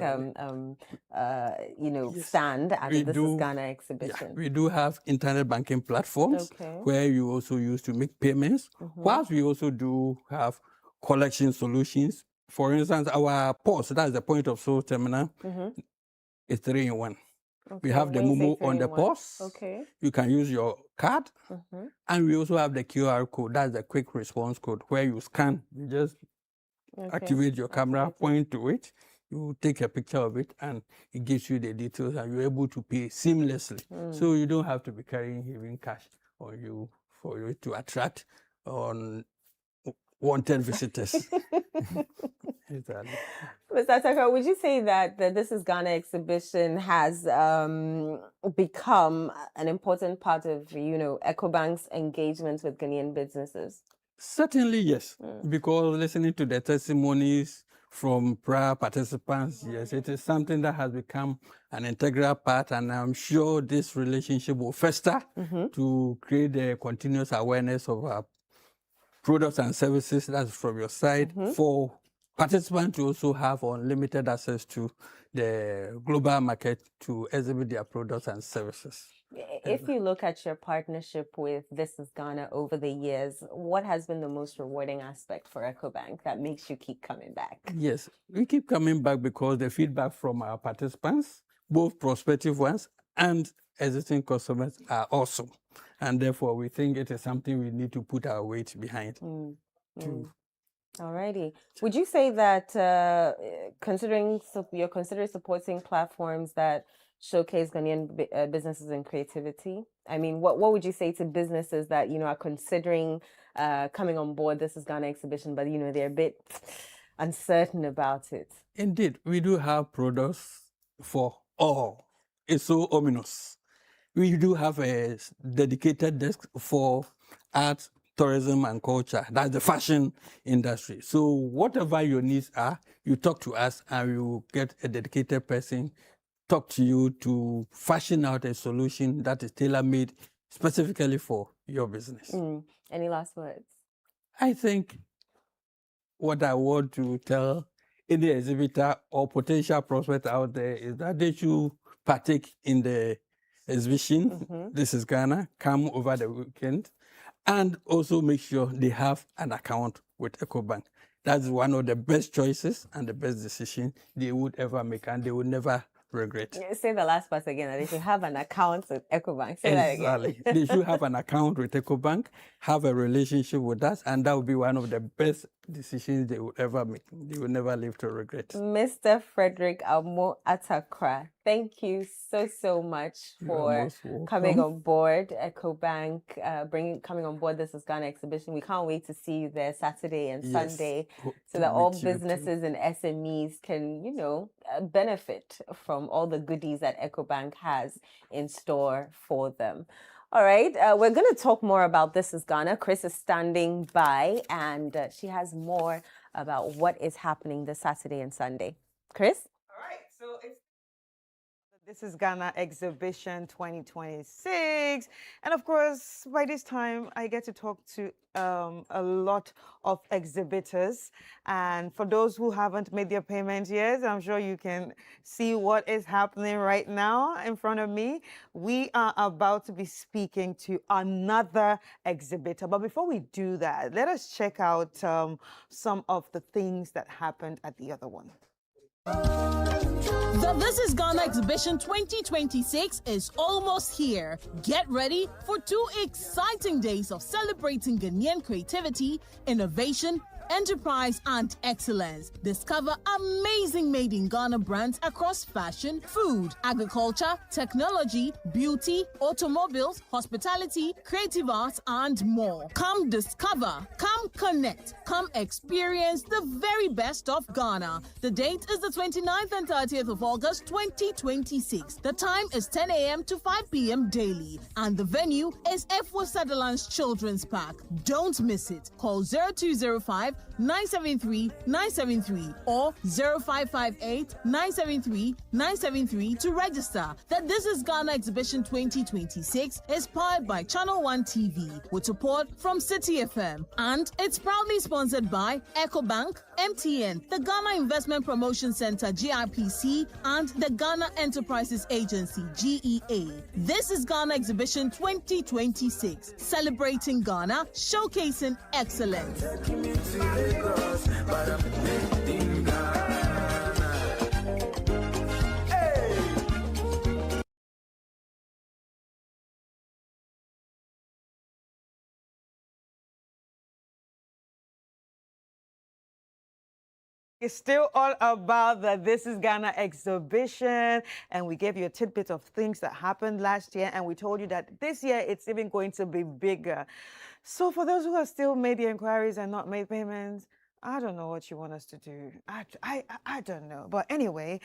stand at the This Is Ghana exhibition. We do have internet banking platforms where you also use to make payments. Whilst we also do have collection solutions. For instance, our POS, that's the point of sale terminal, is 3-in-1. We have the Momo on the POS. You can use your card. And we also have the QR code. That's the quick response code where you scan. You just activate your camera, point to it. You take a picture of it and it gives you the details and you're able to pay seamlessly. So you don't have to be carrying even cash on you for you to attract unwanted visitors. Exactly. Mr. Tucker, would you say that the This Is Ghana exhibition has become an important part of, EcoBank's engagement with Ghanaian businesses? Certainly, yes. Because listening to the testimonies from prior participants, yes, it is something that has become an integral part, and I'm sure this relationship will fester to create a continuous awareness of our products and services. That's from your side. For participants to also have unlimited access to the global market to exhibit their products and services. If you look at your partnership with This Is Ghana over the years, what has been the most rewarding aspect for EcoBank that makes you keep coming back? Yes, we keep coming back because the feedback from our participants, both prospective ones and existing customers, are awesome. And therefore, we think it is something we need to put our weight behind. Alrighty. Would you say that you're considering supporting platforms that showcase Ghanaian businesses and creativity? I mean, what would you say to businesses that are considering coming on board This Is Ghana exhibition, but they're a bit uncertain about it? Indeed, we do have products for all. It's so ominous. We do have a dedicated desk for art, tourism, and culture. That's the fashion industry. So whatever your needs are, you talk to us and we will get a dedicated person talk to you to fashion out a solution that is tailor-made specifically for your business. Any last words? I think what I want to tell any exhibitor or potential prospect out there is that they should partake in the exhibition. This Is Ghana. Come over the weekend. And also make sure they have an account with EcoBank. That's one of the best choices and the best decision they would ever make, and they will never regret. Say the last part again. They should have an account with EcoBank. Say that again. They should have an account with EcoBank, have a relationship with us, and that would be one of the best decisions they would ever make. They will never live to regret. Mr. Frederick Amo Atakra, thank you so much for coming on board EcoBank, coming on board This Is Ghana exhibition. We can't wait to see you there Saturday and Sunday, so that all businesses and SMEs can, benefit from all the goodies that EcoBank has in store for them. All right, we're going to talk more about This Is Ghana. Chris is standing by, and she has more about what is happening this Saturday and Sunday. Chris? All right, so this is Ghana Exhibition 2026. And of course, by this time, I get to talk to a lot of exhibitors. And for those who haven't made their payment yet, I'm sure you can see what is happening right now in front of me. We are about to be speaking to another exhibitor. But before we do that, let us check out some of the things that happened at the other one. The This is Ghana Exhibition 2026 is almost here. Get ready for 2 exciting days of celebrating Ghanaian creativity, innovation, enterprise, and excellence. Discover amazing made in Ghana brands across fashion, food, agriculture, technology, beauty, automobiles, hospitality, creative arts, and more. Come discover, come connect, come experience the very best of Ghana. The date is the 29th and 30th of August 2026. The time is 10 a.m. to 5 p.m. daily, and the venue is F4 Sutherland's Children's Park. Don't miss it. Call 0205 973 973 or 0558 973 973 to register. That This is Ghana Exhibition 2026 is powered by Channel One TV with support from City FM, and it's proudly sponsored by EcoBank, MTN, the Ghana Investment Promotion Center (GIPC), and the Ghana Enterprises Agency (GEA). This is Ghana Exhibition 2026, celebrating Ghana, showcasing excellence. It's still all about the This is Ghana exhibition, and we gave you a tidbit of things that happened last year, and we told you that this year it's even going to be bigger. So for those who have still made the inquiries and not made payments, I don't know what you want us to do. I don't know. But anyway,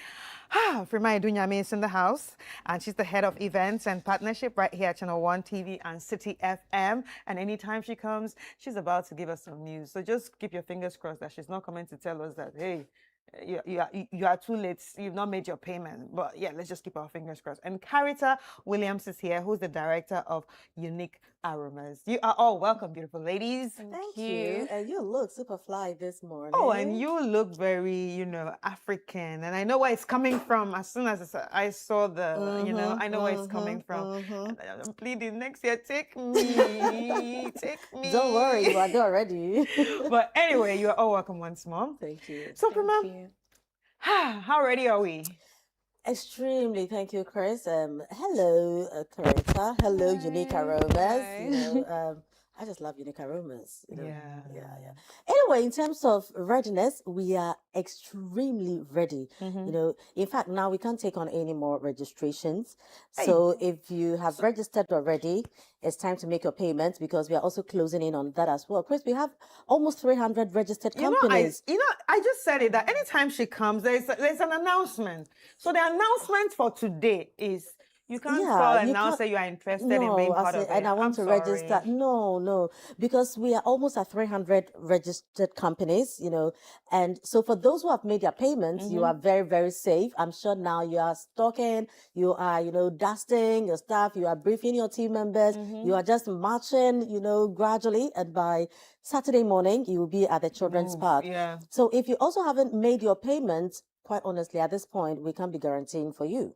Firma Edunyame is in the house, and she's the head of events and partnership right here at Channel One TV and City FM. And anytime she comes, she's about to give us some news. So just keep your fingers crossed that she's not coming to tell us that, hey, you are too late, you've not made your payment. But yeah, let's just keep our fingers crossed. And Carita Williams is here, who's the director of Unique Aromas. You are all welcome, beautiful ladies. Thank you. And you look super fly this morning. Oh, and you look very, African. And I know where it's coming from. As soon as I saw the, I know where it's coming from. And I'm pleading, next year, take me. Take me. Don't worry, you are there already. But anyway, you are all welcome once more. Thank you. So, Prima, how ready are we? Extremely. Thank you, Chris. Hello, Carita. Hello, Unique Aromas. I just love Unique Aromas. Yeah. Anyway, in terms of readiness, we are extremely ready. In fact, now we can't take on any more registrations. So if you have registered already, it's time to make your payments, because we are also closing in on that as well. Chris, we have almost 300 registered companies. I just said it, that anytime she comes, there's an announcement. So the announcement for today is, you can't call and now say you are interested in being part of it. And I want to register. No, because we are almost at 300 registered companies, And so for those who have made their payments, you are very, very safe. I'm sure now you are stocking, you are, dusting your stuff, you are briefing your team members, you are just marching, gradually. And by Saturday morning, you will be at the Children's Park. Yeah. So if you also haven't made your payments, quite honestly, at this point, we can't be guaranteeing for you,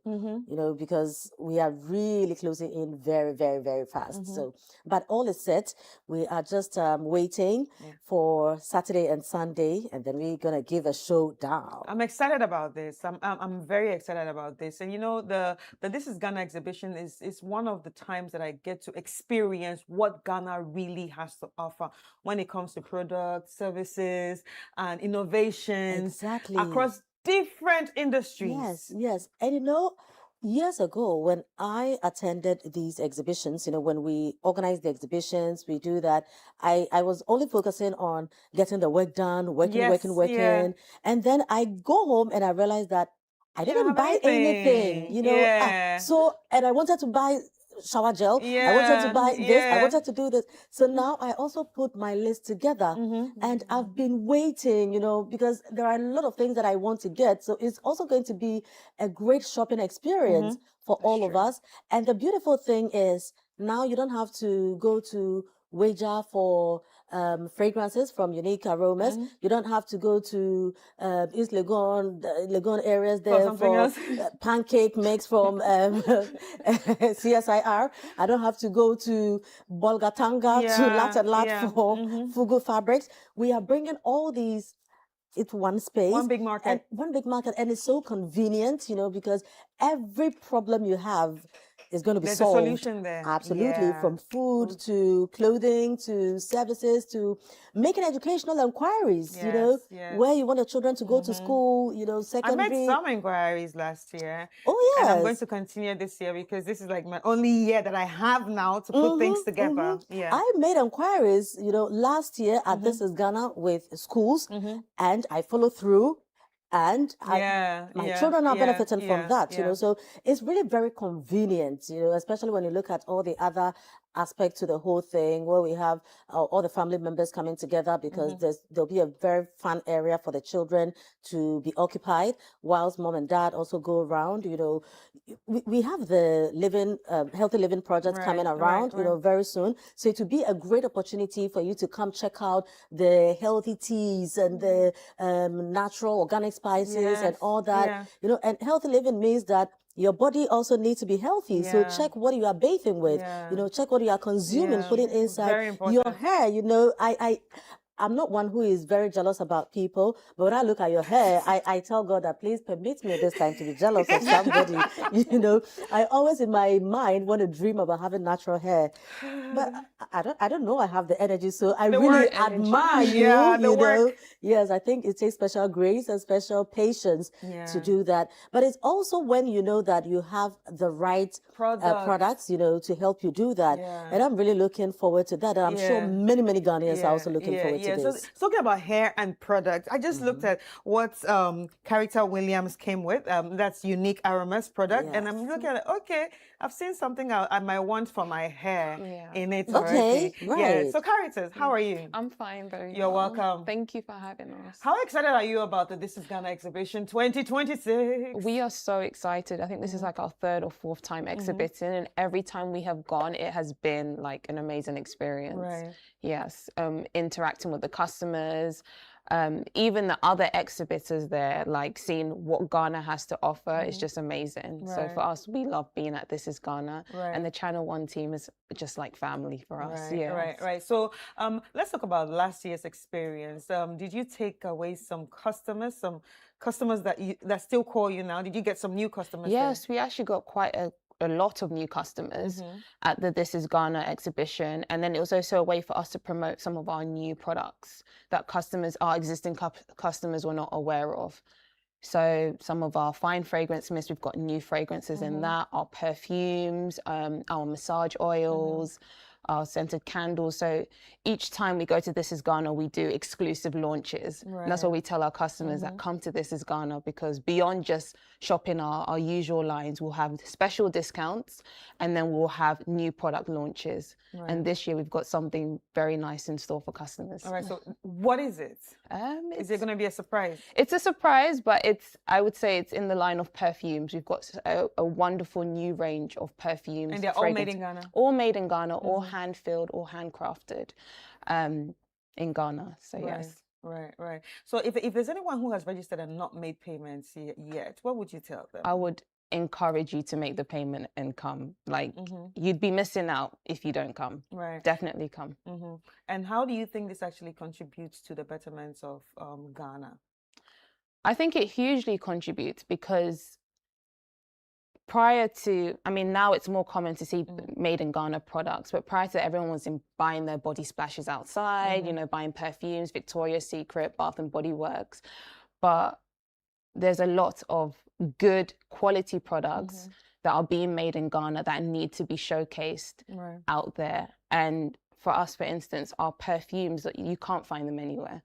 because we are really closing in very, very, very fast. So, but all is set. We are just waiting for Saturday and Sunday, and then we're gonna give a showdown. I'm excited about this. I'm very excited about this. And the This is Ghana exhibition is one of the times that I get to experience what Ghana really has to offer when it comes to products, services, and innovations across different industries. Yes. And years ago, when I attended these exhibitions, when we organize the exhibitions, we do that, I was only focusing on getting the work done, working. And then I go home and I realized that I didn't buy anything, and I wanted to buy shower gel. I wanted to buy this. I wanted to do this. So now I also put my list together, and I've been waiting, you know, because there are a lot of things that I want to get. So it's also going to be a great shopping experience for all of us. And the beautiful thing is now you don't have to go to wager for fragrances from Unique Aromas. You don't have to go to East Legon areas there for pancake mix from CSIR. I don't have to go to Bolgatanga to Lat and Lat for Fugu fabrics. We are bringing all these into one space. One big market. And it's so convenient, you know, because every problem you have is going to be There's solved. a solution there. Absolutely. From food to clothing to services to making educational inquiries, you know, where you want your children to go to school, you know, secondary. I made some inquiries last year. Oh, yes. And I'm going to continue this year because this is like my only year that I have now to put things together. I made inquiries, you know, last year at This is Ghana with schools, and I follow through. And my children are benefiting from that, you know. So it's really very convenient, you know, especially when you look at all the other aspects to the whole thing, where we have all the family members coming together, because there'll be a very fun area for the children to be occupied, whilst mom and dad also go around. You know, we have the healthy living project coming around, you know, very soon. So it will be a great opportunity for you to come check out the healthy teas and the natural organic spices and all that. You know, and healthy living means that your body also needs to be healthy. So check what you are bathing with, you know, check what you are consuming, putting inside your hair. You know, I'm not one who is very jealous about people, but when I look at your hair, I tell God that please permit me this time to be jealous of somebody. You know, I always in my mind want to dream about having natural hair, but I don't know. I have the energy, so I really admire you. You know, yes, I think it takes special grace and special patience to do that. But it's also when you know that you have the right products, you know, to help you do that. And I'm really looking forward to that. And I'm sure many Ghanaians are also looking forward to this. So talking about hair and products, I just looked at what Character Williams came with. That's Unique Aromas product. And I'm looking at it, okay, I've seen something I might want for my hair in it already. Yeah. So Characters, how are you? I'm fine, very You're well. welcome. Thank you for having us. How excited are you about the This is Ghana exhibition 2026? We are so excited. I think this is like our third or fourth time exhibiting, and every time we have gone, it has been like an amazing experience. Right. Yes, interacting with the customers, even the other exhibitors there, like seeing what Ghana has to offer is just amazing. So for us, we love being at This is Ghana, and the Channel One team is just like family for us. Right. So let's talk about last year's experience. Did you take away some customers that still call you now? Did you get some new customers? Yes, we actually got quite a lot of new customers at the This is Ghana exhibition, and then it was also a way for us to promote some of our new products that our existing customers were not aware of. So some of our fine fragrance mist, we've got new fragrances in that, our perfumes, our massage oils, our scented candles. So each time we go to This is Ghana, we do exclusive launches. And that's what we tell our customers that come to This is Ghana, because beyond just shopping our usual lines, we'll have special discounts, and then we'll have new product launches. And this year we've got something very nice in store for customers. All right, so what is it? Is it going to be a surprise? It's a surprise, but I would say it's in the line of perfumes. We've got a wonderful new range of perfumes. And they're all made in Ghana? All made in Ghana, all hand-filled or handcrafted in Ghana. So yes. Right. So if there's anyone who has registered and not made payments yet, what would you tell them? I would encourage you to make the payment and come. Like, you'd be missing out if you don't come. Right. Definitely come. And how do you think this actually contributes to the betterment of Ghana? I think it hugely contributes, because now it's more common to see made in Ghana products, but prior to that, everyone was buying their body splashes outside, you know, buying perfumes, Victoria's Secret, Bath and Body Works. But there's a lot of good quality products that are being made in Ghana that need to be showcased out there. And for us, for instance, our perfumes, you can't find them anywhere.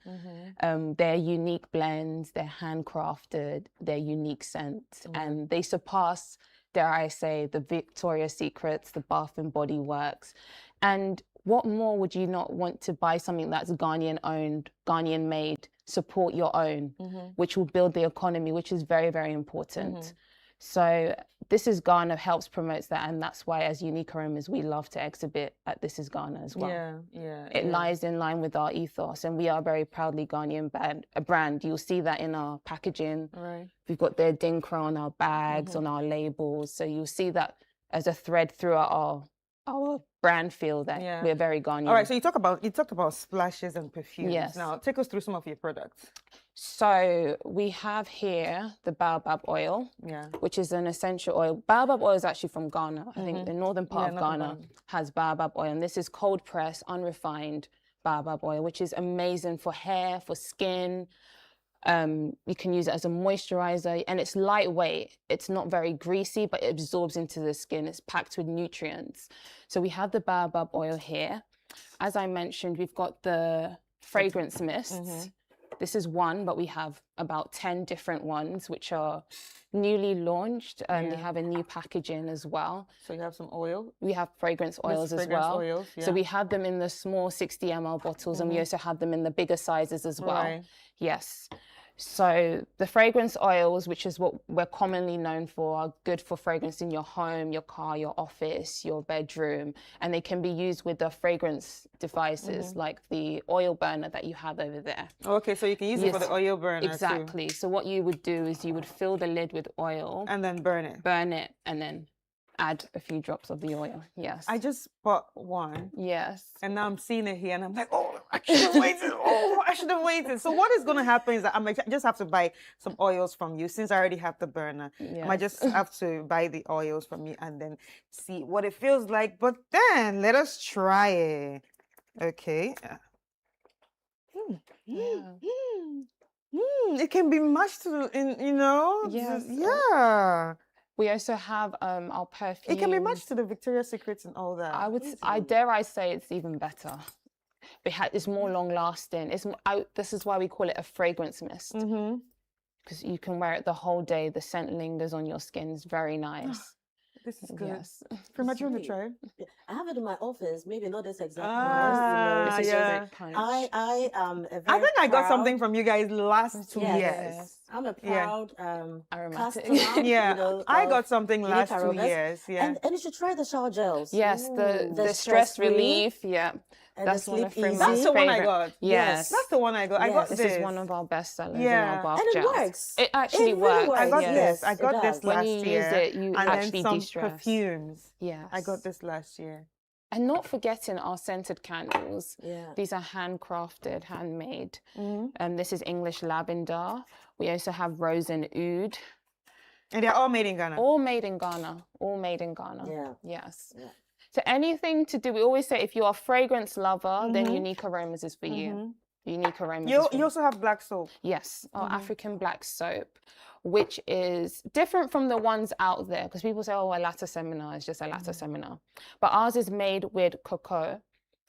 They're unique blends, they're handcrafted, they're unique scents, and they surpass dare I say, the Victoria's Secrets, the Bath and Body Works. And what more would you not want to buy something that's Ghanaian owned, Ghanaian made, support your own, which will build the economy, which is very, very important. So This is Ghana helps promotes that, and that's why as Unique Aromas we love to exhibit at This is Ghana as well. It lies in line with our ethos, and we are very proudly Ghanaian brand. You'll see that in our packaging. Right. We've got the Dinkra on our bags, on our labels, so you'll see that as a thread throughout our brand feel that we're very Ghanaian. All right, so you talked about splashes and perfumes. Yes. Now take us through some of your products. So we have here the baobab oil, which is an essential oil. Baobab oil is actually from Ghana. I think the northern part of Ghana has baobab oil, and this is cold pressed, unrefined baobab oil, which is amazing for hair, for skin. You can use it as a moisturizer, and it's lightweight. It's not very greasy, but it absorbs into the skin. It's packed with nutrients. So we have the baobab oil here. As I mentioned, we've got the fragrance mists. This is one, but we have about 10 different ones, which are newly launched. They have a new packaging as well. So you have some oil? We have fragrance oils as well. Oils, So we have them in the small 60 ml bottles, and we also have them in the bigger sizes as well. Right. Yes. So the fragrance oils, which is what we're commonly known for, are good for fragrance in your home, your car, your office, your bedroom, and they can be used with the fragrance devices like the oil burner that you have over there. Okay, so you can use it for the oil burner Exactly. too. So what you would do is you would fill the lid with oil. And then burn it. Burn it, and then add a few drops of the oil. Yes. I just bought one. Yes. And now I'm seeing it here, and I'm like, oh, I should have waited. Oh, I should have waited. So what is going to happen is that I just have to buy some oils from you since I already have the burner. I might just have to buy the oils from you and then see what it feels like. But then let us try it. Okay. It can be mashed in, Yes. Yeah. We also have our perfume. It can be matched to the Victoria's Secrets and all that. I dare say it's even better. It's more long lasting. This is why we call it a fragrance mist. Because you can wear it the whole day. The scent lingers on your skin. It's very nice. This is good. Yes. Prima, do you want to try? I have it in my office. Maybe not this exact one. Yeah. I am a very I think I got proud- something from you guys last 2 years. I'm a proud aromatic. customer. Yeah, I got something Unique last 2 Aromas. years. Yeah. And you should try the shower gels. Yes, the stress relief. Yeah. And That's the one of Sleep Easy. That's the one I favorite. got. Yes. That's the one I got. I got This this. is one of our best sellers in Yeah. our bath And it gels. works. It actually It really works. I got yes. this. I it got does. this When last you use year. it, you and actually then some de-stress. perfumes. Yes. I got this last year. And not forgetting our scented candles. Yeah. These are handcrafted, handmade. This is English lavender. We also have rose and oud. And they're all made in Ghana. All made in Ghana. All made in Ghana. Yeah. Yes. Yeah. So anything to do, we always say if you're a fragrance lover, then Unique Aromas is for you. Unique Aromas is for You also have black soap. Yes, our African black soap, which is different from the ones out there because people say, oh, a latte seminar is just a latte seminar. But ours is made with cocoa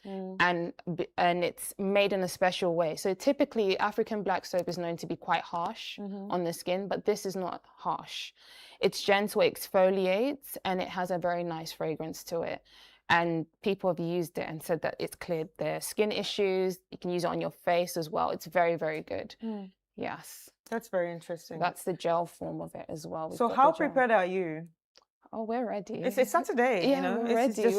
and it's made in a special way. So typically African black soap is known to be quite harsh on the skin, but this is not harsh. It's gentle, it exfoliates, and it has a very nice fragrance to it. And people have used it and said that it's cleared their skin issues. You can use it on your face as well. It's very, very good. Yes. That's very interesting. That's the gel form of it as well. We've So got how the gel. prepared are you? Oh, we're ready. It's Saturday. Yeah, you know? we're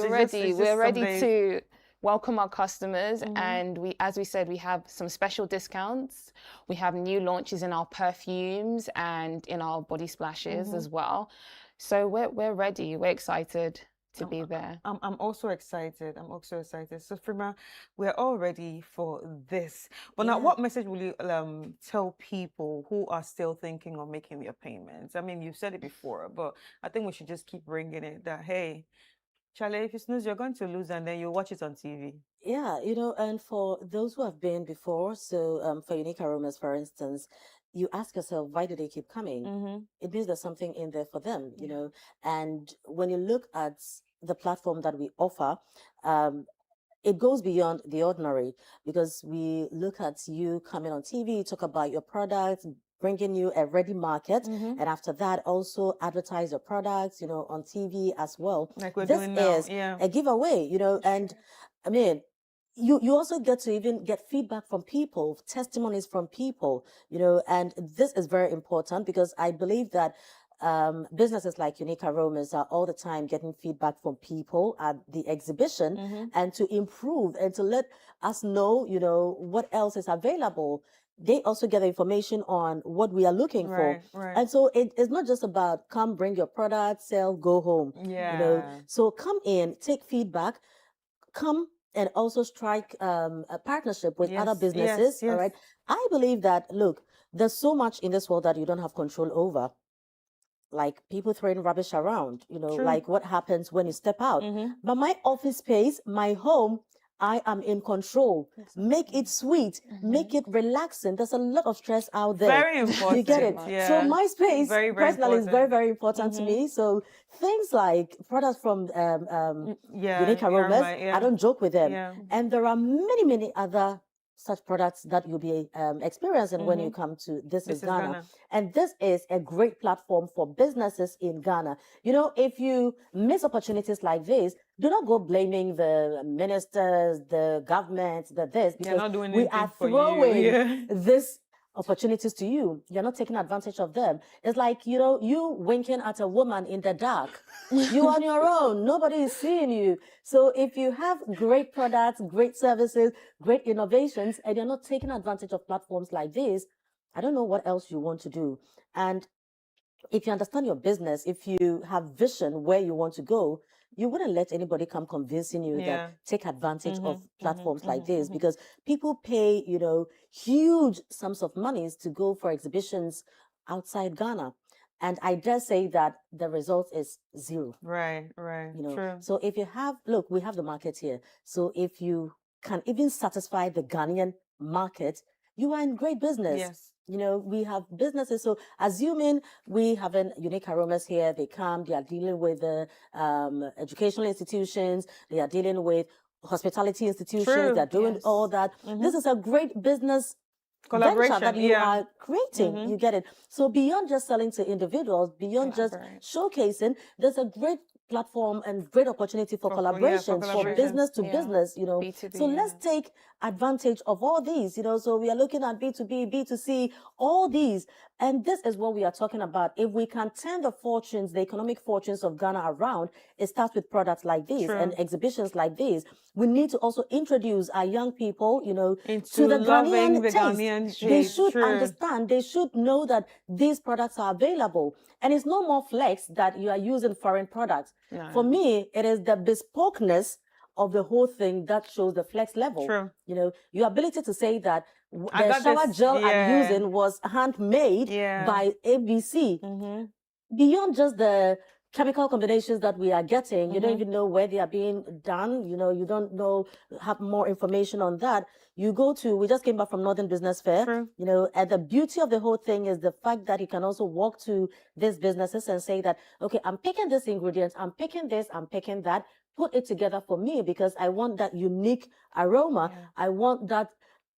ready. We're ready to welcome our customers. And as we said, we have some special discounts. We have new launches in our perfumes and in our body splashes as well. So we're ready. We're excited to be there. I'm also excited. I'm also excited. So Frima, we're all ready for this. But now, what message will you tell people who are still thinking of making their payments? I mean, you've said it before, but I think we should just keep bringing it that, hey, Charlie, if you snooze, you're going to lose, and then you'll watch it on TV. Yeah, and for those who have been before, so for Unique Aromas, for instance, you ask yourself, why do they keep coming? It means there's something in there for them, And when you look at the platform that we offer, it goes beyond the ordinary because we look at you coming on TV, talk about your products, bringing you a ready market, and after that, also advertise your products, you know, on TV as well. Like we're This doing now, is a giveaway, you know, and I mean, you also get to even get feedback from people, testimonies from people, you know, and this is very important because I believe that businesses like Unique Aromas are all the time getting feedback from people at the exhibition and to improve and to let us know, you know, what else is available. They also get information on what we are looking for. Right. And so it's not just about come bring your product, sell, go home. Yeah. You know, so come in, take feedback, come and also strike a partnership with other businesses. All right. I believe that, look, there's so much in this world that you don't have control over. Like people throwing rubbish around, you know, True. like what happens when you step out. But my office space, my home, I am in control. Make it sweet, make it relaxing. There's a lot of stress out there. Very important. You get it? Yeah. So my space, Very, very personally, is very, important. very important to me. So things like products from Unique Aromas, I don't joke with them. Yeah. And there are many, many other such products that you'll be experiencing when you come to This is Ghana. And this is a great platform for businesses in Ghana. You know, if you miss opportunities like this, do not go blaming the ministers, the government, this, They're not doing we anything are for you. throwing Yeah. this opportunities to you. You're not taking advantage of them. It's like, you know, you winking at a woman in the dark. You're on your own. Nobody is seeing you. So if you have great products, great services, great innovations, and you're not taking advantage of platforms like this, I don't know what else you want to do. And if you understand your business, if you have vision where you want to go, you wouldn't let anybody come convincing you that take advantage of platforms like this, because people pay, you know, huge sums of monies to go for exhibitions outside Ghana. And I dare say that the result is zero. Right. You know, True. so if you have, look, we have the market here. So if you can even satisfy the Ghanaian market, you are in great business. Yes. You know, we have businesses. So assuming we have an Unique Aromas here, they come, they are dealing with the educational institutions, they are dealing with hospitality institutions, True. they're doing all that. This is a great business Collaboration, venture that you yeah. are creating. You get it? So beyond just selling to individuals, beyond just showcasing, there's a great platform and great opportunity for collaborations, for business to business, you know. B2B, so let's take advantage of all these, you know. So we are looking at B2B, B2C, all these. And this is what we are talking about. If we can turn the fortunes, the economic fortunes of Ghana around, it starts with products like these and exhibitions like these. We need to also introduce our young people, you know, to the Ghanaian taste. Ghanaian They taste, should true. understand, they should know that these products are available. And it's no more flex that you are using foreign products. No. For me, it is the bespokeness of the whole thing that shows the flex level. True. You know, your ability to say that I the got shower this- gel I'm yeah. using was handmade Yeah. by ABC. Beyond just the chemical combinations that we are getting, you don't even know where they are being done. You know, you don't know, have more information on that. You go to, we just came back from Northern Business Fair, you know, and the beauty of the whole thing is the fact that you can also walk to these businesses and say that, okay, I'm picking this ingredient, I'm picking this, I'm picking that, put it together for me because I want that unique aroma. I want that,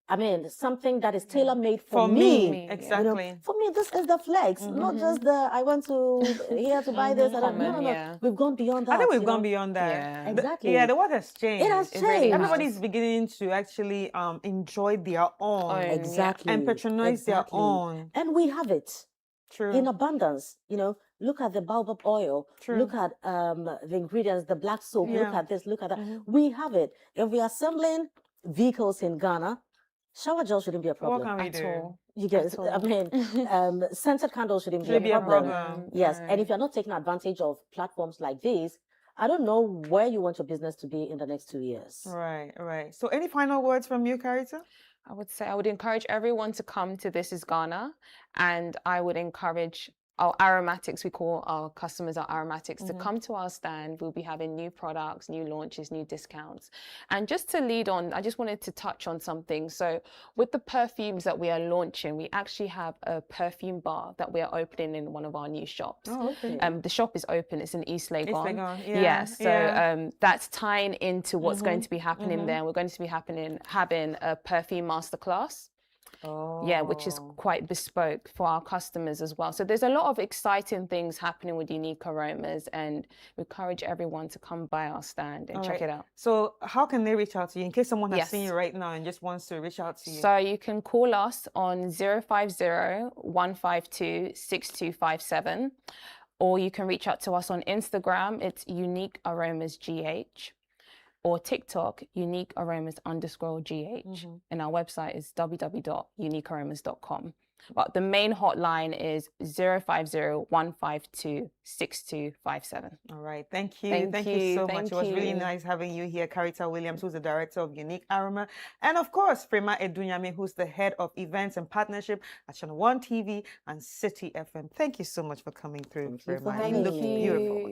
I mean, something that is tailor-made for me. You know, exactly. for me, this is the flex, not just the, I want to, here to buy this. No. We've gone beyond that. I think we've you gone know? beyond that. Yeah. Exactly. Yeah, the world has changed. It has really changed. Everybody's beginning to actually enjoy their own. Exactly. And patronize their own. And we have it. True. In abundance. You know, look at the baobab oil. True. Look at the ingredients, the black soap. Look Yeah. at this, look at that. We have it. If we are assembling vehicles in Ghana, shower gel shouldn't be a problem. What can we at do? all. You get it? I mean, scented candles shouldn't Should be a problem. Yes. And if you're not taking advantage of platforms like these, I don't know where you want your business to be in the next 2 years. Right. So any final words from you, Carita? I would say I would encourage everyone to come to This is Ghana, and I would encourage our aromatics, we call our customers our aromatics, to come to our stand. We'll be having new products, new launches, new discounts. And just to lead on, I just wanted to touch on something. So with the perfumes that we are launching, we actually have a perfume bar that we are opening in one of our new shops. Oh, okay. The shop is open, it's in East Legon. Yeah. So that's tying into what's going to be happening there. We're going to be having a perfume masterclass. Yeah, which is quite bespoke for our customers as well. So there's a lot of exciting things happening with Unique Aromas, and we encourage everyone to come by our stand and check it out. So how can they reach out to you in case someone has seen you right now and just wants to reach out to you? So you can call us on 050-152-6257, or you can reach out to us on Instagram. It's Unique Aromas GH. Or TikTok, uniquearomas_GH. And our website is www.uniquearomas.com. But the main hotline is 050-152-6257. All right. Thank you. Thank you so much. It was really nice having you here, Carita Williams, who's the director of Unique Aroma. And of course, Frema Edunyame, who's the head of events and partnership at Channel One TV and City FM. Thank you so much for coming through, Frema. You look beautiful.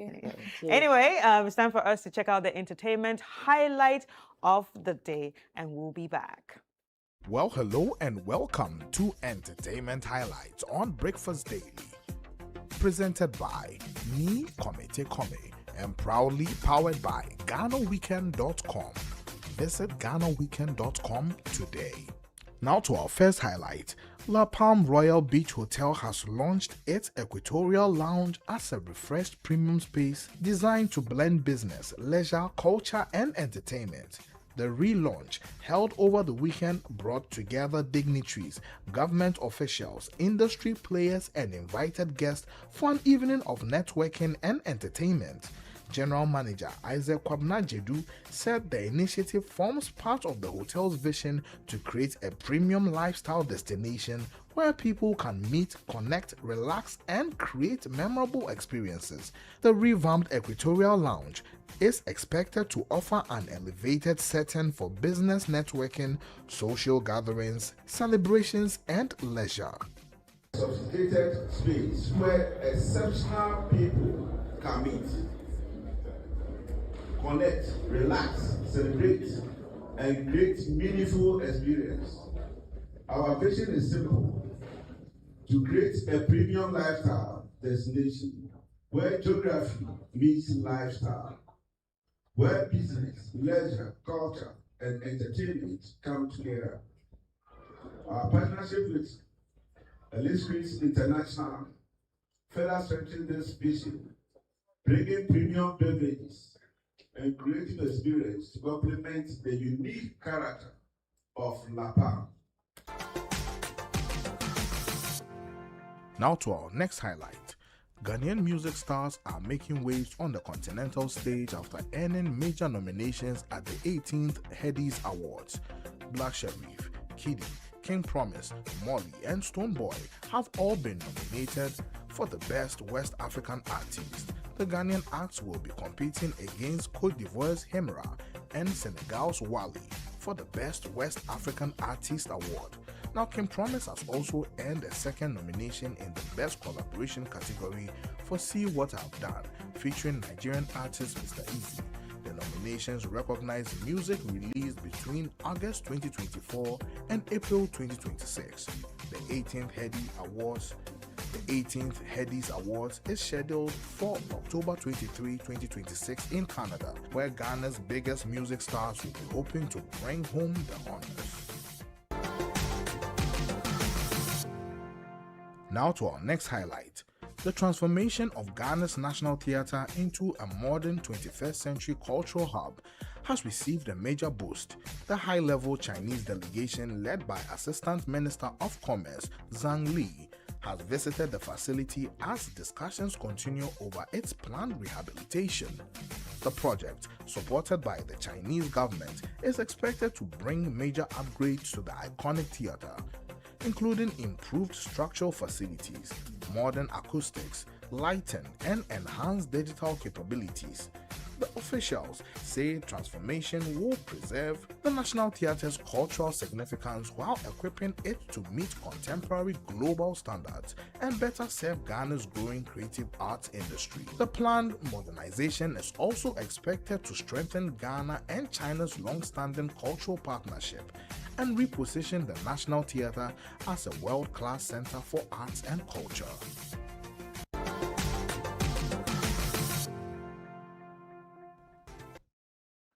Anyway, it's time for us to check out the entertainment highlight of the day, and we'll be back. Well, hello and welcome to Entertainment Highlights on Breakfast Daily. Presented by me, Komete Kome, and proudly powered by GhanaWeekend.com. Visit GhanaWeekend.com today. Now to our first highlight. La Palm Royal Beach Hotel has launched its Equatorial Lounge as a refreshed premium space designed to blend business, leisure, culture, and entertainment. The relaunch, held over the weekend, brought together dignitaries, government officials, industry players, and invited guests for an evening of networking and entertainment. General Manager Isaac Kwabna Jedu said the initiative forms part of the hotel's vision to create a premium lifestyle destination where people can meet, connect, relax, and create memorable experiences. The revamped Equatorial Lounge is expected to offer an elevated setting for business networking, social gatherings, celebrations, and leisure. Sophisticated space where exceptional people can meet, connect, relax, celebrate, and create meaningful experience. Our vision is simple: to create a premium lifestyle destination where geography meets lifestyle, where business, leisure, culture, and entertainment come together. Our partnership with Elite Screens International further strengthens this vision, bringing premium beverages and creative experience to complement the unique character of La Palm. Now to our next highlight. Ghanaian music stars are making waves on the continental stage after earning major nominations at the 18th Headies Awards. Black Sherif, Kiddy, King Promise, Molly, and Stonebwoy have all been nominated for the Best West African Artist. The Ghanaian acts will be competing against Cote d'Ivoire's Himra and Senegal's Wally for the Best West African Artist Award. Now, King Promise has also earned a second nomination in the Best Collaboration category for See What I've Done, featuring Nigerian artist Mr. Easy. The nominations recognize music released between August 2024 and April 2026. The 18th Headies Awards is scheduled for October 23, 2026 in Canada, where Ghana's biggest music stars will be hoping to bring home the honors. Now to our next highlight. The transformation of Ghana's National Theatre into a modern 21st century cultural hub has received a major boost. The high-level Chinese delegation led by Assistant Minister of Commerce Zhang Li has visited the facility as discussions continue over its planned rehabilitation. The project, supported by the Chinese government, is expected to bring major upgrades to the iconic theatre, including improved structural facilities, modern acoustics, lighting, and enhanced digital capabilities. The officials say transformation will preserve the National Theatre's cultural significance while equipping it to meet contemporary global standards and better serve Ghana's growing creative arts industry. The planned modernization is also expected to strengthen Ghana and China's long-standing cultural partnership and reposition the National Theatre as a world-class center for arts and culture.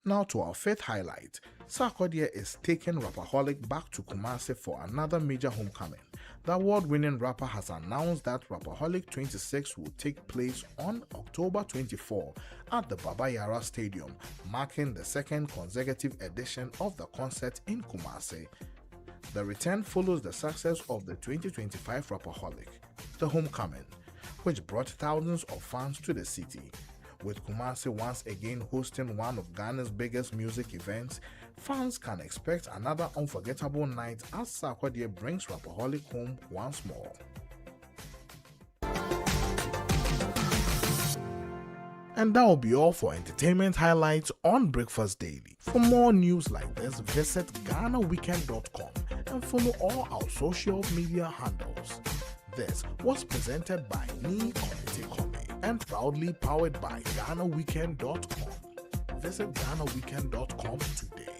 Now to our fifth highlight. Sarkodie is taking Rapperholic back to Kumasi for another major homecoming. The award-winning rapper has announced that Rapperholic 26 will take place on October 24 at the Baba Yara Stadium, marking the second consecutive edition of the concert in Kumasi. The return follows the success of the 2025 Rapperholic, the homecoming, which brought thousands of fans to the city. With Kumasi once again hosting one of Ghana's biggest music events, fans can expect another unforgettable night as Sarkodie brings Rapperholic home once more. And that will be all for entertainment highlights on Breakfast Daily. For more news like this, visit GhanaWeekend.com and follow all our social media handles. This was presented by me, Komete Kome, and proudly powered by GhanaWeekend.com. Visit GhanaWeekend.com today.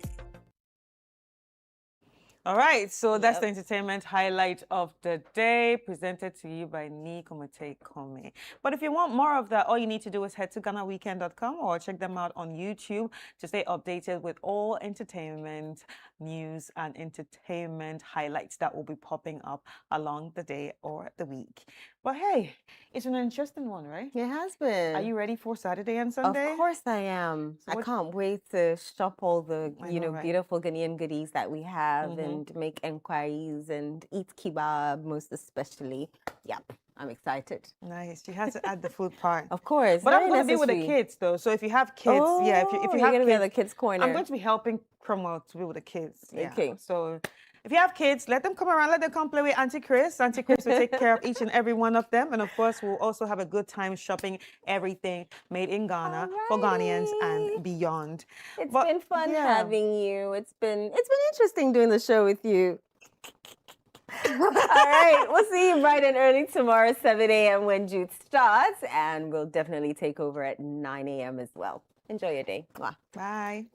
All right, so that's the entertainment highlight of the day, presented to you by Ni Komete Kome. But if you want more of that, all you need to do is head to GhanaWeekend.com or check them out on YouTube to stay updated with all entertainment news and entertainment highlights that will be popping up along the day or the week. But hey, it's an interesting one, right? It has been. Are you ready for Saturday and Sunday? Of course I am. So I can't wait to shop all the right? beautiful Ghanaian goodies that we have and make enquiries and eat kebab most especially. Yep, I'm excited. Nice. You had to add the food part. Of course. But I'm very going to be with the necessary. kids though. So if you have kids, yeah, if you you're have gonna kids, be at the kids' corner. I'm going to be helping Cromwell to be with the kids. Yeah. Okay. So if you have kids, let them come around, let them come play with Auntie Chris. Auntie Chris will take care of each and every one of them. And of course, we'll also have a good time shopping everything made in Ghana for Ghanaians and beyond. It's been fun having you. It's been interesting doing the show with you. All right, we'll see you bright and early tomorrow, 7 a.m. when Jude starts, and we'll definitely take over at 9 a.m. as well. Enjoy your day. Mwah. Bye.